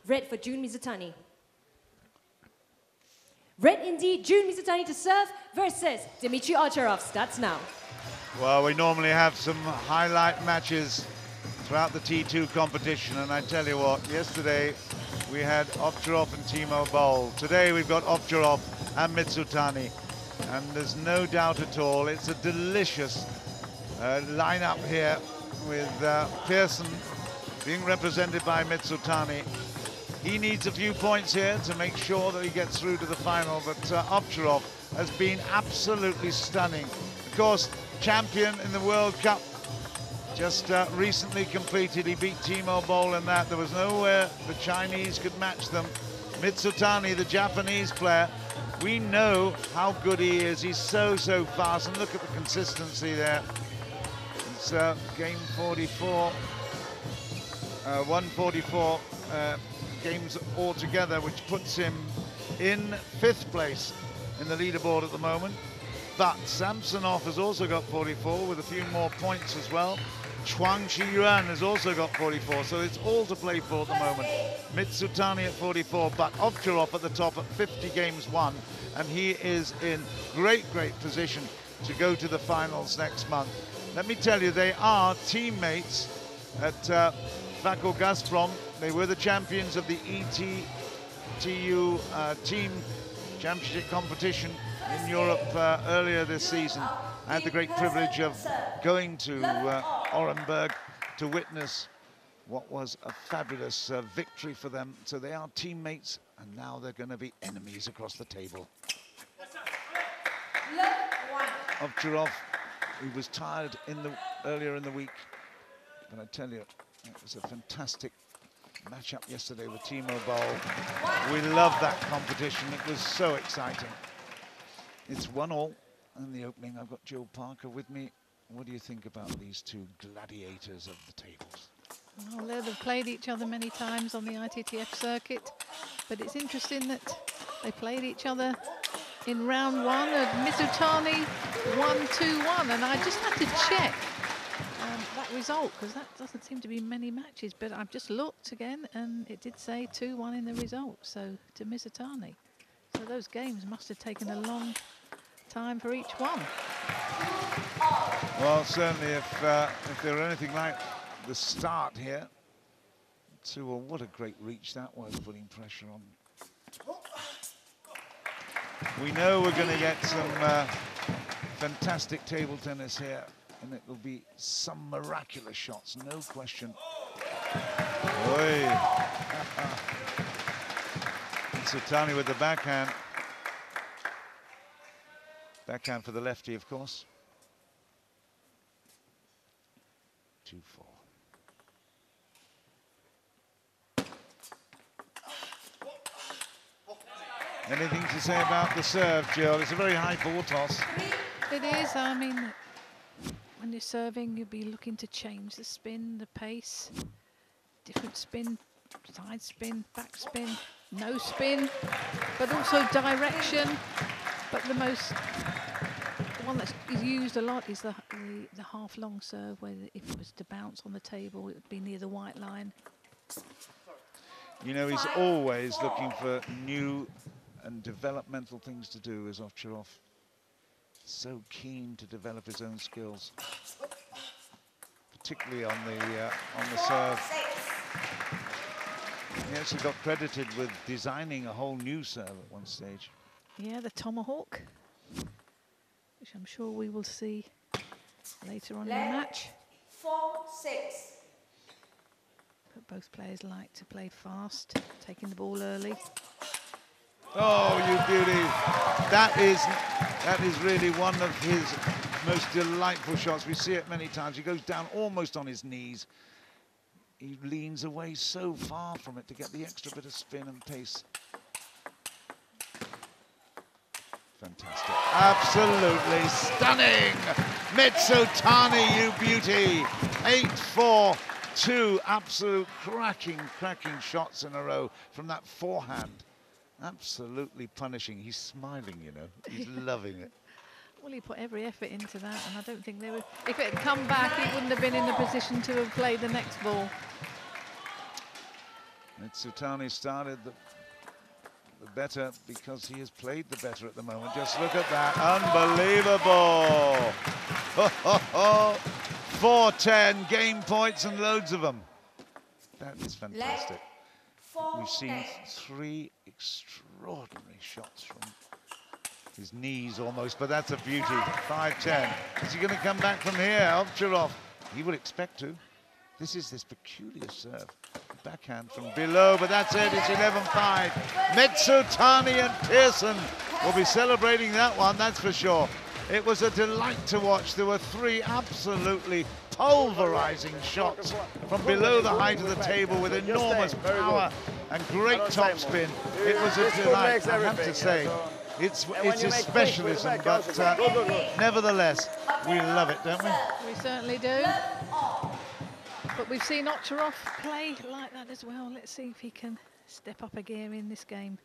Red for Jun Mizutani. Red indeed, Jun Mizutani to serve versus Dmitry Ovtcharov. Starts now. Well, we normally have some highlight matches throughout the T2 competition, and I tell you what, yesterday we had Ovtcharov and Timo Boll. Today we've got Ovtcharov and Mizutani, and there's no doubt at all, it's a delicious lineup here with Pearson being represented by Mizutani. He needs a few points here to make sure that he gets through to the final, but Ovtcharov has been absolutely stunning. Of course, champion in the World Cup just recently completed. He beat Timo Boll in that. There was nowhere the Chinese could match them. Mizutani, the Japanese player, we know how good he is. He's so fast, and look at the consistency there. It's game 44, 144 games altogether, which puts him in 5th place in the leaderboard at the moment. But Samsonov has also got 44 with a few more points as well. Chuang Qiyuan has also got 44, so it's all to play for at the moment. Mizutani at 44, but Ovtcharov at the top at 50 games won, and he is in great position to go to the finals next month. Let me tell you, they are teammates at Vaco Gazprom. They were the champions of the ETTU team championship competition in Europe earlier this season. I had the great privilege of going to Orenburg to witness what was a fabulous victory for them. So they are teammates, and now they're going to be enemies across the table. Ovtcharov, he was tired earlier in the week, but I tell you, it was a fantastic matchup yesterday with Timo Boll. We love that competition. It was so exciting. It's 1-1 in the opening. I've got Joe Parker with me. What do you think about these two gladiators of the tables? Well, they've played each other many times on the ITTF circuit, but it's interesting that they played each other in round 1 at Mizutani 1-2-1, and I just had to check that result because that doesn't seem to be many matches, but I've just looked again and it did say 2-1 in the result, so to Mizutani. So those games must have taken a long time for each one. Well, certainly if they were anything like the start here, well, what a great reach that was, putting pressure on. We know we're going to get some fantastic table tennis here, and it will be some miraculous shots, no question. Oi. Mizutani with the backhand. Backhand for the lefty, of course. 2-4. Anything to say about the serve, Jill? It's a very high ball toss. It is. I mean, when you're serving, you'll be looking to change the spin, the pace, different spin, side spin, back spin, no spin, but also direction. But the one that's used a lot is the half long serve, where if it was to bounce on the table, it would be near the white line. You know, he's always looking for new and developmental things to do, is Ovtcharov. So keen to develop his own skills, particularly on the serve. He actually got credited with designing a whole new serve at one stage. Yeah, the tomahawk, which I'm sure we will see later on in the match. 4-6. But both players like to play fast, taking the ball early. Oh, you beauty. That is really one of his most delightful shots. We see it many times. He goes down almost on his knees. He leans away so far from it to get the extra bit of spin and pace. Fantastic. Absolutely stunning. Mizutani, you beauty. 8-4, 2 absolute cracking shots in a row from that forehand. Absolutely punishing. He's smiling, you know. He's loving it. Well, he put every effort into that, and I don't think they would. If it had come back, he wouldn't have been in the position to have played the next ball. Mizutani started the better because he has played the better at the moment. Just look at that. Unbelievable. 4-10 game points and loads of them. That is fantastic. We've seen 3 extraordinary shots from his knees almost, but that's a beauty. 5-10. Is he going to come back from here? Ovtcharov, he would expect to. This is this peculiar serve. Backhand from below, but that's it. It's 11-5. Mizutani and Pearson will be celebrating that one, that's for sure. It was a delight to watch. There were 3 absolutely pulverizing shots from below the height of the table with enormous power and great topspin. It was a delight, I have to say. It's his specialism, but nevertheless, we love it, don't we? We certainly do. But we've seen Ovtcharov play like that as well. Let's see if he can step up a gear in this game.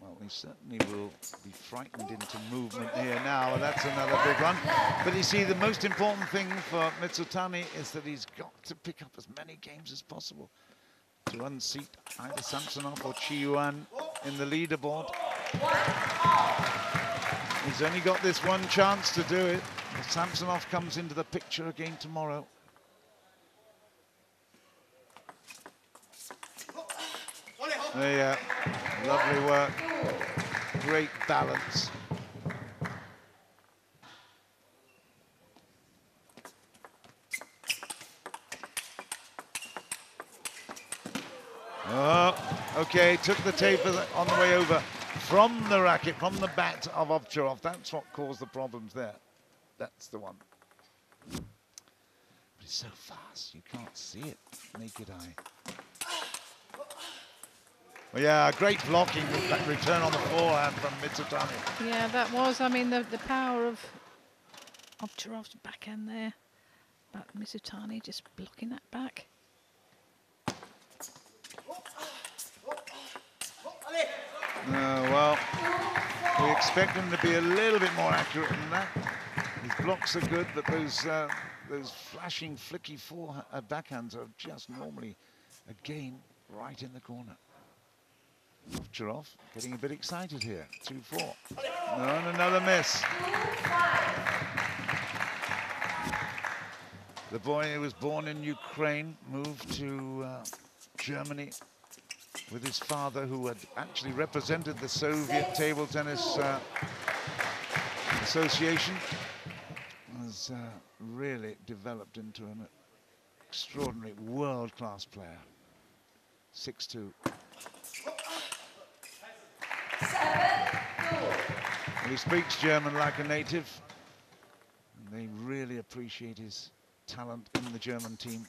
Well, he certainly will be frightened into movement here now, and that's another big one. But you see, the most important thing for Mizutani is that he's got to pick up as many games as possible to unseat either Samsonov or chien-an in the leaderboard. He's only got this one chance to do it. If Samsonov comes into the picture again tomorrow. There, lovely work, great balance. Oh, okay, took the tape on the way over from the racket, from the bat of Ovtcharov. That's what caused the problems there. That's the one. But it's so fast, you can't see it, naked eye. Well, yeah, great blocking, that return on the forehand from Mizutani. Yeah, that was, I mean, the power of Ovtcharov's backhand there. But Mizutani just blocking that back. Well, we expect him to be a little bit more accurate than that. His blocks are good, but those flashing, flicky backhands are just normally, again, right in the corner. Ovtcharov getting a bit excited here. 2-4. No, and another miss. The boy who was born in Ukraine moved to Germany with his father, who had actually represented the Soviet Table Tennis Association. Has really developed into an extraordinary world-class player. 6-2. Well, he speaks German like a native, and they really appreciate his talent in the German team.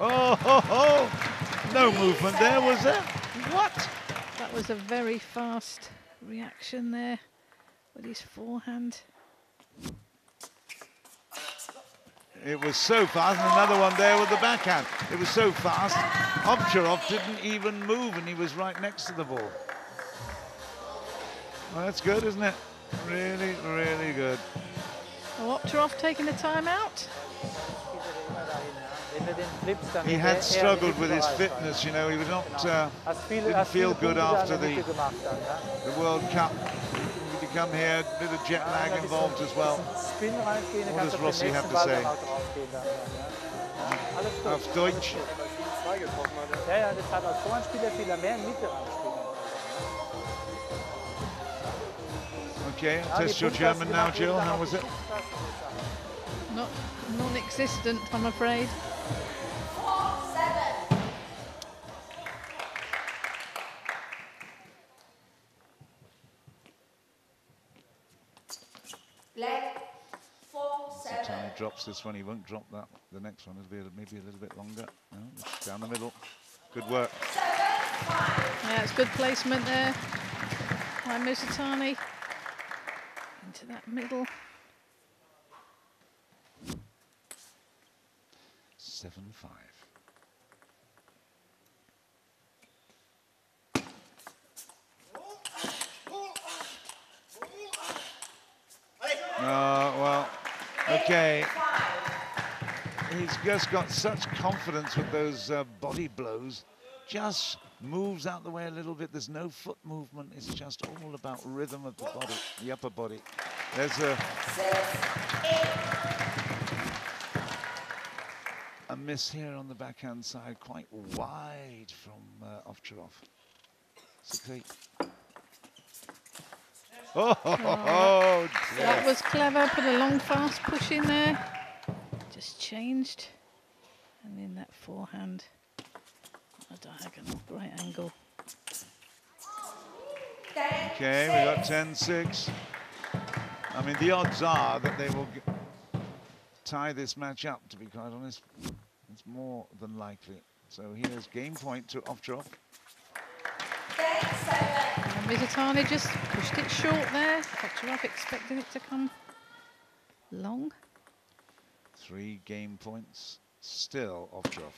Oh, ho, ho. No movement there, was there? What? That was a very fast reaction there with his forehand. It was so fast, and another one there with the backhand. It was so fast, Ovtcharov didn't even move, and he was right next to the ball. Well, that's good, isn't it? Really, really good. Well, Ovtcharov taking the time out. He had struggled with his fitness, you know. He was not, didn't feel good after the World Cup. He come here, a bit of jet lag involved as well. What does Rossi have to say? Auf Deutsch. Okay, test your German now, Jill. How was it? Non-existent, I'm afraid. Time he drops this one, he won't drop that. The next one will be maybe a little bit longer. No, down the middle. Good work. Yeah, it's good placement there by Mizutani. Into that middle. 7-5. Well, okay. He's just got such confidence with those body blows. Just moves out the way a little bit. There's no foot movement. It's just all about rhythm of the body, the upper body. There's a miss here on the backhand side, quite wide from Ovtcharov. 6-8. Oh, that was clever. Put a long, fast push in there. Just changed. And in that forehand, a diagonal, great angle. Okay, we got 10-6. I mean, the odds are that they will tie this match up, to be quite honest. It's more than likely. So here's game point to Ovtcharov. And Mizutani just pushed it short there. Ovtcharov expecting it to come long. 3 game points, still Ovtcharov.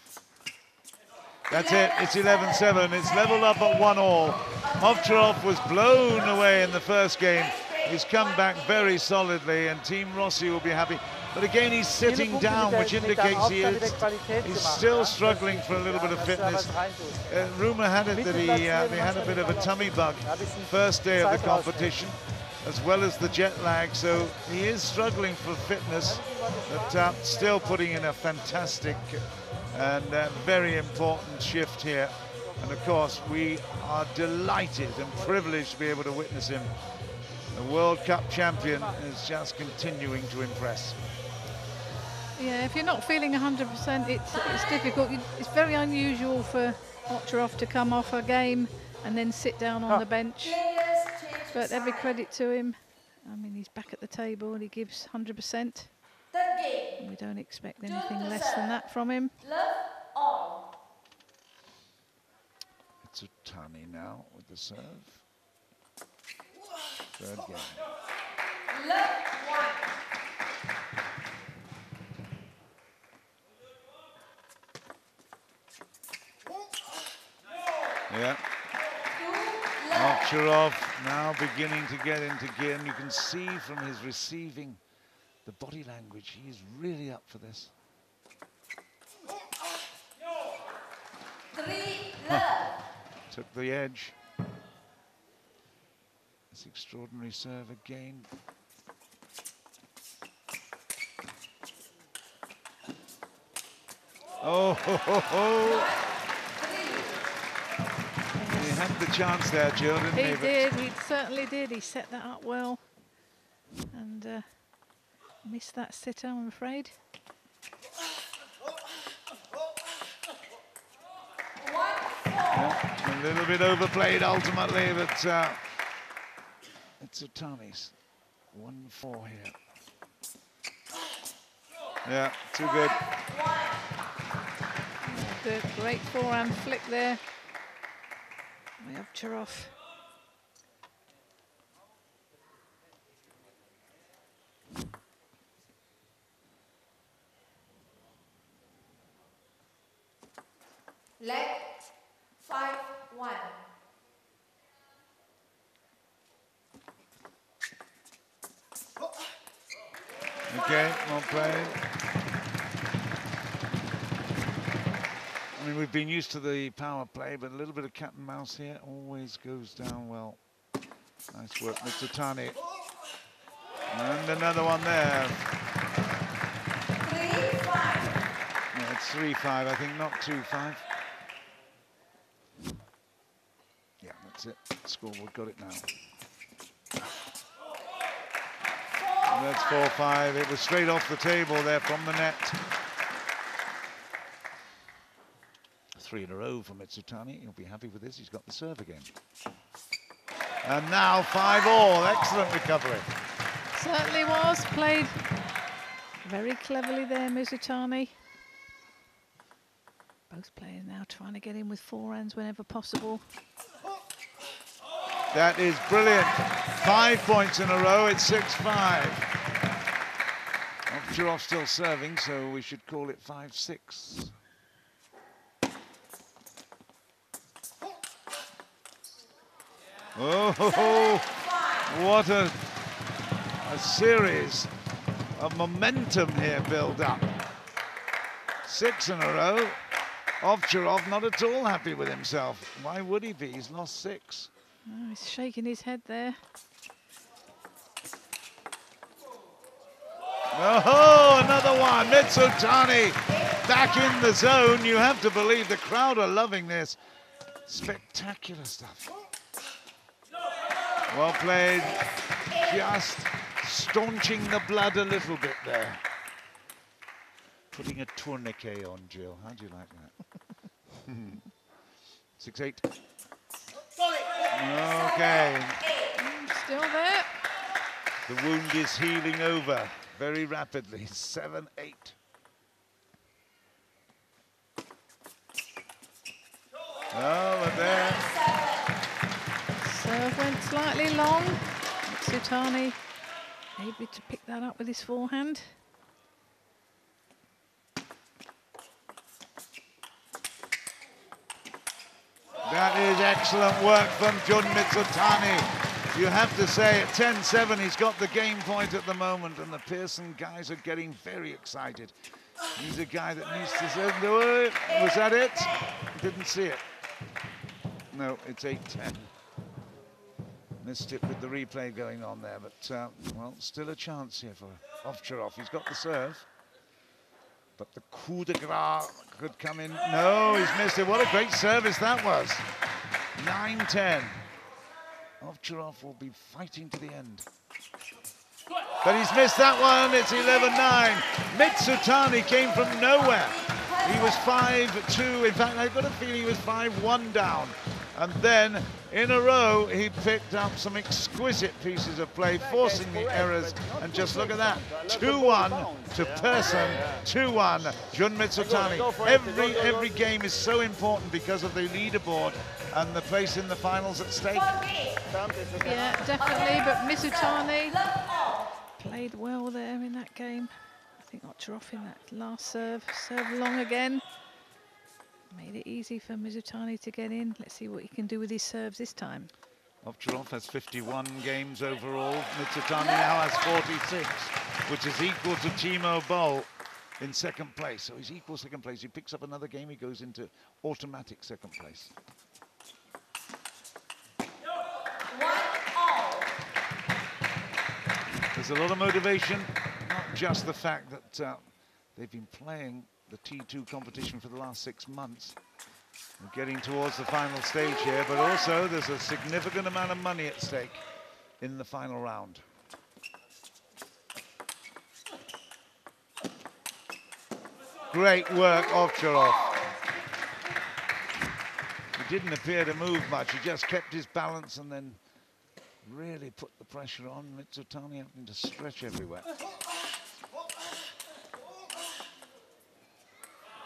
That's it, it's 11-7. It's leveled up at 1-all. Ovtcharov was blown away in the first game. He's come back very solidly, and Team Rossi will be happy. But again, he's sitting down, which indicates he's still struggling for a little bit of fitness. Rumour had it that he had a bit of a tummy bug first day of the competition, as well as the jet lag. So he is struggling for fitness, but still putting in a fantastic and very important shift here. And of course, we are delighted and privileged to be able to witness him. The World Cup champion is just continuing to impress. Yeah, if you're not feeling 100%, it's difficult. It's very unusual for Ovtcharov to come off a game and then sit down on the bench. But every credit to him. I mean, he's back at the table and he gives 100%. And we don't expect anything less than that from him. Mizutani now with the serve. Third game. Yeah. Ovtcharov now beginning to get into gear, and you can see from his receiving the body language, he is really up for this. Took the edge. This extraordinary serve again. Oh, ho, ho, ho. He had the chance there, Jill, didn't he? He did, he certainly did. He set that up well. And missed that sitter, I'm afraid. Yeah, a little bit overplayed ultimately, but Mizutani's 1-4 here. Yeah, too good. Good, great forehand flick there by Ovtcharov. Leg 5-1. Okay, well played. I mean, we've been used to the power play, but a little bit of cat and mouse here always goes down well. Nice work, Mizutani. And another one there. 3-5. Yeah, it's 3-5, I think, not 2-5. Yeah, that's it. Scoreboard got it now. And that's 4-5. It was straight off the table there from the net. 3 in a row for Mizutani. He'll be happy with this. He's got the serve again. And now 5-all. Excellent recovery. Certainly was. Played very cleverly there, Mizutani. Both players now trying to get in with forehands whenever possible. That is brilliant. 5 points in a row. It's 6-5. Ovtcharov still serving, so we should call it 5-6. Oh, what a series of momentum here build up. 6 in a row. Ovtcharov not at all happy with himself. Why would he be? He's lost 6. Oh, he's shaking his head there. Oh, another one. Mizutani back in the zone. You have to believe the crowd are loving this. Spectacular stuff. Well played. Just staunching the blood a little bit there. Putting a tourniquet on, Jill. How do you like that? 6-8. Okay. Still there. The wound is healing over very rapidly. 7-8. Oh, but there. Serve went slightly long. Mizutani able to pick that up with his forehand. That is excellent work from Jun Mizutani. You have to say at 10-7 he's got the game point at the moment, and the Pearson guys are getting very excited. He's a guy that needs to say, was that it? Didn't see it. No, it's 8-10. Missed it with the replay going on there, but well, still a chance here for Ovtcharov. He's got the serve, but the coup de grace could come in. No, he's missed it. What a great service that was. 9-10. Ovtcharov will be fighting to the end. but he's missed that one. It's 11-9. Mizutani came from nowhere. He was 5-2. In fact, I've got a feeling he was 5-1 down. And then, in a row, he picked up some exquisite pieces of play, forcing the errors. And just look at that, 2-1 to Persson, 2-1, Jun Mizutani. Every game is so important because of the leaderboard and the place in the finals at stake. Yeah, definitely, but Mizutani played well there in that game. I think Ovtcharov in that last serve, served long again. Made it easy for Mizutani to get in. Let's see what he can do with his serves this time. Ovtcharov has 51 games overall. Mizutani now has 46, which is equal to Timo Boll in second place. So he's equal second place. He picks up another game, he goes into automatic second place. There's a lot of motivation, not just the fact that they've been playing the T2 competition for the last 6 months. We're getting towards the final stage here, but also there's a significant amount of money at stake in the final round. Great work, Ovtcharov. He didn't appear to move much, he just kept his balance and then really put the pressure on. Mizutani having to stretch everywhere.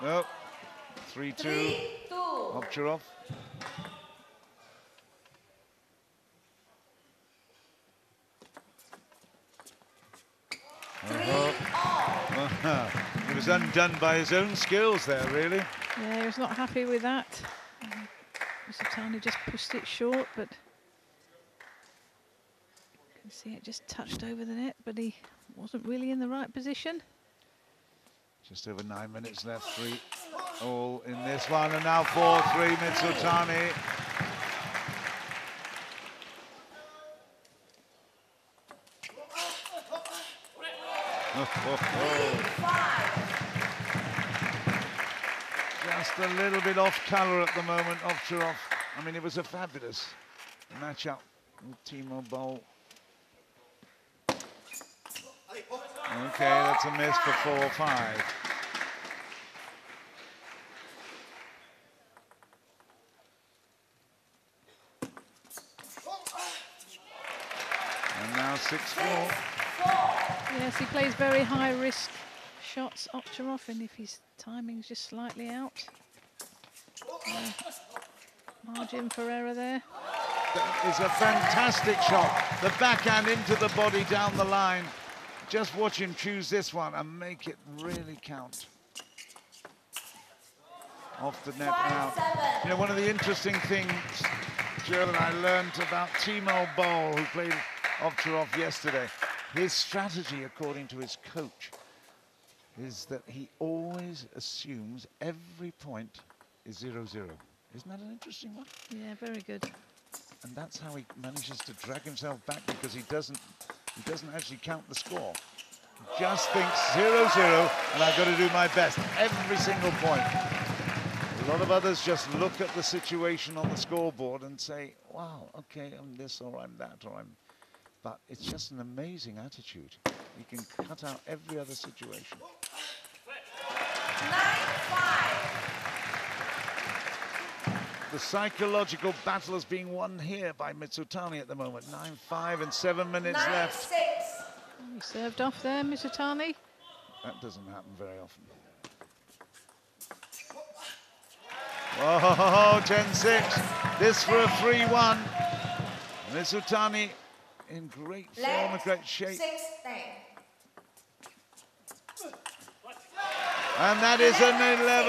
Nope. 3-2. Ovtcharov. He was undone by his own skills there, really. Yeah, he was not happy with that. Mizutani just pushed it short, but you can see it just touched over the net, but he wasn't really in the right position. Just over 9 minutes left, 3 all in this one, and now 4-3 Mizutani. Just a little bit off colour at the moment, Ovtcharov. I mean, it was a fabulous matchup with Timo Boll. Okay, that's a miss for 4-5. And now 6-4. Yes, he plays very high-risk shots, Ovtcharov, and if his timing's just slightly out, margin for error there. That is a fantastic shot. The backhand into the body down the line. Just watch him choose this one and make it really count. Off the net and out. You know, one of the interesting things, Joe, that I learned about Timo Boll, who played Ovtcharov yesterday, his strategy, according to his coach, is that he always assumes every point is 0-0. Isn't that an interesting one? Yeah, very good. And that's how he manages to drag himself back, because he doesn't actually count the score. He just thinks 0-0, and I've got to do my best every single point. A lot of others just look at the situation on the scoreboard and say, wow, okay, I'm this or I'm that or I'm... But it's just an amazing attitude. You can cut out every other situation. 9-5. The psychological battle is being won here by Mizutani at the moment. 9-5 and 7 minutes left. 9-6. He served off there, Mizutani. That doesn't happen very often. Oh, 10-6. This for a 3-1. Mizutani in great form, in great shape. 6-10. And that is an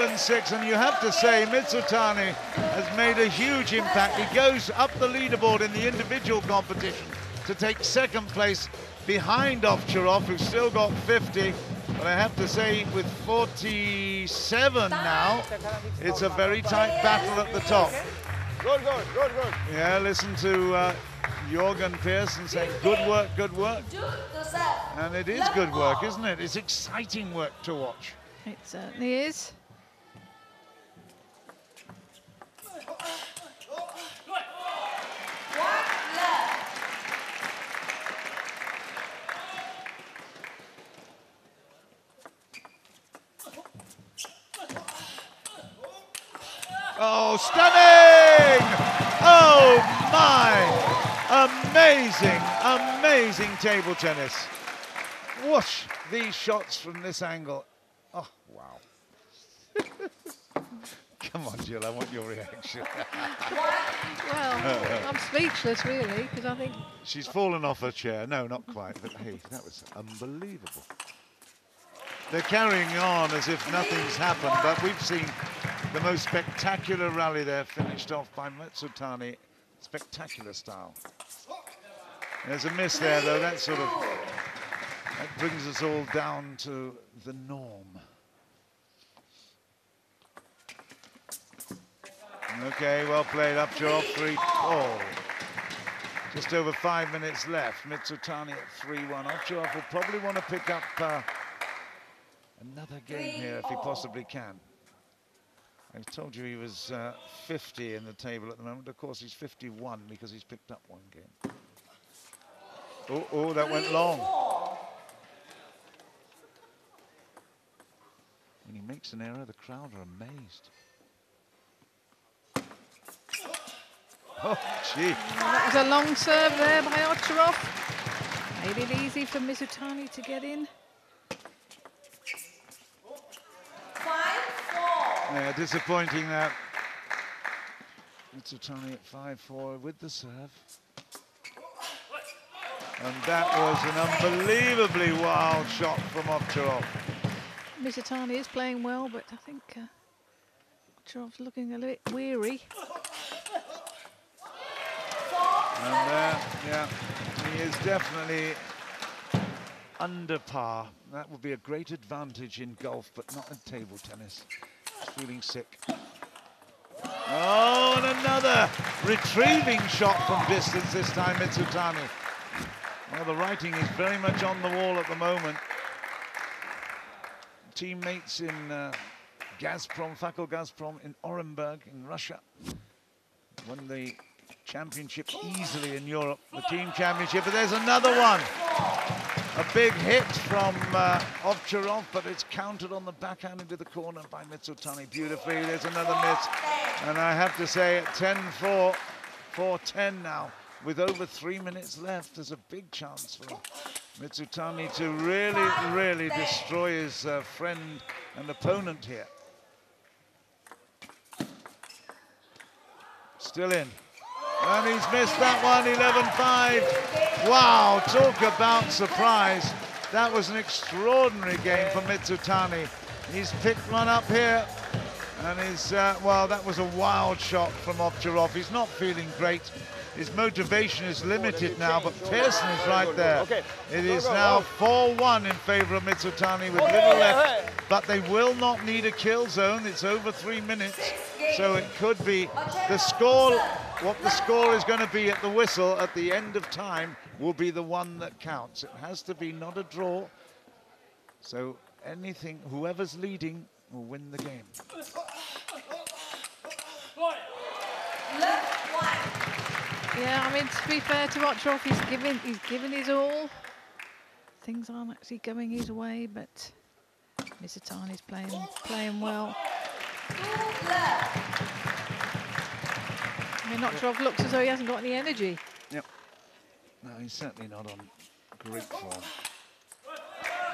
11-6, and you have to say Mizutani has made a huge impact. He goes up the leaderboard in the individual competition to take second place behind Ovtcharov, who's still got 50. But I have to say, with 47 now, it's a very tight battle at the top. Good. Yeah, listen to Jorgen Persson saying, good work, good work. And it is good work, isn't it? It's exciting work to watch. It certainly is. Oh, stunning! Oh my! Amazing, amazing table tennis. Whoosh! These shots from this angle. Oh, wow. Come on, Jill, I want your reaction. Well, I'm speechless, really, because I think... She's fallen off her chair. No, not quite, but hey, that was unbelievable. They're carrying on as if nothing's happened, but we've seen the most spectacular rally there, finished off by Mizutani. Spectacular style. There's a miss there, though. That brings us all down to the norm. Okay, well played. Ovtcharov 3-4. Just over 5 minutes left. Mizutani at 3-1. Ovtcharov will probably want to pick up another game here if he possibly can. I told you he was 50 in the table at the moment. Of course, he's 51 because he's picked up one game. Oh, that went long. When he makes an error, the crowd are amazed. Oh, gee. That was a long serve there by Ovtcharov. Made it easy for Mizutani to get in. 5-4. Yeah, disappointing that. Mizutani at 5-4 with the serve. And that was an unbelievably wild shot from Ovtcharov. Mizutani is playing well, but I think Ovtcharov's looking a little bit weary. And yeah, he is definitely under par. That would be a great advantage in golf, but not in table tennis. He's feeling sick. Oh, and another retrieving shot from distance this time, Mizutani. Well, the writing is very much on the wall at the moment. Teammates in Gazprom, Fakul Gazprom in Orenburg in Russia. Won the championship easily in Europe, the team championship, but there's another one. A big hit from Ovtcharov, but it's countered on the backhand into the corner by Mizutani beautifully. There's another miss, and I have to say at 10-4, 4-10 now, with over 3 minutes left, there's a big chance for Mizutani to really destroy his friend and opponent here. Still in. And he's missed that one, 11-5. Wow, talk about surprise. That was an extraordinary game for Mizutani. He's picked one up here. And he's, well, that was a wild shot from Ovtcharov. He's not feeling great. His motivation is limited now, but Pearson is right there. It is now 4-1 in favor of Mizutani with little left, but they will not need a kill zone. It's over 3 minutes, so it could be the score. What the score is going to be at the whistle at the end of time will be the one that counts. It has to be not a draw. So anything, whoever's leading will win the game. Yeah, I mean, to be fair to Ovtcharov, he's given his all. Things aren't actually going his way, but Mizutani's playing well. I mean, Ovtcharov looks as though he hasn't got any energy. Yep. No, he's certainly not on great form.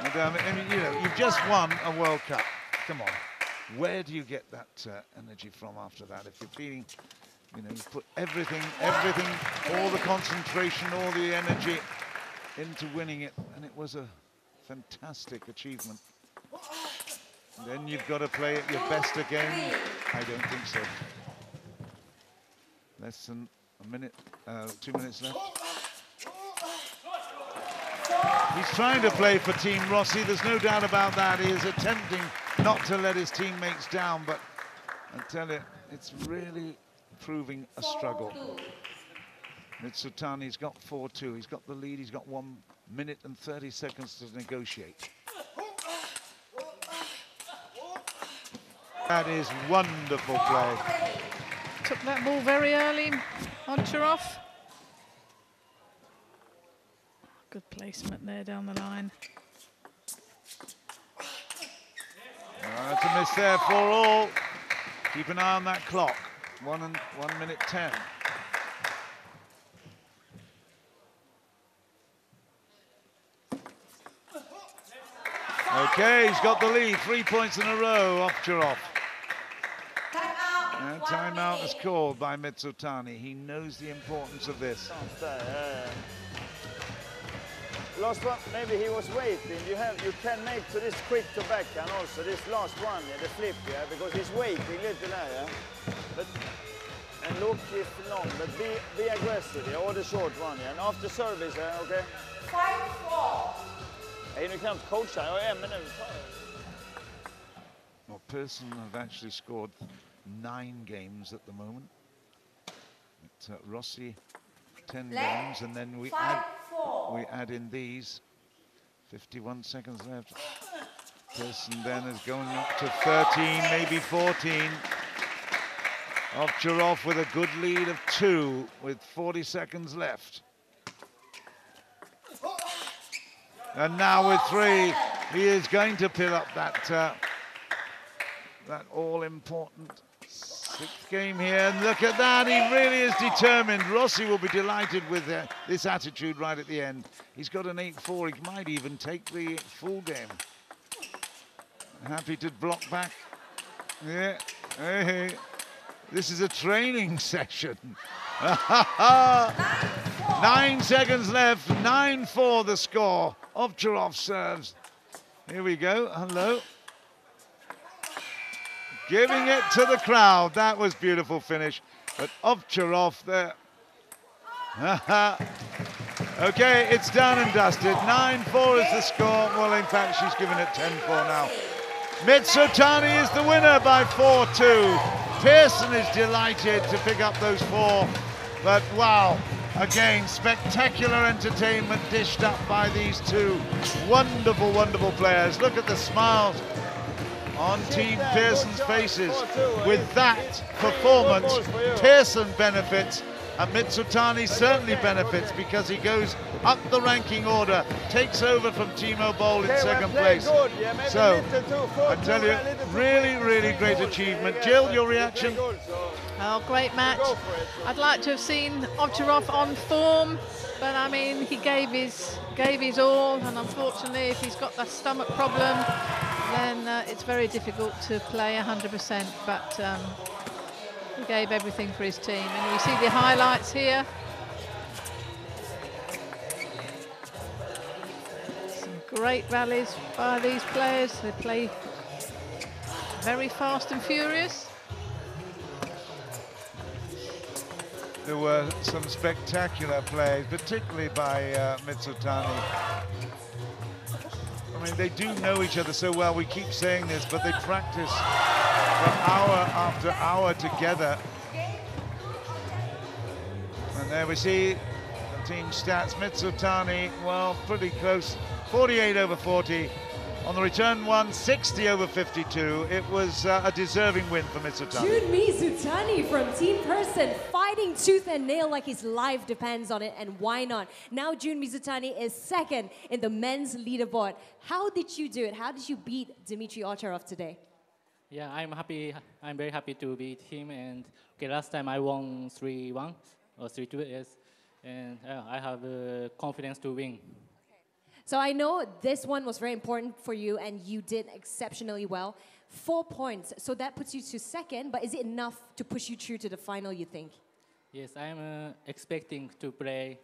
And, I mean, you know, you've just won a World Cup. Come on. Where do you get that energy from after that? If you're feeling, you know, you put everything, all the concentration, all the energy into winning it, and it was a fantastic achievement. And then you've got to play at your best again. I don't think so. Less than a minute, 2 minutes left. He's trying to play for Team Rossi, there's no doubt about that. He is attempting not to let his teammates down, but I tell you, it's really proving a struggle. Mizutani's got 4-2, he's got the lead, he's got 1 minute and 30 seconds to negotiate. That is wonderful play. Took that ball very early, Ovtcharov. Good placement there down the line. That's a miss there for all. Keep an eye on that clock. 1 minute 10. Okay, he's got the lead. 3 points in a row, Ovtcharov. Timeout is called by Mizutani. He knows the importance of this. Last one, maybe he was waiting. You can make to this quick to backhand also. This last one, yeah, the flip, yeah, because he's waiting a little there, yeah. But and look if long, but be aggressive, yeah, or the short one, yeah. And after service, yeah, okay. 5-4. Hey, nu kan coacha, jag är 1 minut. Well, Persson have actually scored 9 games at the moment. But, Rossi 10 games, and then we add in these. 51 seconds left. Persson then is going up to 13, maybe 14. Ovtcharov with a good lead of 2 with 40 seconds left. And now with 3, he is going to pick up that all-important 6th game here. And look at that, he really is determined. Rossi will be delighted with this attitude right at the end. He's got an 8-4, he might even take the full game. Happy to block back. Yeah, hey. This is a training session. 9 seconds left, 9-4 the score. Ovtcharov serves. Here we go, hello. Giving it to the crowd. That was beautiful finish. But Ovtcharov there. Okay, it's done and dusted. 9-4 is the score. Well, in fact, she's given it 10-4 now. Mizutani is the winner by 4-2. Persson is delighted to pick up those 4. But wow, again, spectacular entertainment dished up by these 2 wonderful, wonderful players. Look at the smiles on Team Persson's faces. With that performance, Persson benefits, and Mizutani certainly benefits because he goes up the ranking order, takes over from Timo Boll in 2nd place. So, I tell you, really, really great achievement. Jill, your reaction? Oh, great match. I'd like to have seen Ovtcharov on form, but I mean, he gave his all, and unfortunately, if he's got that stomach problem, then it's very difficult to play 100%, but he gave everything for his team. And you see the highlights here. Some great rallies by these players. They play very fast and furious. There were some spectacular plays, particularly by Mizutani. I mean, they do know each other so well. We keep saying this, but they practice for hour after hour together. And there we see the team stats. Mizutani, well, pretty close. 48/40. On the return one, 60/52. It was a deserving win for Mizutani. Jun Mizutani from Team Persson, fighting tooth and nail like his life depends on it, and why not? Now Jun Mizutani is 2nd in the men's leaderboard. How did you do it? How did you beat Dmitry Ovtcharov today? Yeah, I'm happy. I'm very happy to beat him. And okay, last time I won 3-1 or 3-2, yes. And I have confidence to win. So I know this one was very important for you, and you did exceptionally well. 4 points, so that puts you to 2nd, but is it enough to push you through to the final, you think? Yes, I'm expecting to play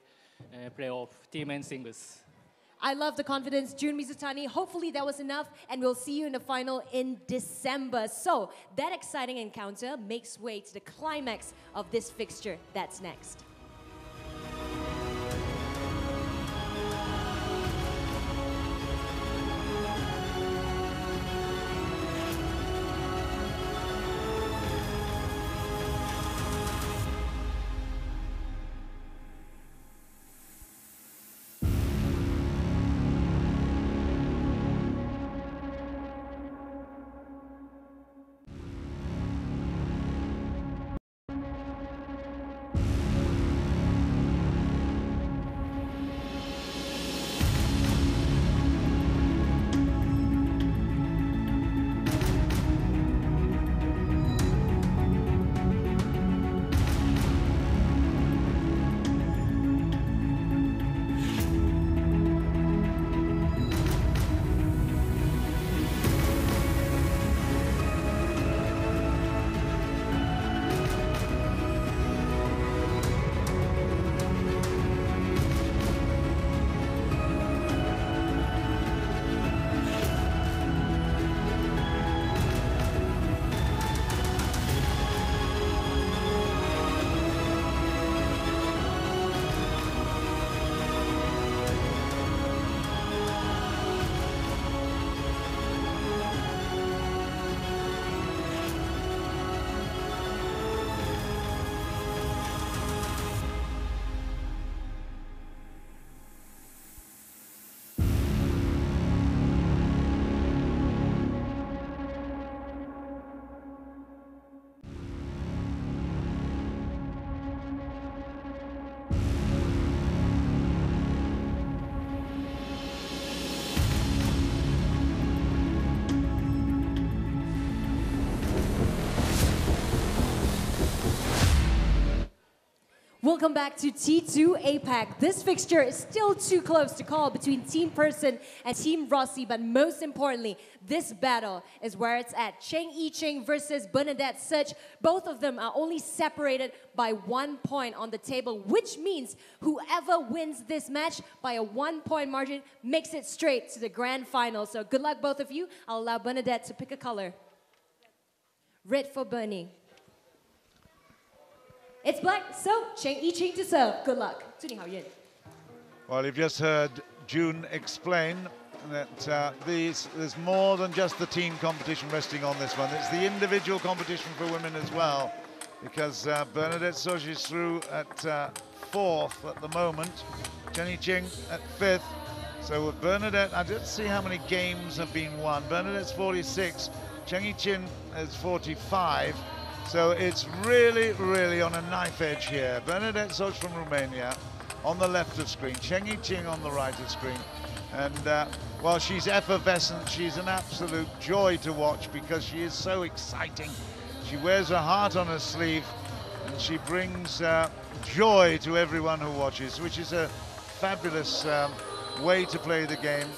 playoff team and singles. I love the confidence, Jun Mizutani. Hopefully that was enough, and we'll see you in the final in December. So that exciting encounter makes way to the climax of this fixture. That's next. welcome back to T2 APAC. This fixture is still too close to call between Team Person and Team Rossi, but most importantly, this battle is where it's at. Cheng i-ching versus Bernadette Such. Both of them are only separated by 1 point on the table, which means whoever wins this match by a 1 point margin makes it straight to the grand final. So good luck, both of you. I'll allow Bernadette to pick a color. Red for Bernie. It's black, so Cheng i-ching to serve. Good luck. Well, you've just heard June explain that there's more than just the team competition resting on this one. It's the individual competition for women as well, because Bernadette Such is through at 4th at the moment, Cheng i-ching at 5th. So with Bernadette, I didn't see how many games have been won. Bernadette's 46, Cheng i-ching is 45. So it's really, really on a knife edge here. Bernadette Such from Romania on the left of screen, Cheng i-ching on the right of screen. And while she's effervescent, she's an absolute joy to watch because she is so exciting. She wears her heart on her sleeve and she brings joy to everyone who watches, which is a fabulous way to play the game.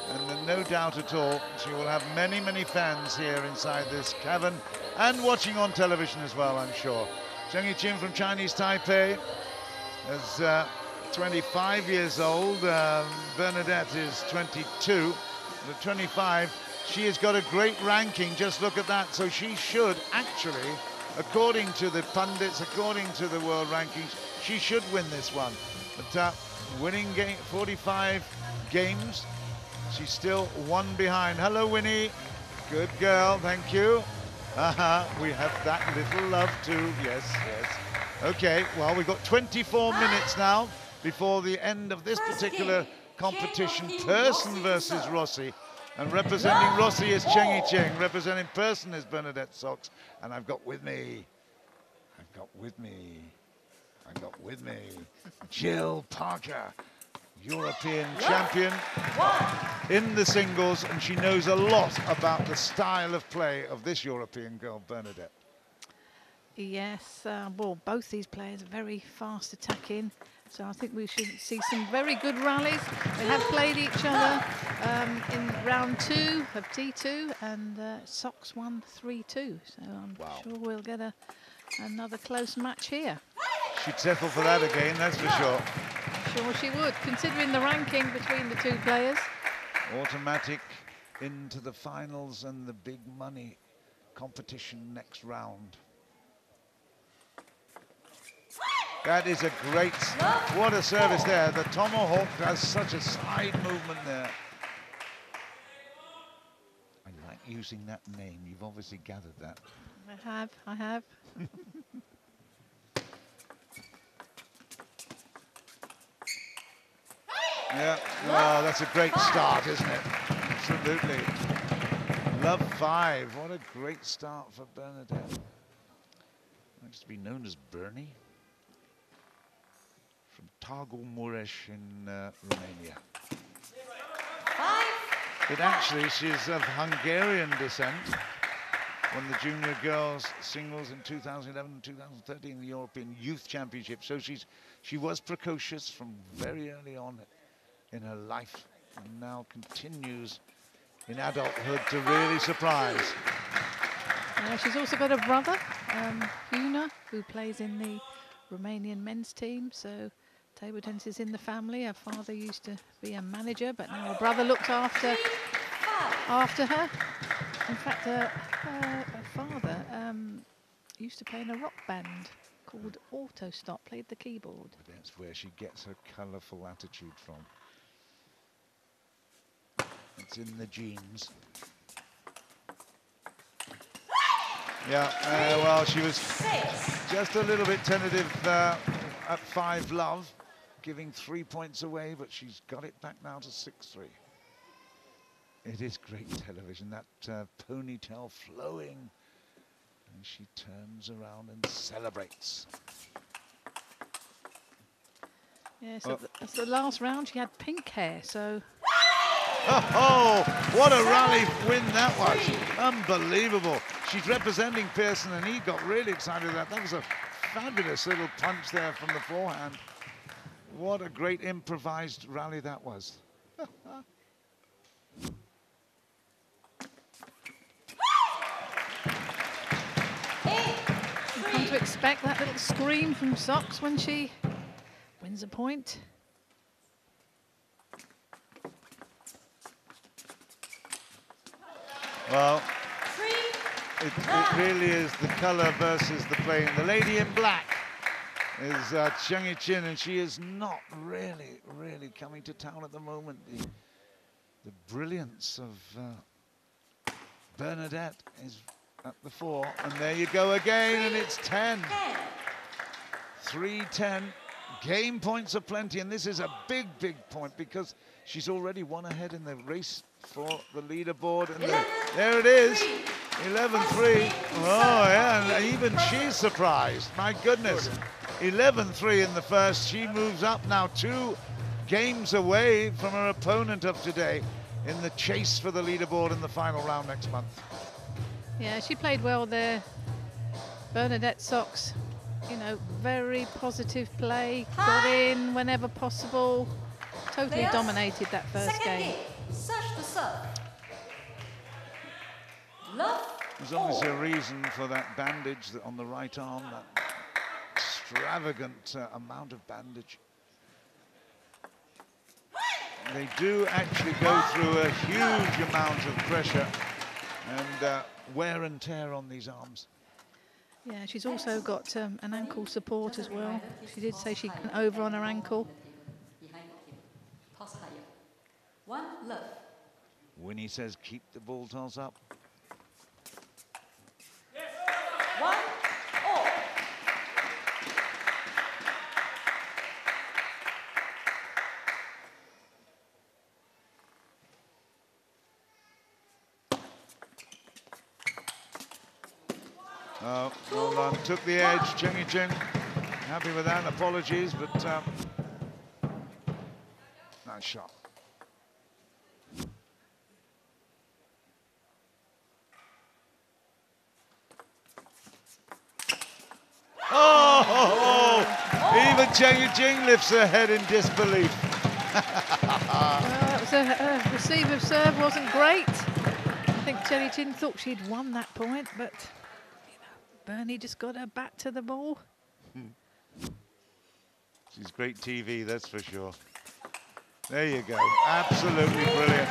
And no doubt at all, she will have many, many fans here inside this cavern and watching on television as well, I'm sure. Cheng i-ching from Chinese Taipei is 25 years old. Bernadette is 22. At 25, she has got a great ranking. Just look at that. So she should actually, according to the pundits, according to the world rankings, she should win this one. But winning game 45 games, she's still 1 behind. Hello, Winnie. Good girl, thank you. We have that little love too. Yes, yes. Okay, well, we've got 24 minutes now before the end of this particular competition. Person versus Rossi. And representing Rossi is Cheng i-ching. Representing Person is Bernadette Such. And I've got with me Jill Parker, European champion in the singles, and she knows a lot about the style of play of this European girl, Bernadette. Yes, well, both these players are very fast attacking, so I think we should see some very good rallies. They have played each other in round 2 of T2, and Sox won 3-2, so I'm sure we'll get another close match here. She'd settle for that again, that's for sure. Sure she would, considering the ranking between the two players. Automatic into the finals and the big money competition next round. That is a great, what a service there. The tomahawk has such a side movement there. I like using that name, you've obviously gathered that. I have. Yeah, well, that's a great start, isn't it? Absolutely. Love 5, what a great start for Bernadette. Likes to be known as Bernie. From Targu Mureș in Romania. But actually, she's of Hungarian descent. Won the junior girls singles in 2011 and 2013 in the European Youth Championship. So she was precocious from very early on in her life, and now continues in adulthood to really surprise. She's also got a brother, Una, who plays in the Romanian men's team, so table tennis is in the family. Her father used to be a manager, but now her brother looked after her. In fact, her father used to play in a rock band called Autostop, played the keyboard. That's where she gets her colourful attitude from. It's in the genes. Yeah, well, she was just a little bit tentative at 5-love, giving 3 points away, but she's got it back now to 6-3. It is great television, that ponytail flowing, and she turns around and celebrates. Yeah, so that's the last round. She had pink hair, so... Oh, what a rally win that was. Unbelievable. She's representing Pearson, and he got really excited with that. That was a fabulous little punch there from the forehand. What a great improvised rally that was. You've come to expect that little scream from Socks when she wins a point. Well, it really is the color versus the playing. The lady in black is Cheng, and she is not really coming to town at the moment. The brilliance of Bernadette is at the fore, and there you go again, and it's 10. 3-10. Game points are plenty, and this is a big point because she's already one ahead in the race for the leaderboard, and there it is. 11-3. Oh, yeah, and even she's surprised. My goodness. 11-3 in the first. She moves up now 2 games away from her opponent of today in the chase for the leaderboard in the final round next month. Yeah, she played well there. Bernadette Socks, you know, very positive play, got in whenever possible. Totally dominated that first game. There's obviously a reason for that bandage on the right arm, that extravagant amount of bandage. They do actually go through a huge amount of pressure and wear and tear on these arms. Yeah, she's also got an ankle support as well. She did say she went over on her ankle. Winnie says keep the ball toss up. Oh, well done. Took the edge, Cheng. Happy with that. Apologies, but nice shot. Oh! Even Cheng lifts her head in disbelief. That was a receive serve wasn't great. I think Cheng thought she'd won that point, but Bernie just got her back to the ball. She's great TV, that's for sure. There you go. Absolutely brilliant.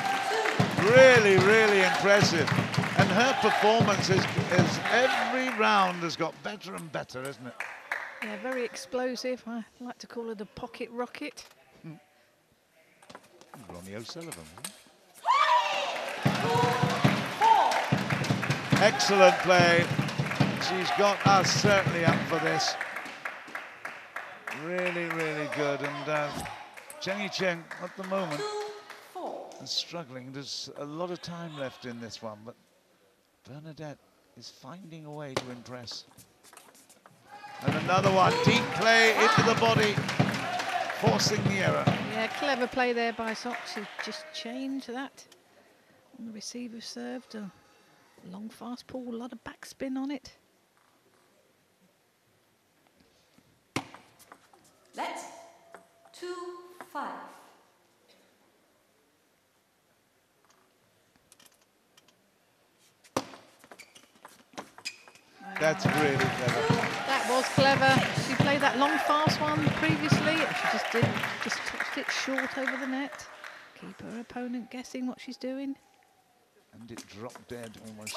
Really impressive. And her performance is every round has got better and better, isn't it? Yeah, very explosive. I like to call her the pocket rocket. Ronnie O'Sullivan. Excellent play. She's got us certainly up for this. Really good. And Cheng at the moment is struggling. There's a lot of time left in this one, but Bernadette is finding a way to impress. And another one, deep play into the body, forcing the error. Yeah, clever play there by Socks. She just changed that. And the receiver served a long fast pull, a lot of backspin on it. Let's 2-5. That's really clever. That was clever. She played that long fast one previously. She just didn't, just touched it short over the net. Keep her opponent guessing what she's doing. And it dropped dead almost.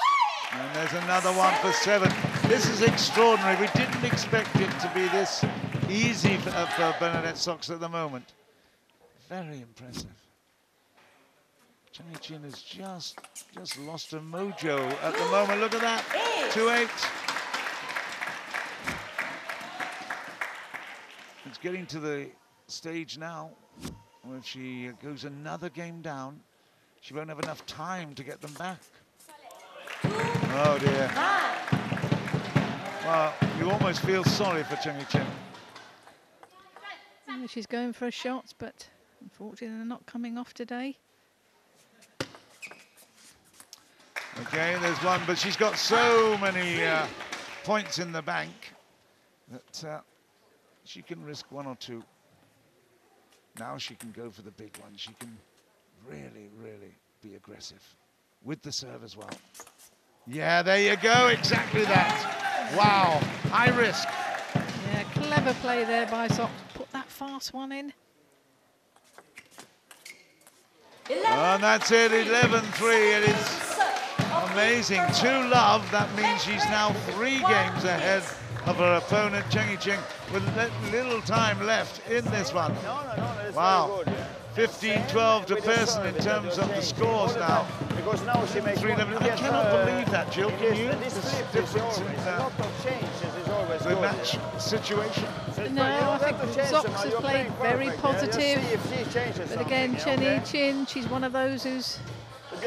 And there's another one for 7. This is extraordinary. We didn't expect it to be this easy for Bernadette Socks at the moment. Very impressive. Cheng has just lost her mojo at the moment. Look at that. 2-8. It's getting to the stage now where if she goes another game down, she won't have enough time to get them back. Oh dear. Well, you almost feel sorry for Cheng. Yeah, she's going for her shots, but unfortunately they're not coming off today. Okay, there's one, but she's got so many points in the bank. that she can risk one or two. Now she can go for the big one. She can really, really be aggressive with the serve as well. Yeah, there you go, exactly that. Wow, high risk. Yeah, clever play there by Sok. Put that fast one in. And that's it, 11-3. It is amazing. 2-love, that means she's now 3 games ahead of her opponent, Cheng with little time left in this one. Wow. 15-12 to Persson in terms of the scores now. Because now she makes 3-11. I cannot believe that, Jill. Can you? This difference in a lot of changes is always the match situation. No, I think Zox has played very positive. But again, i-ching, she's one of those who's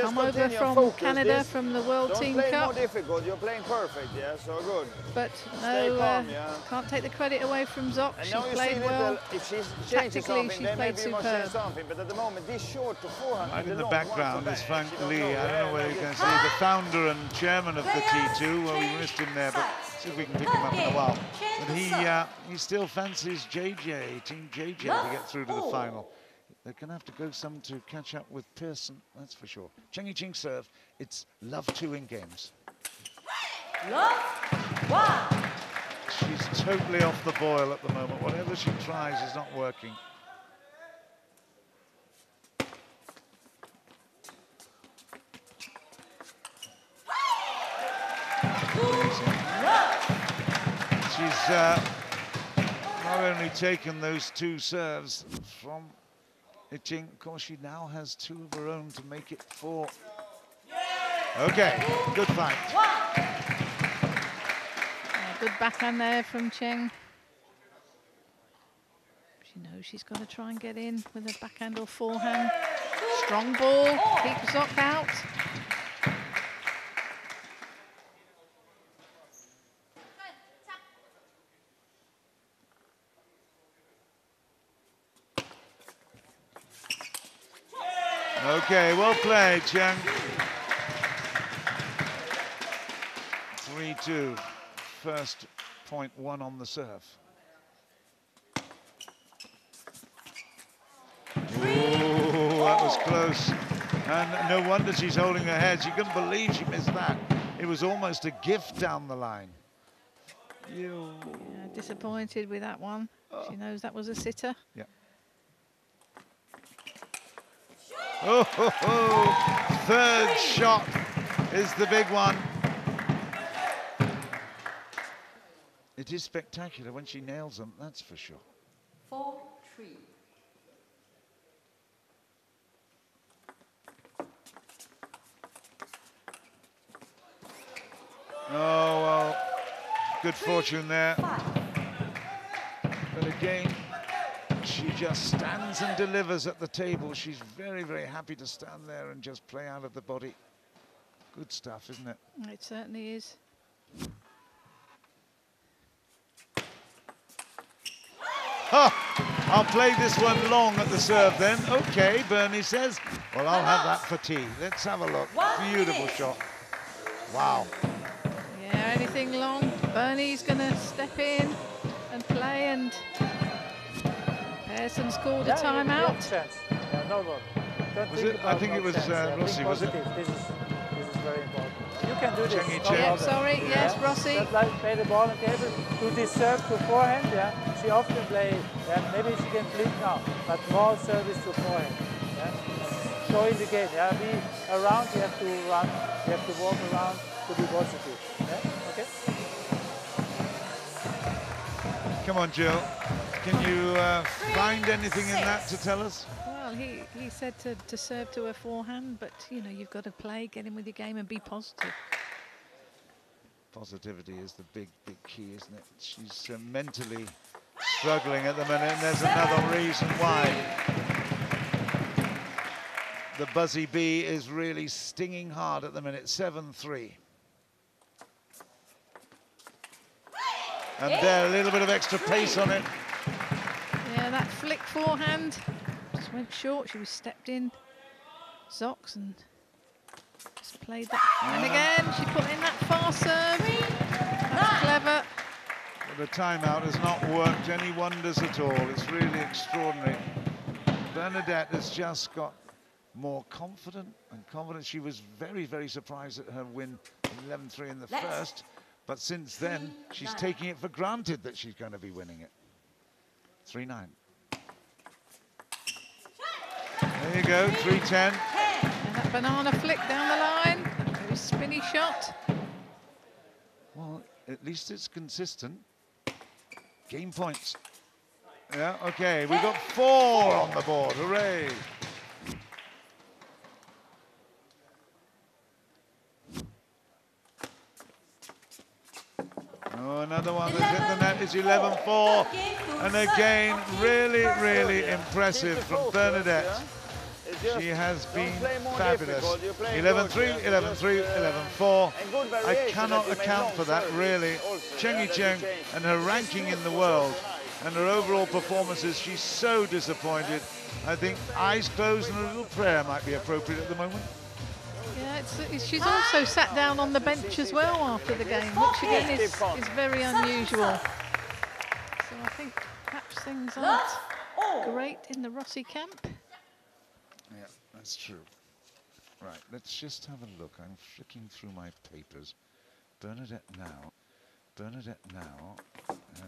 come over from Canada from the World Team Cup. Don't play more difficult, you're playing perfect, yeah, so good. But Stay no, calm, yeah. can't take the credit away from Zox. She played well. If she's Tactically, she played superb. Something, but at the moment, this short to forehand. Right in the background is Frank Lee. I don't know whether you can see the founder and chairman of the T2. Well, we missed him there, but see if we can pick him up in a while. But he still fancies JJ, Team JJ, to get through to the final. They're going to have to go some to catch up with Persson, that's for sure. Cheng serve, it's love 2 in games. Love 1. She's totally off the boil at the moment. Whatever she tries is not working. She's not only taken those 2 serves from i-ching, of course, she now has 2 of her own to make it 4. Okay, good fight. Good backhand there from Cheng. She knows she's got to try and get in with a backhand or forehand. Strong ball, keep Zox out. Okay, well played, Cheng. 3-2. First point 1 on the serve. Ooh, that was close. And no wonder she's holding her head. She couldn't believe she missed that. It was almost a gift down the line. Yeah, disappointed with that one. She knows that was a sitter. Yeah. Oh, ho, ho. Third shot is the big one. It is spectacular when she nails them, that's for sure. 4-3. Oh, well, good fortune there. But again, she just stands and delivers at the table. She's very, very happy to stand there and just play out of the body. Good stuff, isn't it? It certainly is. Oh, I'll play this one long at the serve then. Okay, Bernie says. Well, I'll have that for tea. Let's have a look. Beautiful shot. Wow. Yeah, anything long. Bernie's going to step in and play, and Persson called a timeout. Yeah, no problem. Was it? I think it was Rossi, wasn't it? This is very important. You can do this. Yeah, sorry, yes, Rossi. Just like play the ball on the table, do this serve to forehand, yeah. She often play, yeah, maybe she can flip now, but more service to forehand, yeah. Showing the game, yeah, be around, you have to run, you have to walk around to be positive, yeah, okay? Come on, Jill. Can you find anything in that to tell us? Well, he said to serve to a forehand, but, you know, you've got to play, get in with your game and be positive. Positivity is the big, big key, isn't it? She's mentally struggling at the minute, and there's another reason why. The buzzy bee is really stinging hard at the minute, 7-3. And there, a little bit of extra pace on it. Yeah, that flick forehand just went short. She was stepped in, Zox, and just played that. And again, she put in that fast serve. That's clever. The timeout has not worked any wonders at all. It's really extraordinary. Bernadette has just got more confident and confident. She was very, very surprised at her win 11-3 in the first, but since then she's taking it for granted that she's going to be winning it. 3-9. There you go, 3-10. And that banana flick down the line, very spinny shot. Well, at least it's consistent. Game points. Yeah, okay, we've got 4 on the board, hooray. Oh, another one that's hit the net is 11-4. And again, really, really impressive from Bernadette. She has been fabulous. 11-3, 11-3, 11-4. I cannot account for that, really. Cheng and her ranking in the world and her overall performances, she's so disappointed. I think eyes closed and a little prayer might be appropriate at the moment. Yeah, she's also sat down on the bench as well after the game, which again is very unusual. So I think perhaps things aren't great in the Rossi camp. Yeah, that's true. Right, let's just have a look. I'm flicking through my papers. Bernadette now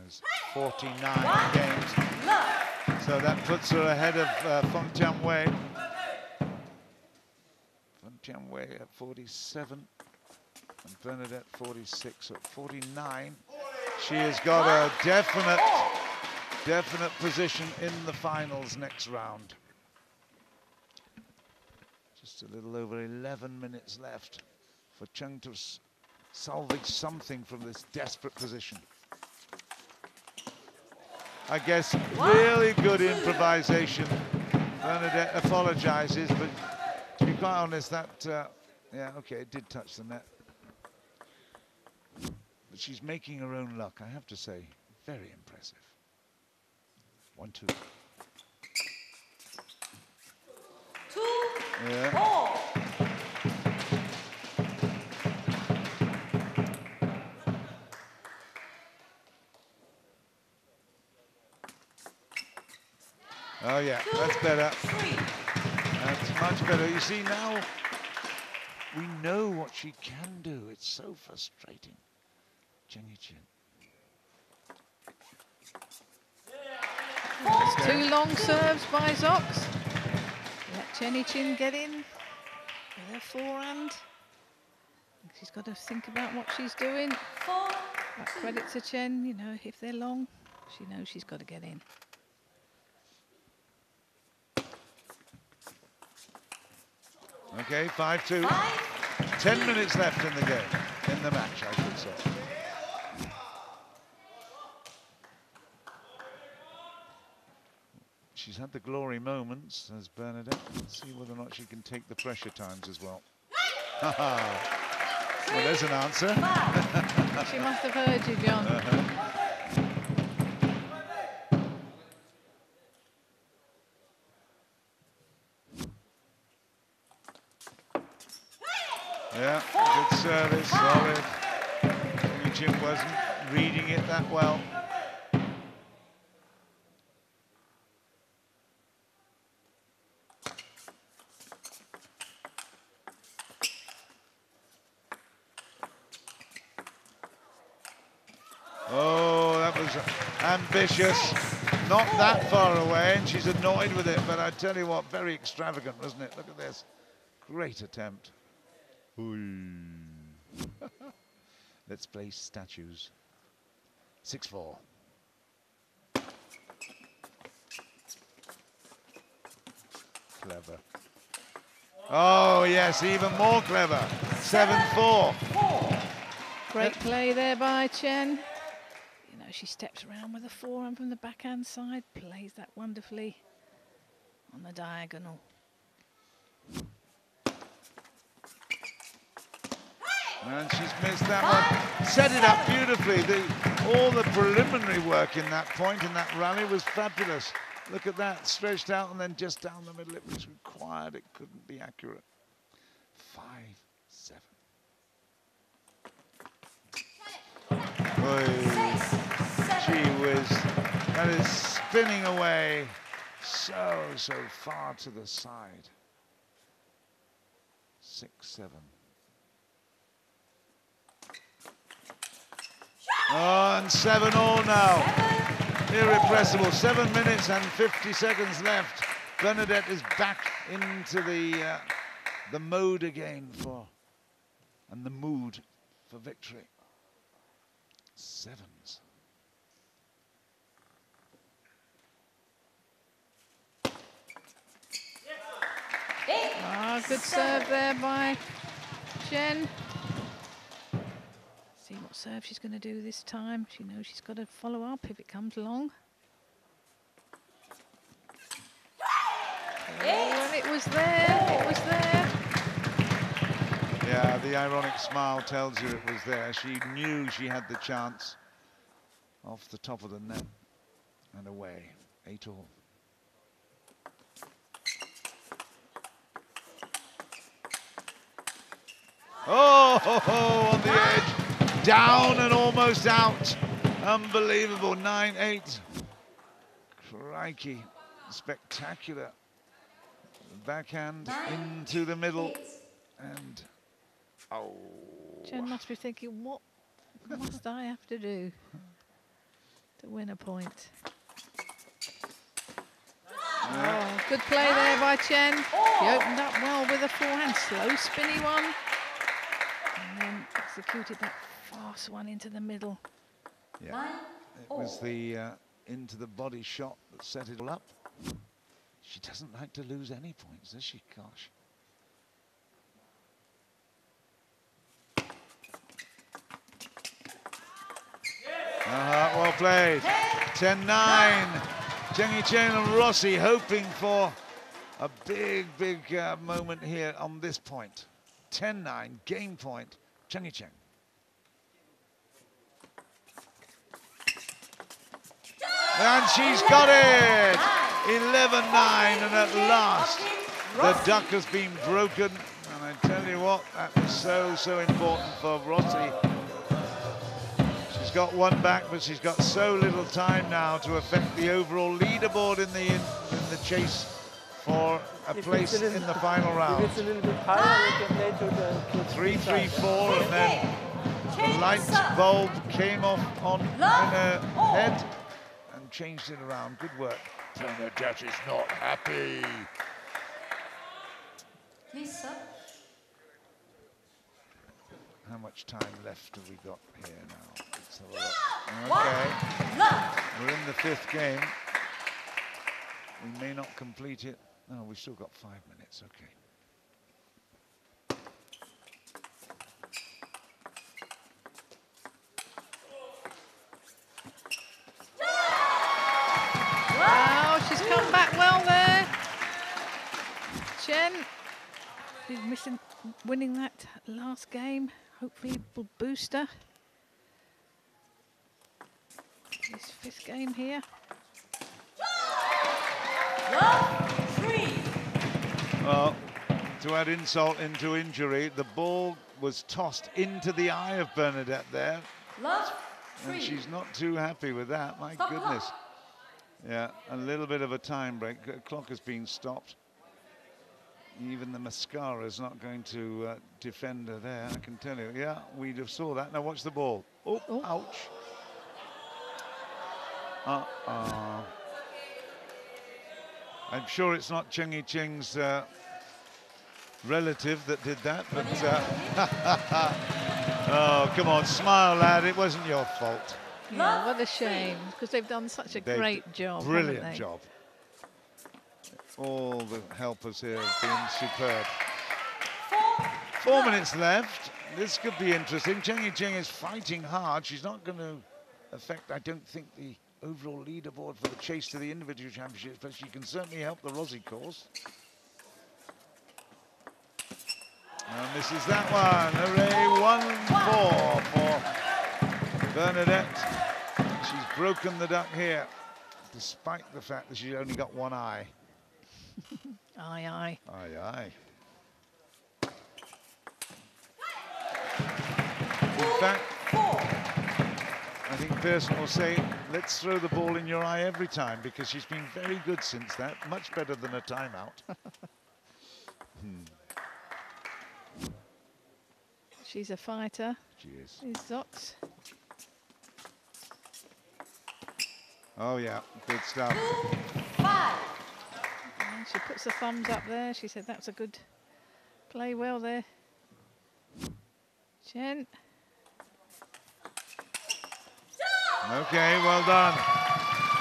has 49 games. So that puts her ahead of Feng Tianwei. Feng Tianwei at 47 and Bernadette 46. So at 49, she has got a definite position in the finals next round. Just a little over 11 minutes left for Cheng to salvage something from this desperate position. I guess really good improvisation. Bernadette apologizes, but to be quite honest, that, yeah, okay, it did touch the net. But she's making her own luck, I have to say. Very impressive. 1-2. 2-4. Oh yeah, that's better. That's much better. You see, now we know what she can do. It's so frustrating. Cheng. That's 2 long serves by Zox. Let Chien get in with her forehand. She's got to think about what she's doing. But credit to Cheng, you know, if they're long, she knows she's got to get in. Okay, 5-2. 10 minutes left in the game, in the match, I should say. She's had the glory moments, as Bernadette. Let's see whether or not she can take the pressure times as well. Well, there's an answer. She must have heard you, John. Yeah, good service, solid. Chien wasn't reading it that well. Oh, that was ambitious. Not that far away, and she's annoyed with it, but I tell you what, very extravagant, wasn't it? Look at this. Great attempt. Let's play statues. 6-4. Clever. Oh, yes, even more clever. 7-4. Great play there by Chien. You know, she steps around with a forehand from the backhand side, plays that wonderfully on the diagonal. And she's missed that one. Set it up beautifully. All the preliminary work in that point, in that rally, was fabulous. Look at that, stretched out and then just down the middle. It was required. It couldn't be accurate. 5-7. That is spinning away so far to the side. 6-7. Oh, and 7-all now. Irrepressible. 7 minutes and 50 seconds left. Bernadette is back into the mode again and the mood for victory. 7s. Ah, good serve there by Jen. See what serve she's going to do this time. She knows she's got to follow up if it comes along. Oh, and it was there, it was there. Yeah, the ironic smile tells you it was there. She knew she had the chance off the top of the net and away. 8-all. Oh, on the edge, down and almost out. Unbelievable, 9-8. Crikey, spectacular. Backhand into the middle, and oh. Jen must be thinking, what must I have to do to win a point? Oh, good play there by Chen. She opened up well with a forehand, slow spinny one. And then executed that fast one into the middle. Yeah, it was the into the body shot that set it all up. She doesn't like to lose any points, does she? Gosh. Well played. 10-9. Cheng and Rossi hoping for a big moment here on this point. 10-9, game point, Cheng. And she's got it! 11-9, and at last the duck has been broken. And I tell you what, that was so important for Rossi. She's got one back, but she's got so little time now to affect the overall leaderboard in the chase for a place in the final round. If it's a little bit higher, we can play to the 3-3-4, and then the light bulb came off in her head and changed it around. Good work. Bernadette is not happy. Lisa. How much time left have we got here now? Let's have a look. Okay. We're in the 5th game. We may not complete it. No, we've still got 5 minutes. Okay. Wow, she's come back well there. Chen is winning that last game. Hopefully it will boost her. This 5th game here. Well, to add insult into injury, the ball was tossed into the eye of Bernadette there. And she's not too happy with that, my goodness. Yeah, a little bit of a time break. The clock has been stopped. Even the mascara is not going to defend her there, I can tell you. Yeah, we just saw that. Now watch the ball. Oh, ouch. I'm sure it's not Cheng's relative that did that, but oh, come on, smile, lad. It wasn't your fault. Yeah, what a shame, because they've done such a great job. Brilliant job. All the helpers here have been superb. 4 minutes left. This could be interesting. Cheng is fighting hard. She's not going to affect, I don't think, the overall leaderboard for the chase to the individual championships, but she can certainly help the Rossi course. And this is that one. Hooray, 1-4 for Bernadette. She's broken the duck here, despite the fact that she's only got one eye. Aye, aye. Aye, aye. In fact, I think Pearson will say, let's throw the ball in your eye every time, because she's been very good since that, much better than a timeout. She's a fighter. She is. Is Zox. Oh yeah, good stuff. 5. And she puts the thumbs up there. She said that's a good play well there. Chien. Okay, well done.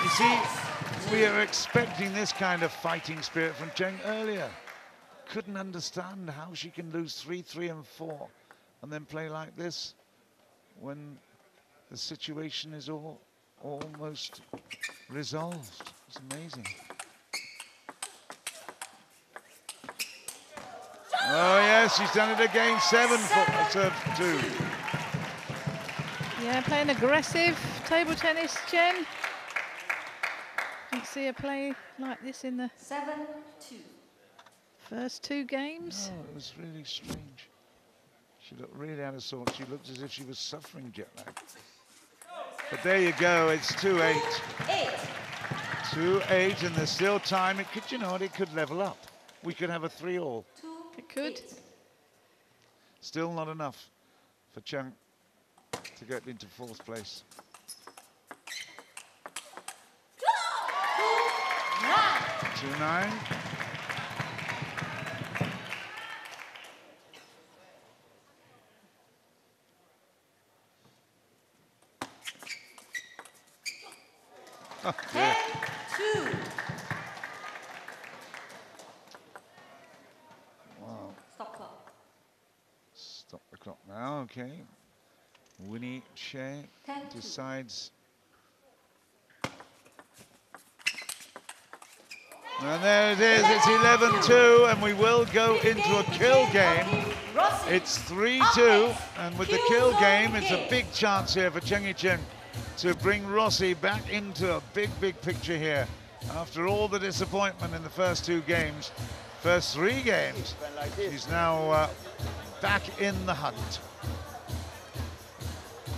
You see, we are expecting this kind of fighting spirit from Cheng earlier. Couldn't understand how she can lose 3, 3 and 4 and then play like this when the situation is almost resolved. It's amazing. Oh yes, she's done it again. 7 for serve 2. Yeah, playing aggressive table tennis, Cheng. Didn't see her play like this in the 7-2. first 2 games. Oh, it was really strange. She looked really out of sorts. She looked as if she was suffering jet lag. But there you go, it's 2-8. 2-8, and there's still time. It could, you know what, it could level up. We could have a 3-all. It could. Still not enough for Cheng to get into 4th place. 2-9. Oh, yeah. 10-2. Wow. Stop clock. Stop the clock now, okay. Winnie Shea 10-2. decides. And there it is, it's 11-2, and we will go into a kill game. It's 3-2, and with the kill game, it's a big chance here for Cheng to bring Rossi back into a big, big picture here. After all the disappointment in the first 2 games, first 3 games, she's now back in the hunt.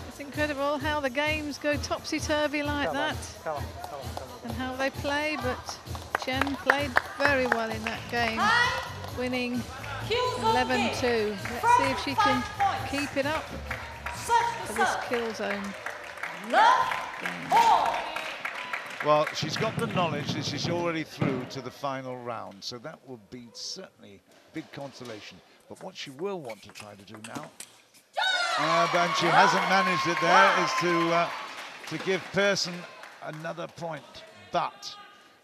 It's incredible how the games go topsy-turvy like that. And how they play, but Cheng played very well in that game, winning 11-2. Let's see if she can keep it up for this kill zone. Well, she's got the knowledge that she's already through to the final round, so that will be certainly big consolation. But what she will want to try to do now, and she hasn't managed it there, is to give Pearson another point. But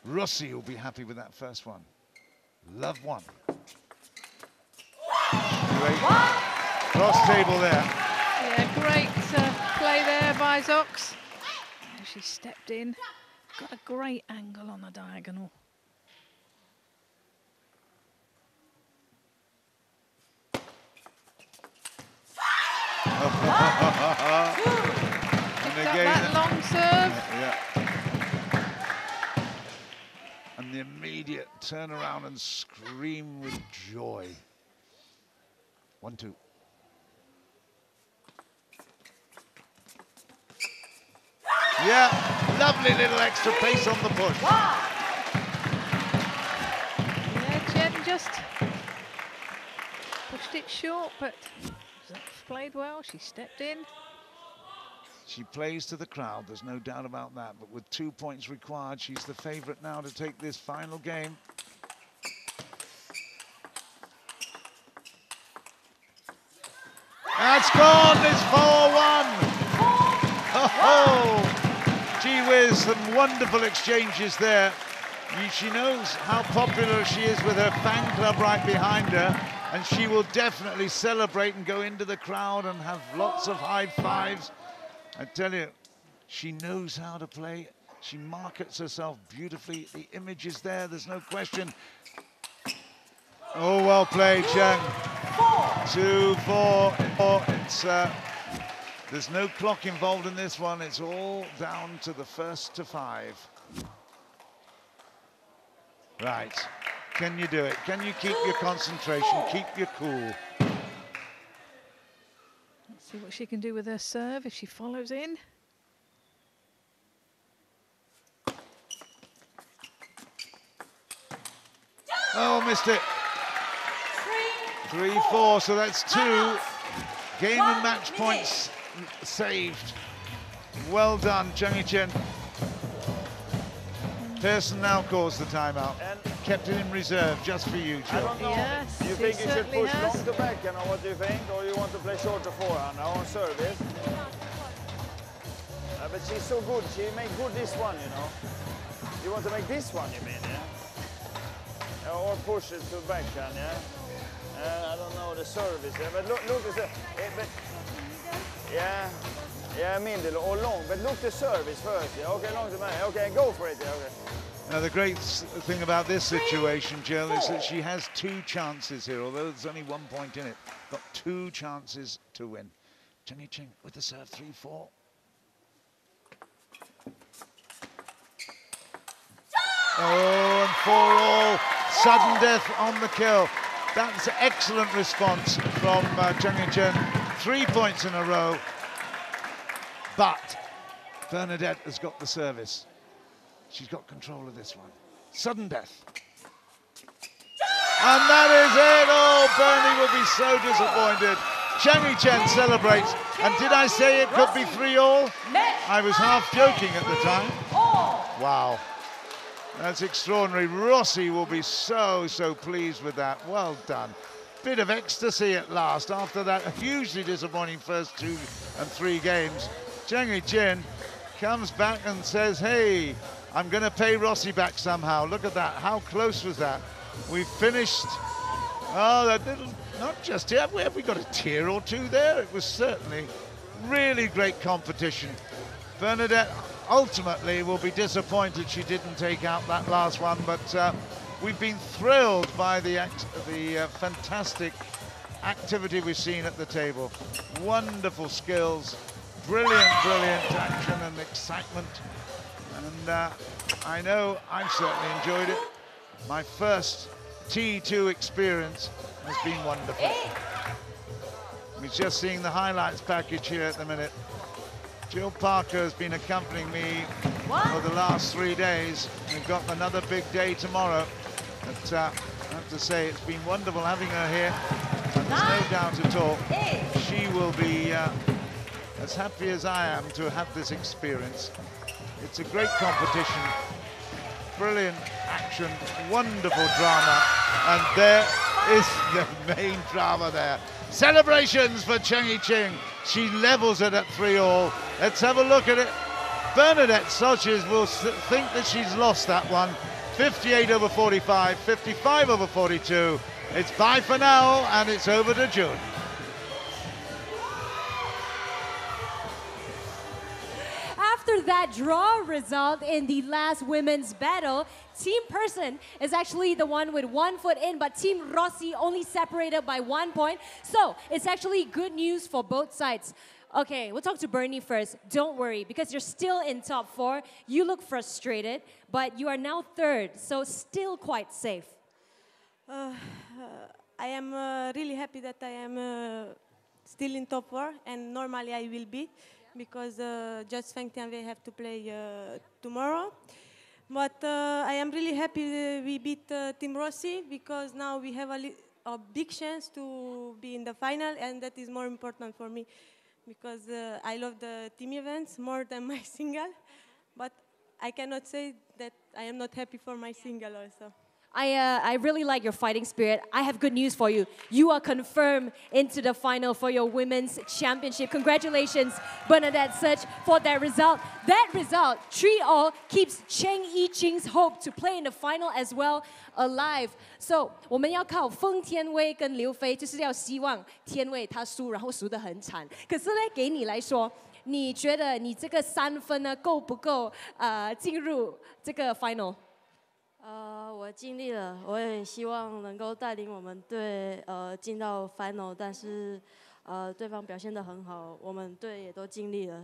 Rossi will be happy with that first one. Love 1. Great cross table there. Yeah, great play there by Zox. She stepped in, got a great angle on the diagonal. And again, that long serve. Yeah. And the immediate turnaround and scream with joy. 1-2. Yeah, lovely little extra pace on the push. Yeah, Chien just pushed it short, but Zox played well. She stepped in. She plays to the crowd, there's no doubt about that. But with 2 points required, she's the favourite now to take this final game. That's gone, it's 4-1. Oh, gee whiz, some wonderful exchanges there. She knows how popular she is with her fan club right behind her, and she will definitely celebrate and go into the crowd and have lots of high fives. I tell you, she knows how to play. She markets herself beautifully. The image is there, there's no question. Oh, well played, Cheng. 2-4. It's, there's no clock involved in this one. It's all down to the first to 5. Right. Can you do it? Can you keep your concentration? Keep your cool? Let's see what she can do with her serve if she follows in. Oh, missed it. 3-4, so that's 2 game and match points saved. Well done, Cheng. Pearson now calls the timeout. Kept it in reserve just for you, Jill. I don't know. Yes, Do you think you should push has. long to backhand, or what do you think? Or you want to play short to forehand now on service? But she's so good. She made good this one, you know. You want to make this one, you mean, yeah? Or push it to backhand, yeah? I don't know the service, yeah. But look yeah, middle or long. But look the service first, yeah. Okay, long to back. Okay, go for it, yeah. Okay. Now, the great thing about this situation, Jill, is that she has 2 chances here, although there's only 1 point in it. Got 2 chances to win. Cheng with the serve, 3-4. Oh, and 4-all. Sudden death on the kill. That's an excellent response from Cheng. 3 points in a row. But Bernadette has got the service. She's got control of this one. Sudden death. And that is it. Oh, Bernie will be so disappointed. Cheng celebrates. And did I say it could be 3-all? I was half joking at the time. Wow. That's extraordinary. Rossi will be so pleased with that. Well done. Bit of ecstasy at last after that hugely disappointing first 2 and 3 games. Cheng comes back and says, hey, I'm going to pay Rossi back somehow. Look at that. How close was that? We finished. Oh, that little, not just here. Have we got a tier or 2 there? It was certainly really great competition. Bernadette ultimately will be disappointed she didn't take out that last one, but we've been thrilled by the fantastic activity we've seen at the table. Wonderful skills, brilliant action and excitement. And I know I've certainly enjoyed it. My first T2 experience has been wonderful. We're just seeing the highlights package here at the minute. Jill Parker has been accompanying me for the last 3 days. We've got another big day tomorrow. But I have to say, it's been wonderful having her here. And there's no doubt at all, she will be as happy as I am to have this experience. It's a great competition, brilliant action, wonderful drama, and there is the main drama there. Celebrations for Cheng. She levels it at 3-all. Let's have a look at it. Bernadette Soches will think that she's lost that one. 58/45, 55/42. It's bye for now, and it's over to June. After that draw result in the last women's battle, Team Person is actually the one with 1 foot in, but Team Rossi only separated by 1 point. So it's actually good news for both sides. Okay, we'll talk to Bernie first. Don't worry, because you're still in top 4. You look frustrated, but you are now 3rd, so still quite safe. I am really happy that I am still in top 4, and normally I will be, because Judge Feng Tianwei have to play tomorrow. But I am really happy we beat Team Rossi, because now we have a big chance to be in the final, and that is more important for me, because I love the team events more than my single. But I cannot say that I am not happy for my single also. I really like your fighting spirit. I have good news for you. You are confirmed into the final for your women's championship. Congratulations, Bernadette Soch, for that result. That result, 3-all, keeps Cheng i-ching's hope to play in the final as well alive. So, 我们要靠封天威跟刘飞，就是要希望天威他输，然后输得很惨。可是呢，给你来说，你觉得你这个3分呢够不够进入这个 final？我尽力了，我也希望能够带领我们队进到 final， 但是对方表现得很好，我们队也都尽力了。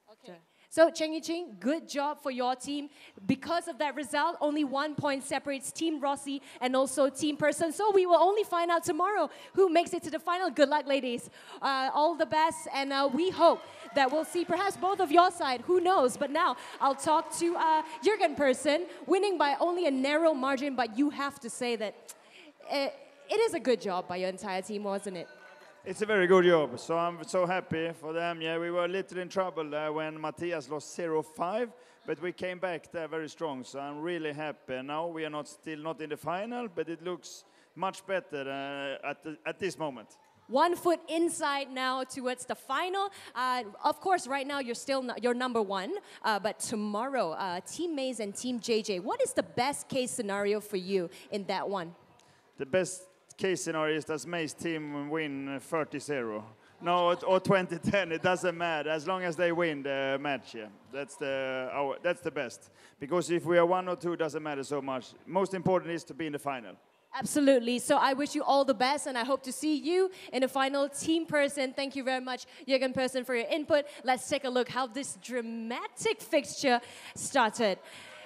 Okay. So, Cheng i-ching, good job for your team. Because of that result, only 1 point separates Team Rossi and also Team Person. So we will only find out tomorrow who makes it to the final. Good luck, ladies. All the best, and we hope that we'll see perhaps both of your side. Who knows? But now I'll talk to Jürgen Person, winning by only a narrow margin, but you have to say that it is a good job by your entire team, wasn't it? It's a very good job, so I'm so happy for them. Yeah, we were a little in trouble there when Matthias lost 0-5, but we came back there very strong, so I'm really happy. Now we are still not in the final, but it looks much better at this moment. 1 foot inside now towards the final. Of course, right now you're number one, but tomorrow, Team Maze and Team JJ, what is the best case scenario for you in that one? The best case scenario is that Maze team win 30-0. No, or 20-10, it doesn't matter. As long as they win the match, yeah. That's the best. Because if we are 1 or 2, it doesn't matter so much. Most important is to be in the final. Absolutely. So I wish you all the best, and I hope to see you in the final. Team Person, thank you very much, Jürgen Person, for your input. Let's take a look how this dramatic fixture started.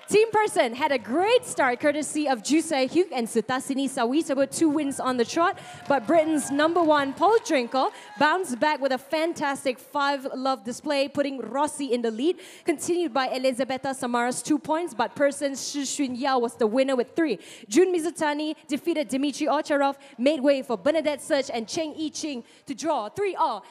Team Person had a great start courtesy of Ju Se-hyuk and Sutasini Sawettabut, 2 wins on the trot. But Britain's #1, Paul Drinkhall, bounced back with a fantastic 5-love display, putting Rossi in the lead. Continued by Elisabetta Samara's 2 points, but Person's Shi Xunyao was the winner with 3. Jun Mizutani defeated Dmitry Ovtcharov, made way for Bernadette Search and Cheng i-ching to draw 3-all.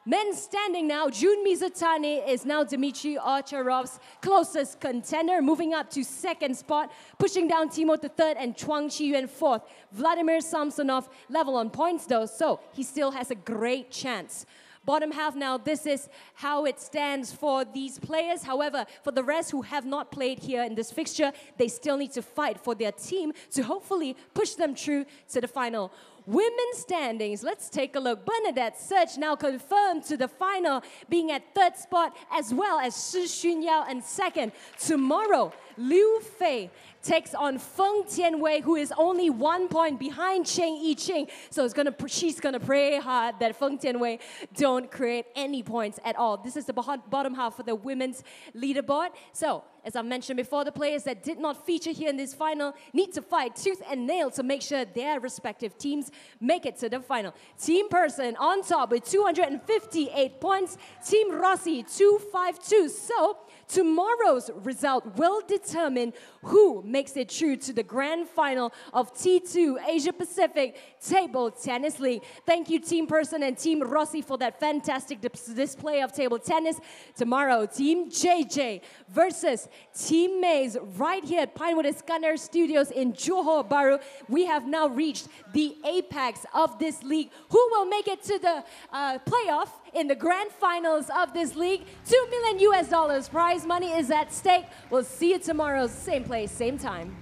Men standing now, Jun Mizutani is now Dmitry Ovtcharov's closest contender, moving up to 2nd spot, pushing down Timo to 3rd and Chuang Chi-yuan 4th. Vladimir Samsonov level on points though, so he still has a great chance. Bottom half now, this is how it stands for these players. However, for the rest who have not played here in this fixture, they still need to fight for their team to hopefully push them through to the final. Women's standings, let's take a look. Bernadette Search now confirmed to the final, being at 3rd spot, as well as Shi Xunyao in 2nd. Tomorrow, Liu Fei takes on Feng Tianwei, who is only 1 point behind Cheng i-ching. So she's gonna pray hard that Feng Tianwei don't create any points at all. This is the bottom half for the women's leaderboard. So, as I mentioned before, the players that did not feature here in this final need to fight tooth and nail to make sure their respective teams make it to the final. Team Person on top with 258 points. Team Rossi 252. So, tomorrow's result will determine who makes it through to the grand final of T2 Asia Pacific Table Tennis League. Thank you, Team Person and Team Rossi, for that fantastic display of table tennis. Tomorrow, Team JJ versus Team Maze right here at Pinewood Iskandar Studios in Johor Bahru. We have now reached the apex of this league. Who will make it to the playoff in the grand finals of this league? $2 million prize money is at stake. We'll see you tomorrow, same place, same time.